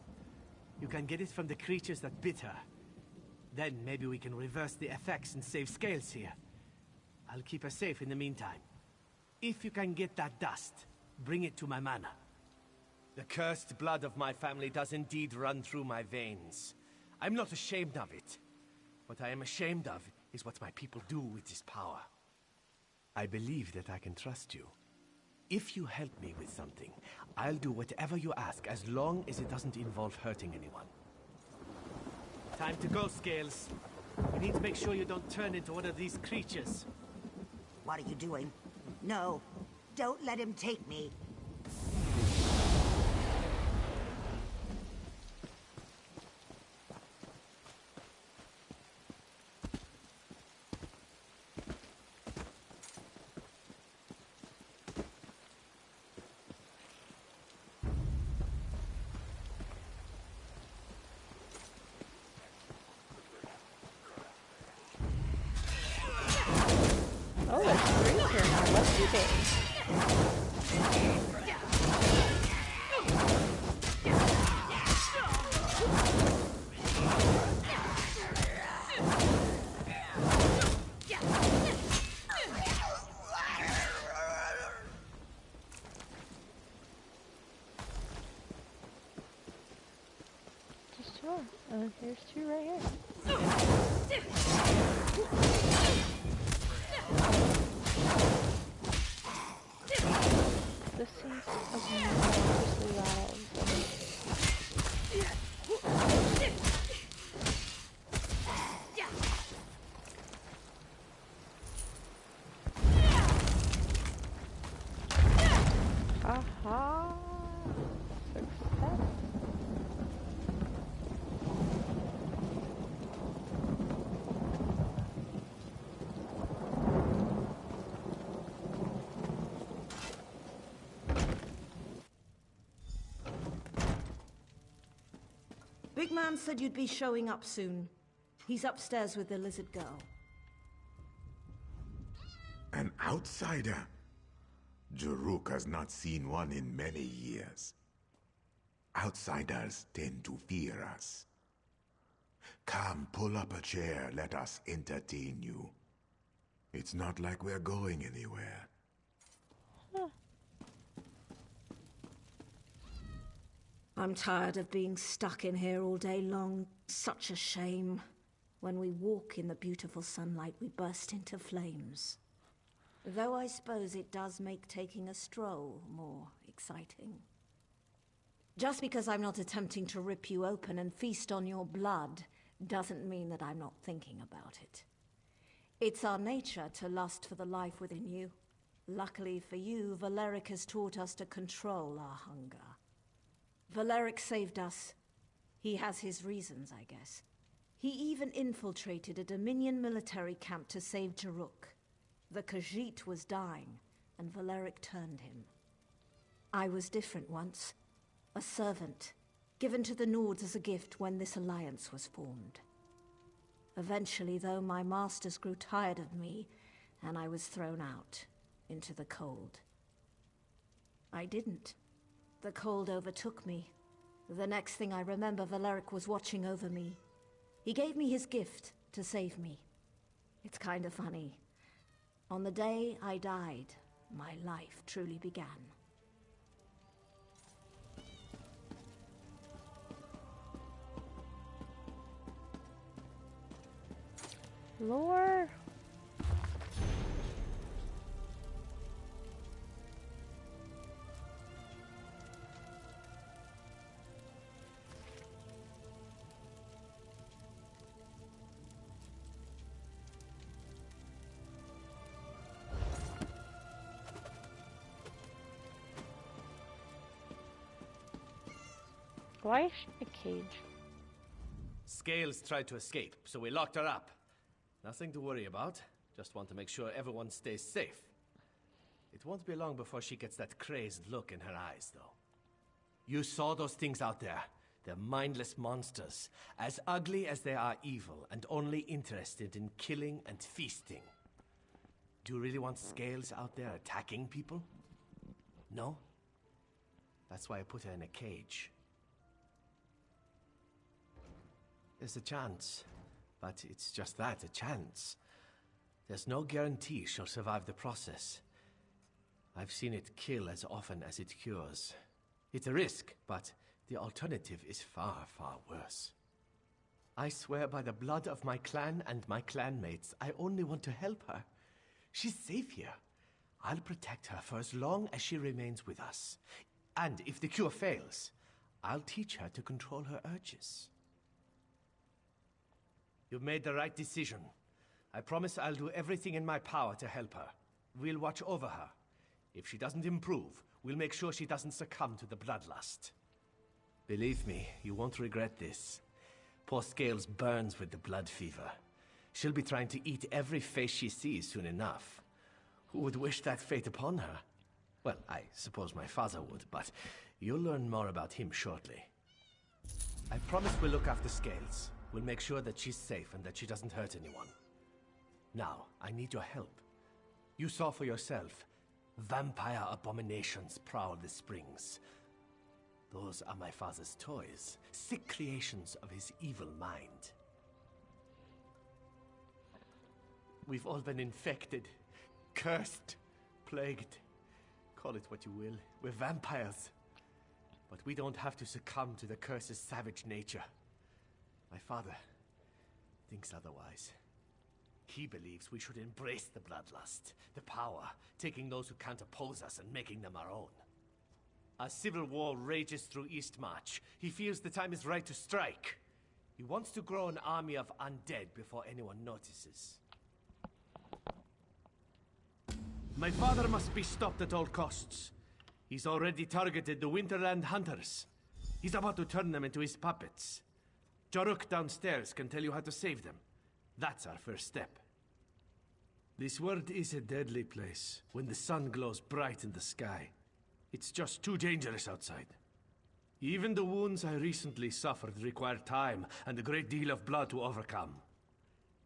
You can get it from the creatures that bit her. Then maybe we can reverse the effects and save Scales here. I'll keep her safe in the meantime. If you can get that dust, bring it to my manor. The cursed blood of my family does indeed run through my veins. I'm not ashamed of it. What I am ashamed of is what my people do with this power. I believe that I can trust you. If you help me with something, I'll do whatever you ask, as long as it doesn't involve hurting anyone. Time to go, Scales. We need to make sure you don't turn into one of these creatures. What are you doing? No, don't let him take me. Oh, it's green here now. Let's do this. Just two. Here's two right here. This seems obnoxiously loud. Aha! Success. Big Man said you'd be showing up soon. He's upstairs with the lizard girl. An outsider? Juruk has not seen one in many years. Outsiders tend to fear us. Come, pull up a chair. Let us entertain you. It's not like we're going anywhere. I'm tired of being stuck in here all day long. Such a shame. When we walk in the beautiful sunlight, we burst into flames. Though I suppose it does make taking a stroll more exciting. Just because I'm not attempting to rip you open and feast on your blood doesn't mean that I'm not thinking about it. It's our nature to lust for the life within you. Luckily for you, Valeric has taught us to control our hunger. Valeric saved us. He has his reasons, I guess. He even infiltrated a Dominion military camp to save Jaruk. The Khajiit was dying, and Valeric turned him. I was different once. A servant, given to the Nords as a gift when this alliance was formed. Eventually, though, my masters grew tired of me, and I was thrown out into the cold. I didn't. The cold overtook me. The next thing I remember, Valeric was watching over me. He gave me his gift to save me. It's kind of funny. On the day I died, my life truly began. Lore. Why is she in a cage? Scales tried to escape, so we locked her up. Nothing to worry about. Just want to make sure everyone stays safe. It won't be long before she gets that crazed look in her eyes, though. You saw those things out there. They're mindless monsters, as ugly as they are evil, and only interested in killing and feasting. Do you really want Scales out there attacking people? No? That's why I put her in a cage. There's a chance, but it's just that, a chance. There's no guarantee she'll survive the process. I've seen it kill as often as it cures. It's a risk, but the alternative is far, far worse. I swear by the blood of my clan and my clanmates, I only want to help her. She's safe here. I'll protect her for as long as she remains with us. And if the cure fails, I'll teach her to control her urges. You've made the right decision. I promise I'll do everything in my power to help her. We'll watch over her. If she doesn't improve, we'll make sure she doesn't succumb to the bloodlust. Believe me, you won't regret this. Poor Scales burns with the blood fever. She'll be trying to eat every face she sees soon enough. Who would wish that fate upon her? Well, I suppose my father would, but you'll learn more about him shortly. I promise we'll look after Scales. We'll make sure that she's safe and that she doesn't hurt anyone. Now, I need your help. You saw for yourself. Vampire abominations prowl the springs. Those are my father's toys, sick creations of his evil mind. We've all been infected, cursed, plagued. Call it what you will. We're vampires. But we don't have to succumb to the curse's savage nature. My father thinks otherwise. He believes we should embrace the bloodlust, the power, taking those who can't oppose us and making them our own. As civil war rages through Eastmarch, he feels the time is right to strike. He wants to grow an army of undead before anyone notices. My father must be stopped at all costs. He's already targeted the Winterland Hunters. He's about to turn them into his puppets. Jaruk downstairs can tell you how to save them. That's our first step. This world is a deadly place when the sun glows bright in the sky. It's just too dangerous outside. Even the wounds I recently suffered require time and a great deal of blood to overcome.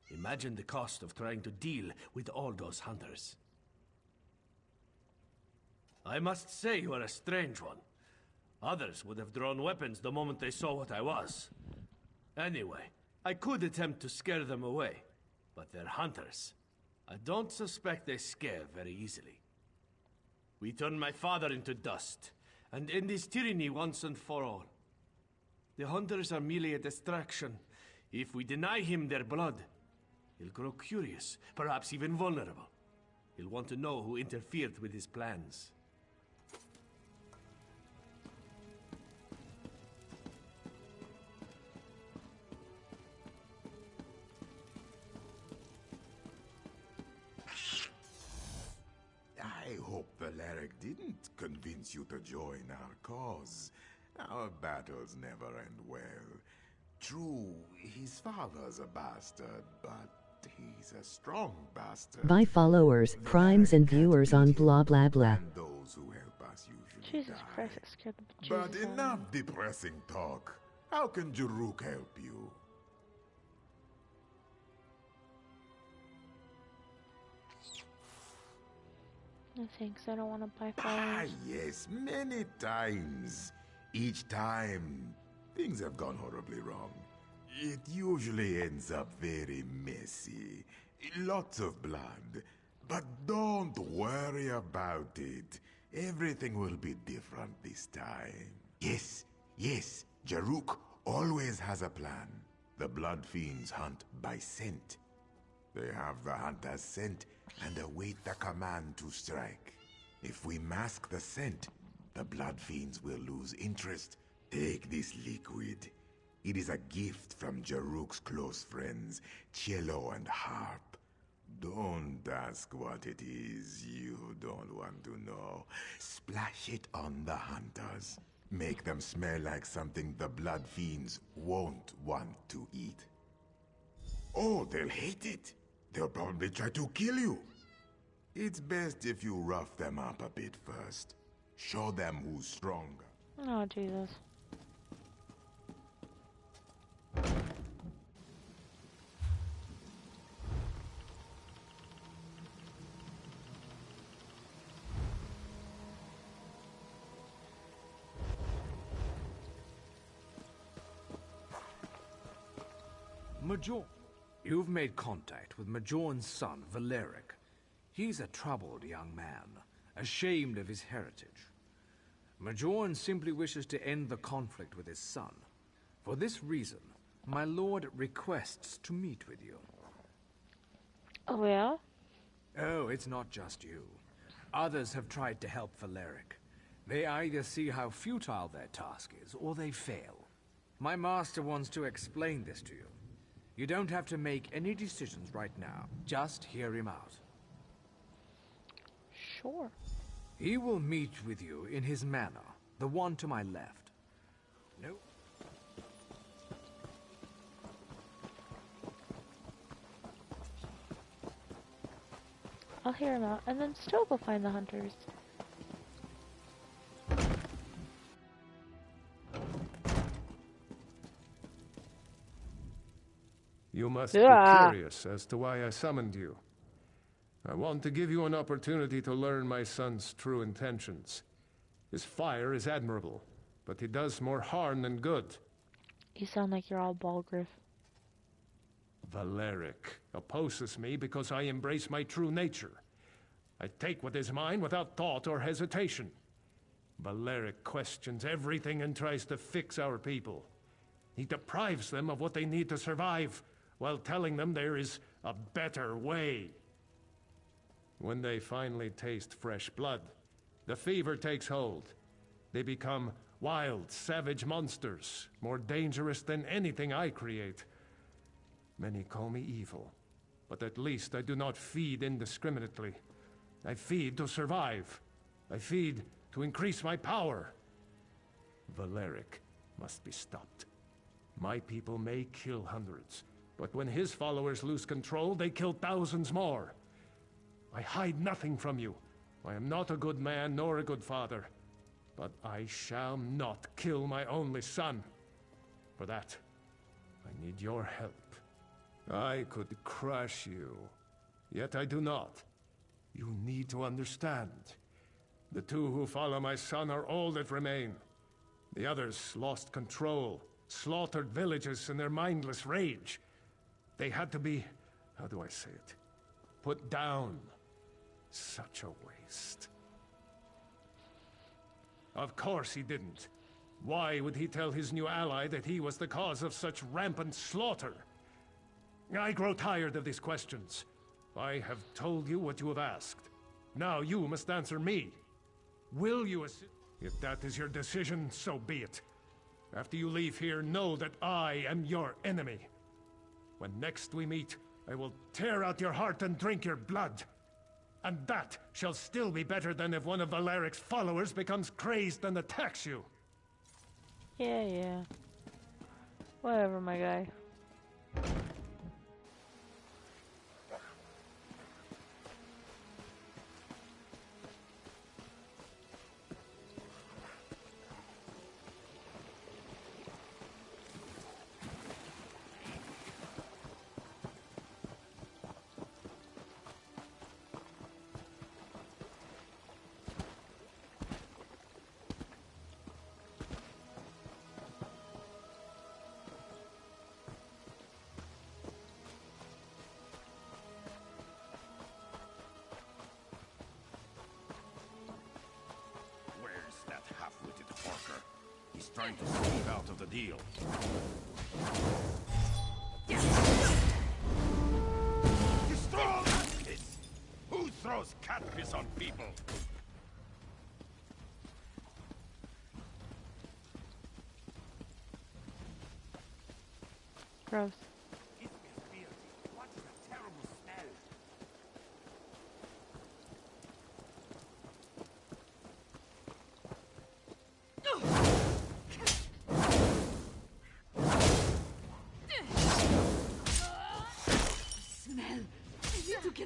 Imagine the cost of trying to deal with all those hunters. I must say you are a strange one. Others would have drawn weapons the moment they saw what I was. Anyway, I could attempt to scare them away, but they're hunters. I don't suspect they scare very easily. We turn my father into dust, and end his tyranny once and for all. The hunters are merely a distraction. If we deny him their blood, he'll grow curious, perhaps even vulnerable. He'll want to know who interfered with his plans. I hope Valeric didn't convince you to join our cause. Our battles never end well. True, his father's a bastard, but he's a strong bastard. By followers, primes, and viewers on blah blah blah. And those who help us usually Jesus die. Christ, that scared the But bejesus out of me. enough depressing talk. How can Jaruk help you? No thanks, I don't want to buy Ah, flowers. yes, many times. Each time, things have gone horribly wrong. It usually ends up very messy. Lots of blood. But don't worry about it. Everything will be different this time. Yes, yes, Jaruk always has a plan. The Blood Fiends hunt by scent. They have the hunter's scent and await the command to strike. If we mask the scent, the Blood Fiends will lose interest. Take this liquid. It is a gift from Jaruk's close friends, Cello and Harp. Don't ask what it is. You don't want to know. Splash it on the hunters. Make them smell like something the Blood Fiends won't want to eat. Oh, they'll hate it. They'll probably try to kill you. It's best if you rough them up a bit first. Show them who's stronger. Oh, Jesus. Major, you've made contact with Majorn's son, Valeric. He's a troubled young man, ashamed of his heritage. Majorn simply wishes to end the conflict with his son. For this reason, my lord requests to meet with you. Oh, yeah? Oh, it's not just you. Others have tried to help Valeric. They either see how futile their task is, or they fail. My master wants to explain this to you. You don't have to make any decisions right now. Just hear him out. Sure. He will meet with you in his manor, the one to my left. No. I'll hear him out, and then still go find the hunters. You must Yeah. be curious as to why I summoned you. I want to give you an opportunity to learn my son's true intentions. His fire is admirable, but he does more harm than good. You sound like you're all Balgriff. Valeric opposes me because I embrace my true nature. I take what is mine without thought or hesitation. Valeric questions everything and tries to fix our people. He deprives them of what they need to survive, while telling them there is a better way. When they finally taste fresh blood, the fever takes hold. They become wild, savage monsters, more dangerous than anything I create. Many call me evil, but at least I do not feed indiscriminately. I feed to survive. I feed to increase my power. Valeric must be stopped. My people may kill hundreds, but when his followers lose control, they kill thousands more. I hide nothing from you. I am not a good man nor a good father, but I shall not kill my only son. For that, I need your help. I could crush you, yet I do not. You need to understand. The two who follow my son are all that remain. The others lost control, slaughtered villages in their mindless rage. They had to be, how do I say it, put down. Such a waste. Of course he didn't. Why would he tell his new ally that he was the cause of such rampant slaughter? I grow tired of these questions. I have told you what you have asked. Now you must answer me. Will you assist? If that is your decision, so be it. After you leave here, know that I am your enemy. When next we meet, I will tear out your heart and drink your blood. And that shall still be better than if one of Valeric's followers becomes crazed and attacks you. Yeah. Whatever, my guy. Trying to sneak out of the deal. You throw cat piss! Who throws cat piss on people? Gross.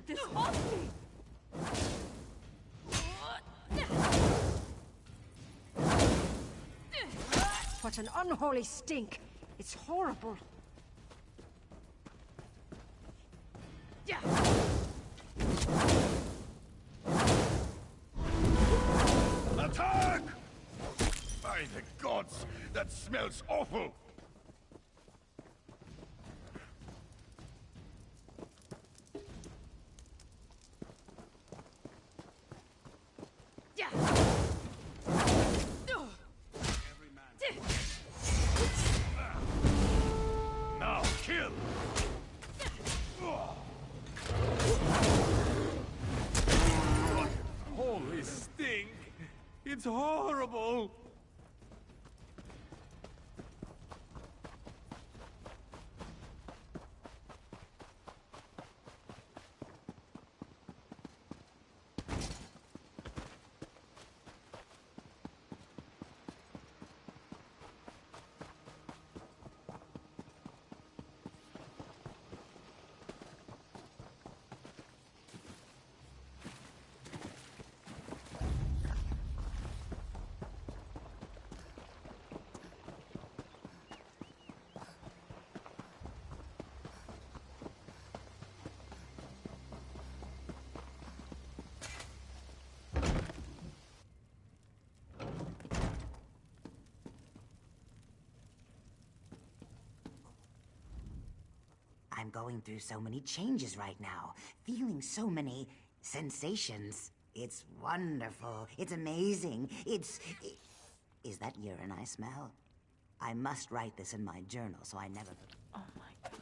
This off me! What an unholy stink! It's horrible! Attack! By the gods, that smells awful! It's horrible! I'm going through so many changes right now, feeling so many sensations. It's wonderful. It's amazing. Is that urine I smell? I must write this in my journal so I never... Oh my God.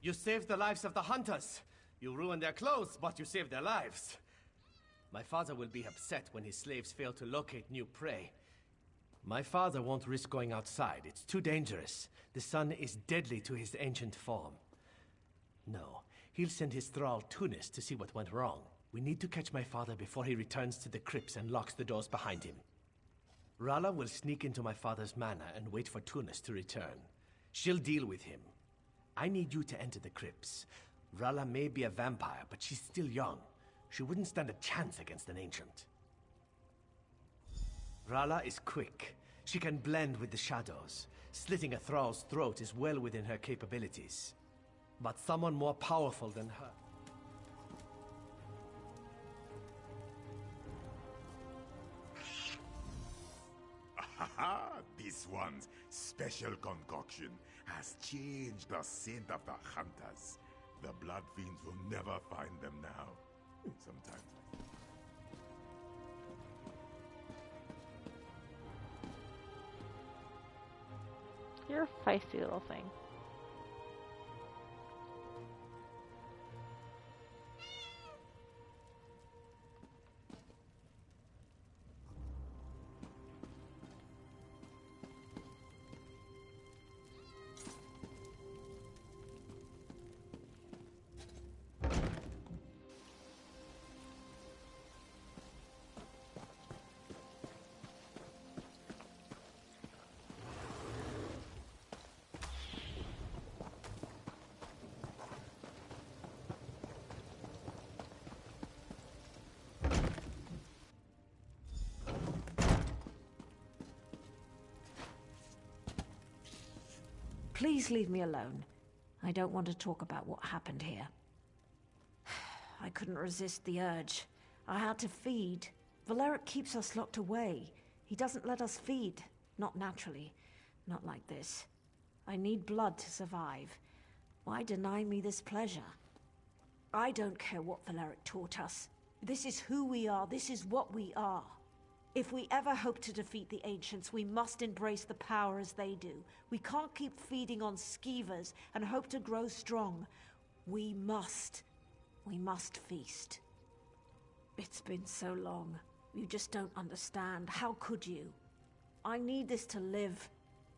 You saved the lives of the hunters. You ruined their clothes, but you saved their lives. My father will be upset when his slaves fail to locate new prey. My father won't risk going outside. It's too dangerous. The sun is deadly to his ancient form. No, he'll send his thrall Tunis to see what went wrong. We need to catch my father before he returns to the crypts and locks the doors behind him. Rala will sneak into my father's manor and wait for Tunis to return. She'll deal with him. I need you to enter the crypts. Rala may be a vampire, but she's still young. She wouldn't stand a chance against an ancient. Rala is quick. She can blend with the shadows. Slitting a thrall's throat is well within her capabilities. But someone more powerful than her... Ha! This one's special concoction has changed the scent of the hunters. The blood fiends will never find them now. Sometimes. You're a feisty little thing. Please leave me alone. I don't want to talk about what happened here. I couldn't resist the urge. I had to feed. Valeric keeps us locked away. He doesn't let us feed. Not naturally. Not like this. I need blood to survive. Why deny me this pleasure? I don't care what Valeric taught us. This is who we are. This is what we are. If we ever hope to defeat the Ancients, we must embrace the power as they do. We can't keep feeding on skeevers and hope to grow strong. We must feast. It's been so long. You just don't understand. How could you? I need this to live.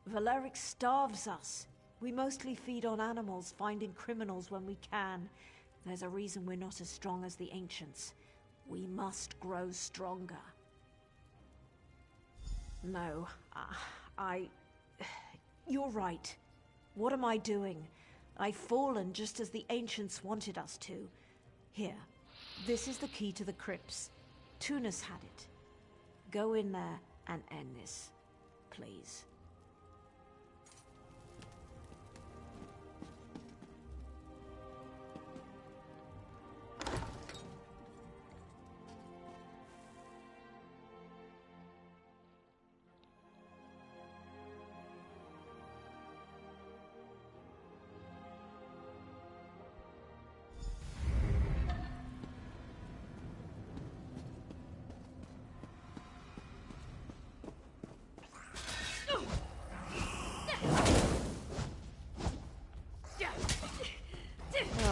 Valeric starves us. We mostly feed on animals, finding criminals when we can. There's a reason we're not as strong as the Ancients. We must grow stronger. No, You're right. What am I doing? I've fallen just as the Ancients wanted us to. Here, this is the key to the crypts. Tunas had it. Go in there and end this, please.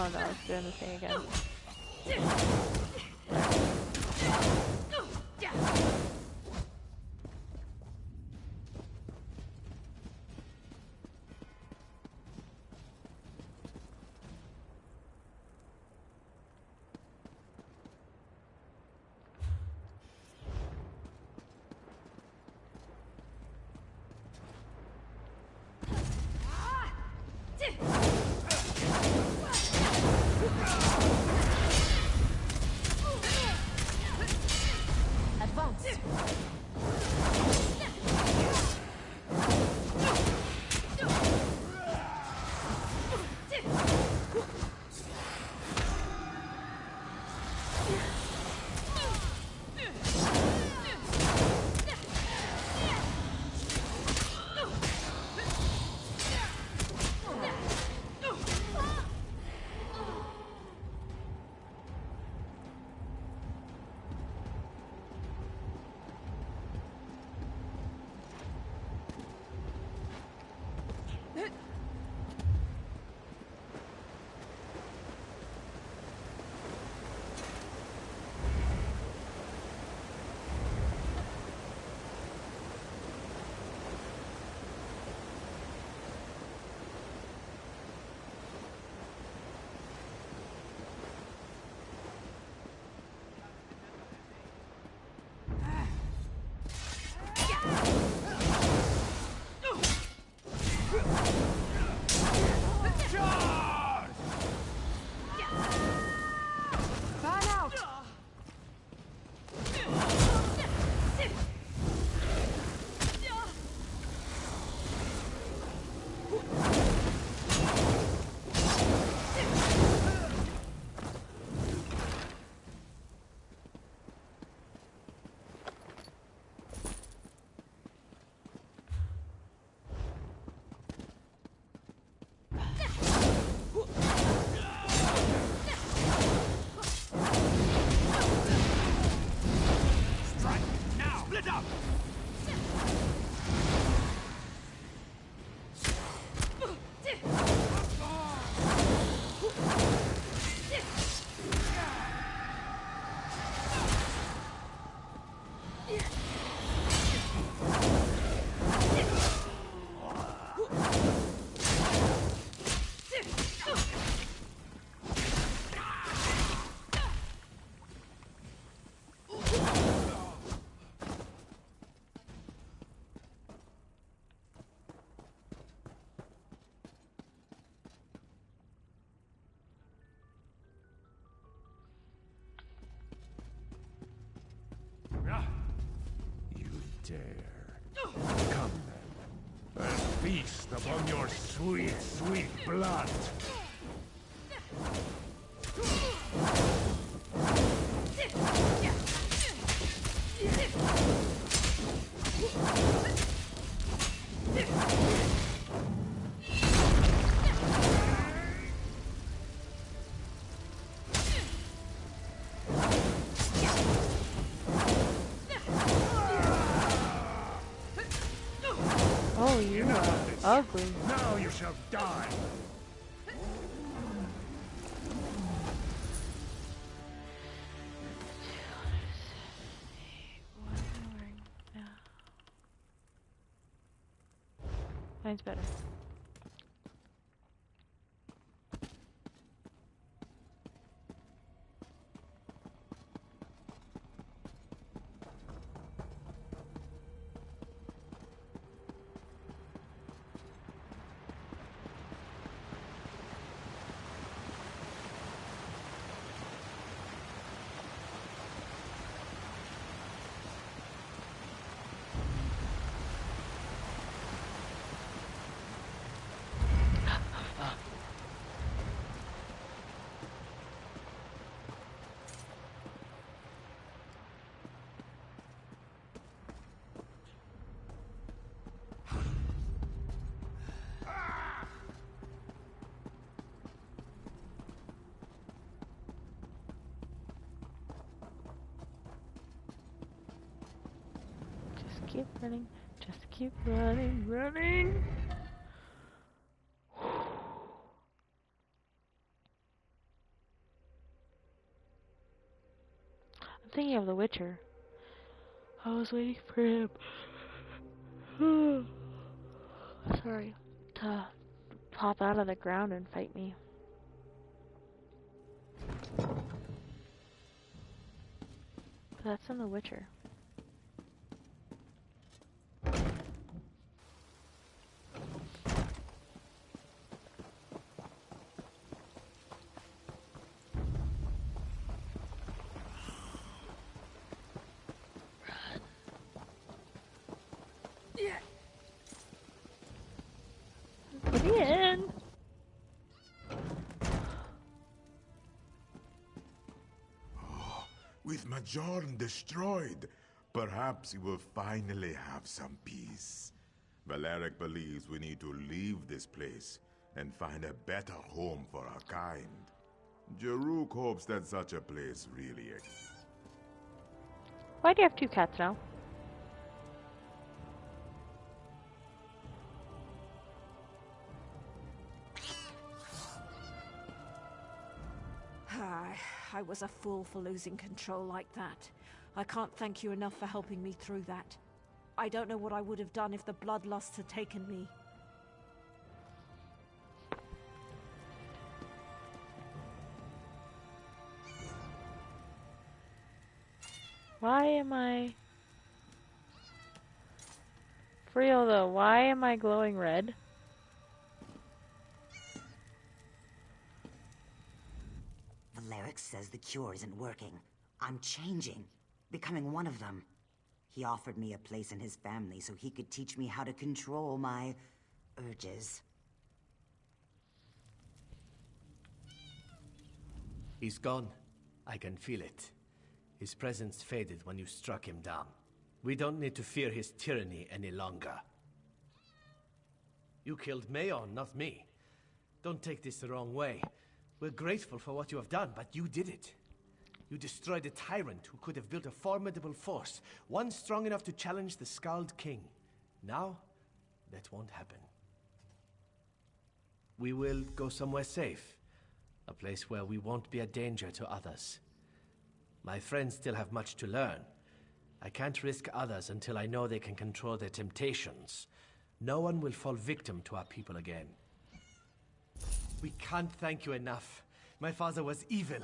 Oh no, it's doing the thing again. dare. Come then. And feast upon your sweet, sweet blood. Oh, you are ugly. Now you shall die. Mine's better. Keep running, just keep running, running. I'm thinking of The Witcher. I was waiting for him. Sorry, to pop out of the ground and fight me. But that's in The Witcher. Put me in. With Majoran destroyed, perhaps we will finally have some peace. Valeric believes we need to leave this place and find a better home for our kind. Jaruk hopes that such a place really exists. Why do you have two cats now? I was a fool for losing control like that. I can't thank you enough for helping me through that. I don't know what I would have done if the bloodlust had taken me. Why am I... For real though, why am I glowing red? Valeric says the cure isn't working. I'm changing, becoming one of them. He offered me a place in his family so he could teach me how to control my urges. He's gone. I can feel it. His presence faded when you struck him down. We don't need to fear his tyranny any longer. You killed Mayon, not me. Don't take this the wrong way. We're grateful for what you have done, but you did it. You destroyed a tyrant who could have built a formidable force, one strong enough to challenge the Skald King. Now, that won't happen. We will go somewhere safe. A place where we won't be a danger to others. My friends still have much to learn. I can't risk others until I know they can control their temptations. No one will fall victim to our people again. We can't thank you enough. My father was evil.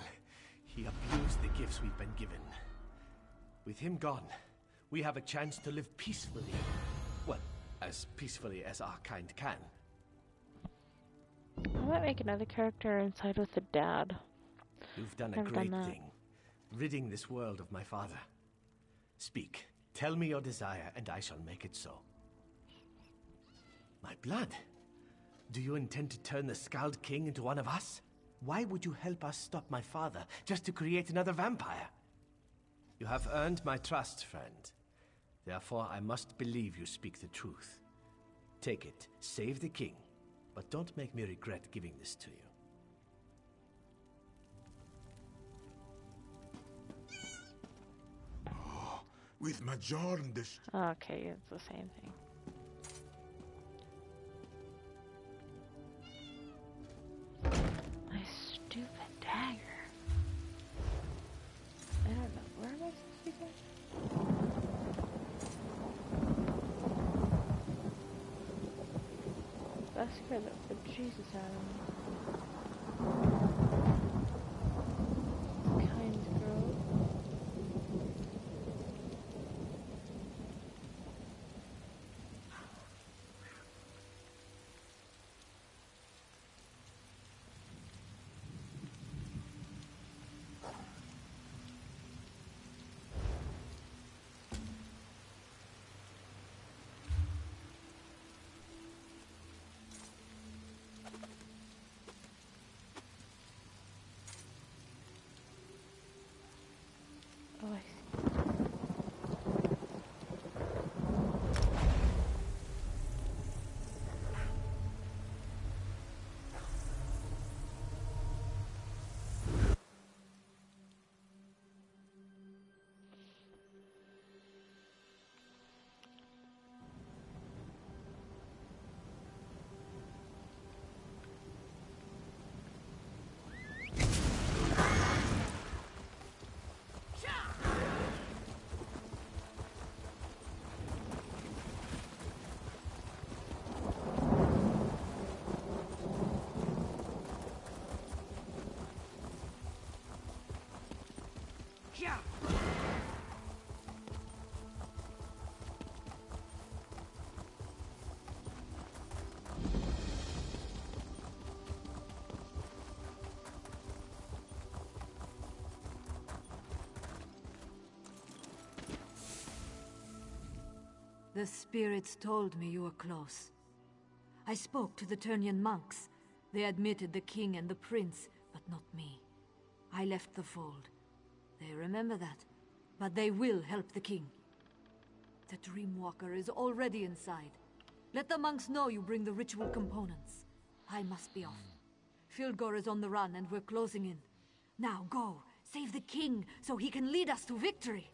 He abused the gifts we've been given. With him gone, we have a chance to live peacefully. Well, as peacefully as our kind can. I might make another character inside with the dad. You've done a great thing, ridding this world of my father. Speak. Tell me your desire, and I shall make it so. My blood? Do you intend to turn the Skald King into one of us? Why would you help us stop my father, just to create another vampire? You have earned my trust, friend. Therefore, I must believe you speak the truth. Take it, save the king, but don't make me regret giving this to you. With Majorn the... Okay, it's the same thing. My stupid dagger. I don't know. Where am I supposed to be going? That scared the bejesus out of me. Kind girl. Oh, I see. The spirits told me you were close. I spoke to the Turnian monks. They admitted the king and the prince, but not me. I left the fold. They remember that, but they will help the king. The Dreamwalker is already inside. Let the monks know you bring the ritual components. I must be off. Filgor is on the run and we're closing in. Now go, save the king so he can lead us to victory.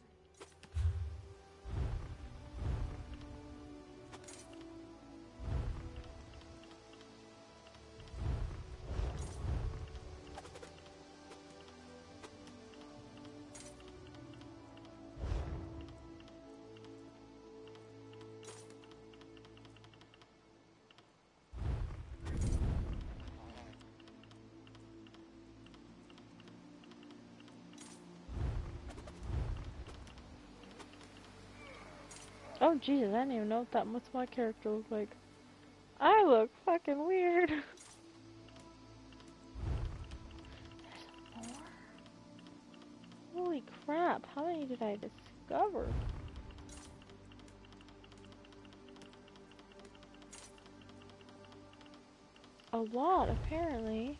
Oh Jesus, I didn't even know what my character looked like. I look fucking weird. There's more? Holy crap, how many did I discover? A lot, apparently.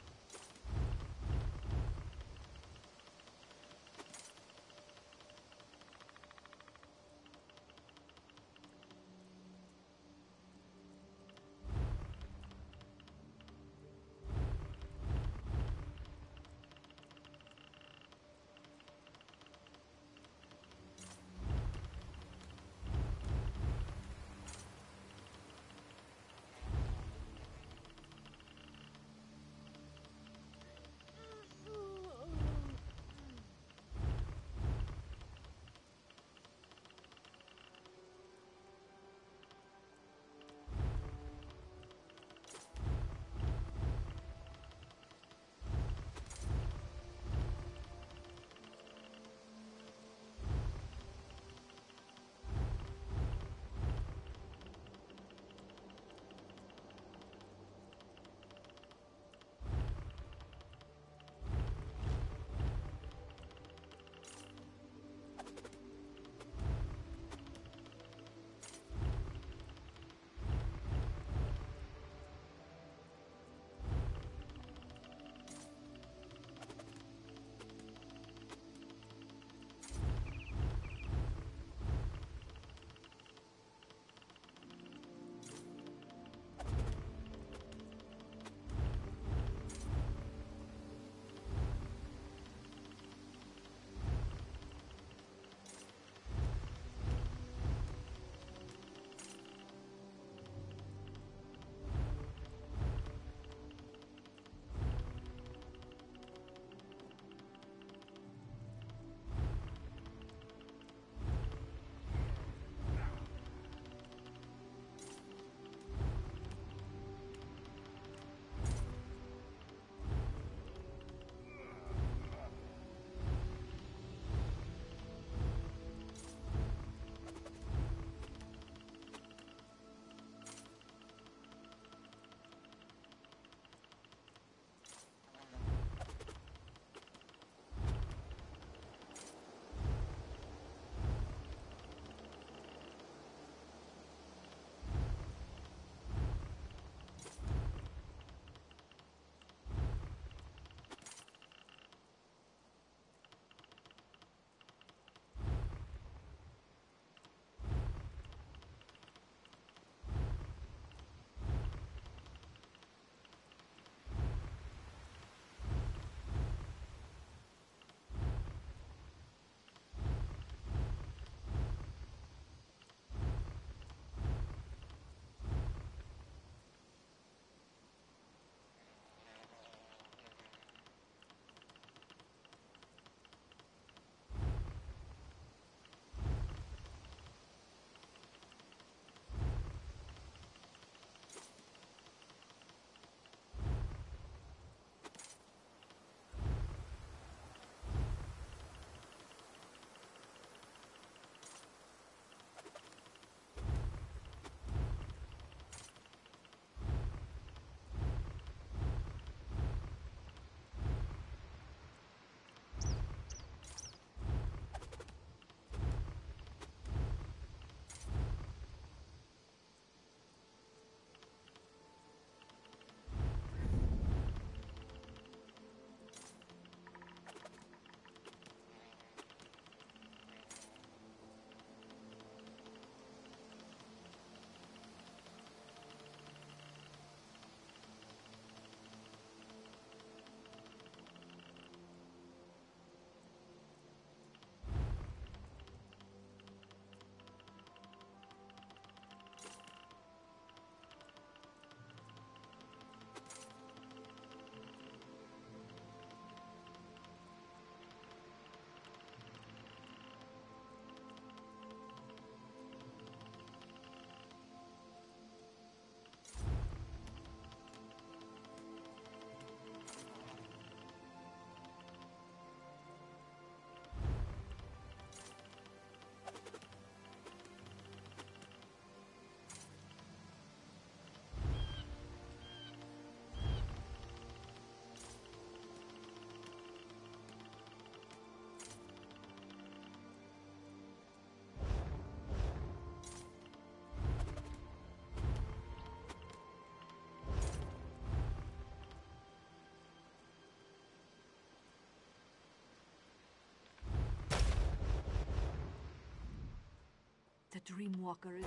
The Dreamwalker is...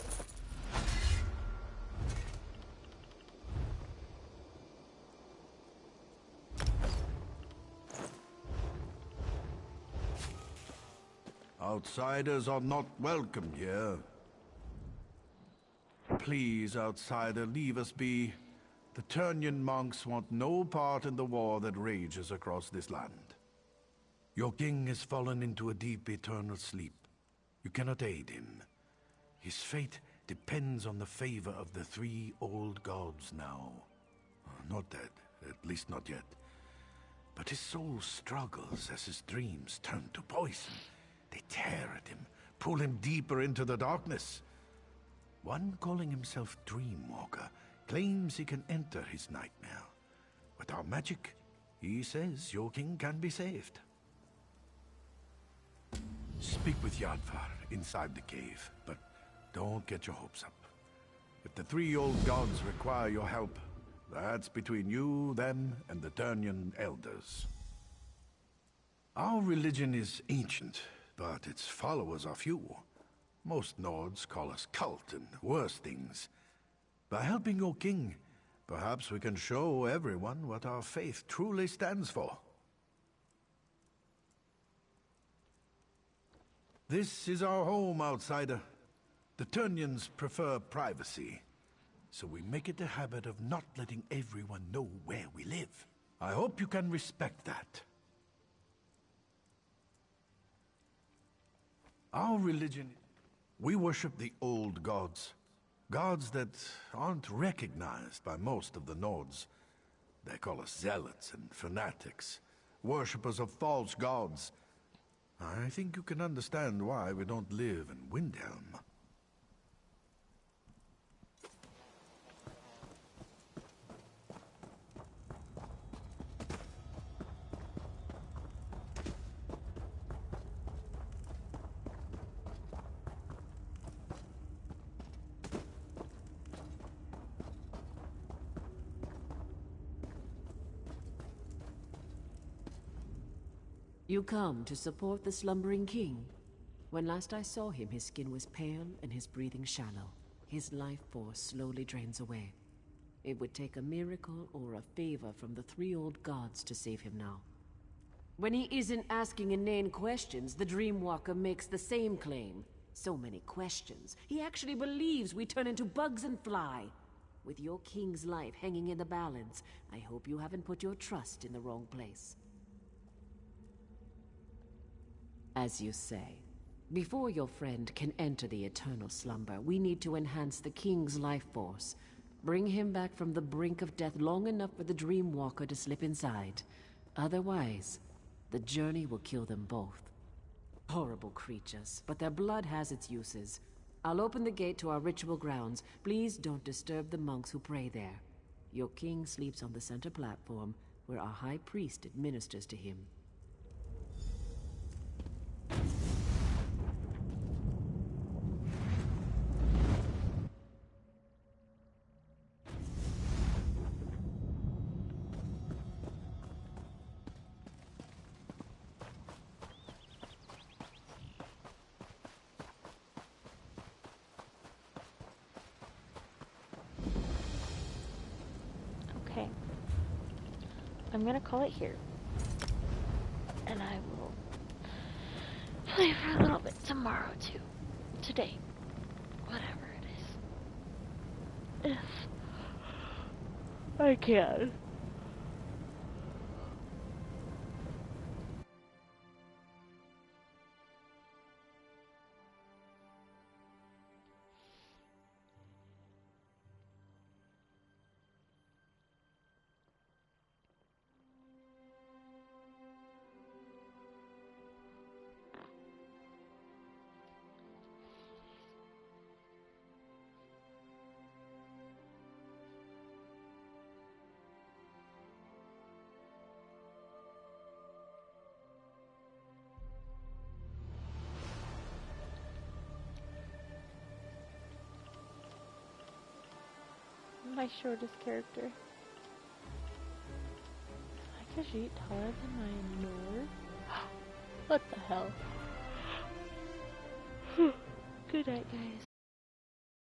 Outsiders are not welcome here. Please, outsider, leave us be. The Turnian monks want no part in the war that rages across this land. Your king has fallen into a deep eternal sleep. You cannot aid him. His fate depends on the favor of the three old gods now. Not dead, at least not yet. But his soul struggles as his dreams turn to poison. They tear at him, pull him deeper into the darkness. One calling himself Dreamwalker claims he can enter his nightmare. With our magic, he says your king can be saved. Speak with Yadvar inside the cave, but don't get your hopes up. If the three old gods require your help, that's between you, them, and the Turnian elders. Our religion is ancient, but its followers are few. Most Nords call us cult and worse things. By helping your king, perhaps we can show everyone what our faith truly stands for. This is our home, outsider. The Turnians prefer privacy, so we make it a habit of not letting everyone know where we live. I hope you can respect that. Our religion, we worship the old gods. Gods that aren't recognized by most of the Nords. They call us zealots and fanatics, worshippers of false gods. I think you can understand why we don't live in Windhelm. You come to support the slumbering king. When last I saw him, his skin was pale and his breathing shallow. His life force slowly drains away. It would take a miracle or a favor from the three old gods to save him now. When he isn't asking inane questions, the Dreamwalker makes the same claim. So many questions. He actually believes we turn into bugs and fly. With your king's life hanging in the balance, I hope you haven't put your trust in the wrong place. As you say, before your friend can enter the eternal slumber, we need to enhance the king's life force. Bring him back from the brink of death long enough for the Dreamwalker to slip inside. Otherwise, the journey will kill them both. Horrible creatures, but their blood has its uses. I'll open the gate to our ritual grounds. Please don't disturb the monks who pray there. Your king sleeps on the center platform, where our high priest administers to him. Okay. I'm gonna call it here. And I will play for a little bit tomorrow too. Today. Whatever it is. If I can. My shortest character. Is my Khajiit taller than my Nord? What the hell? Good night, guys.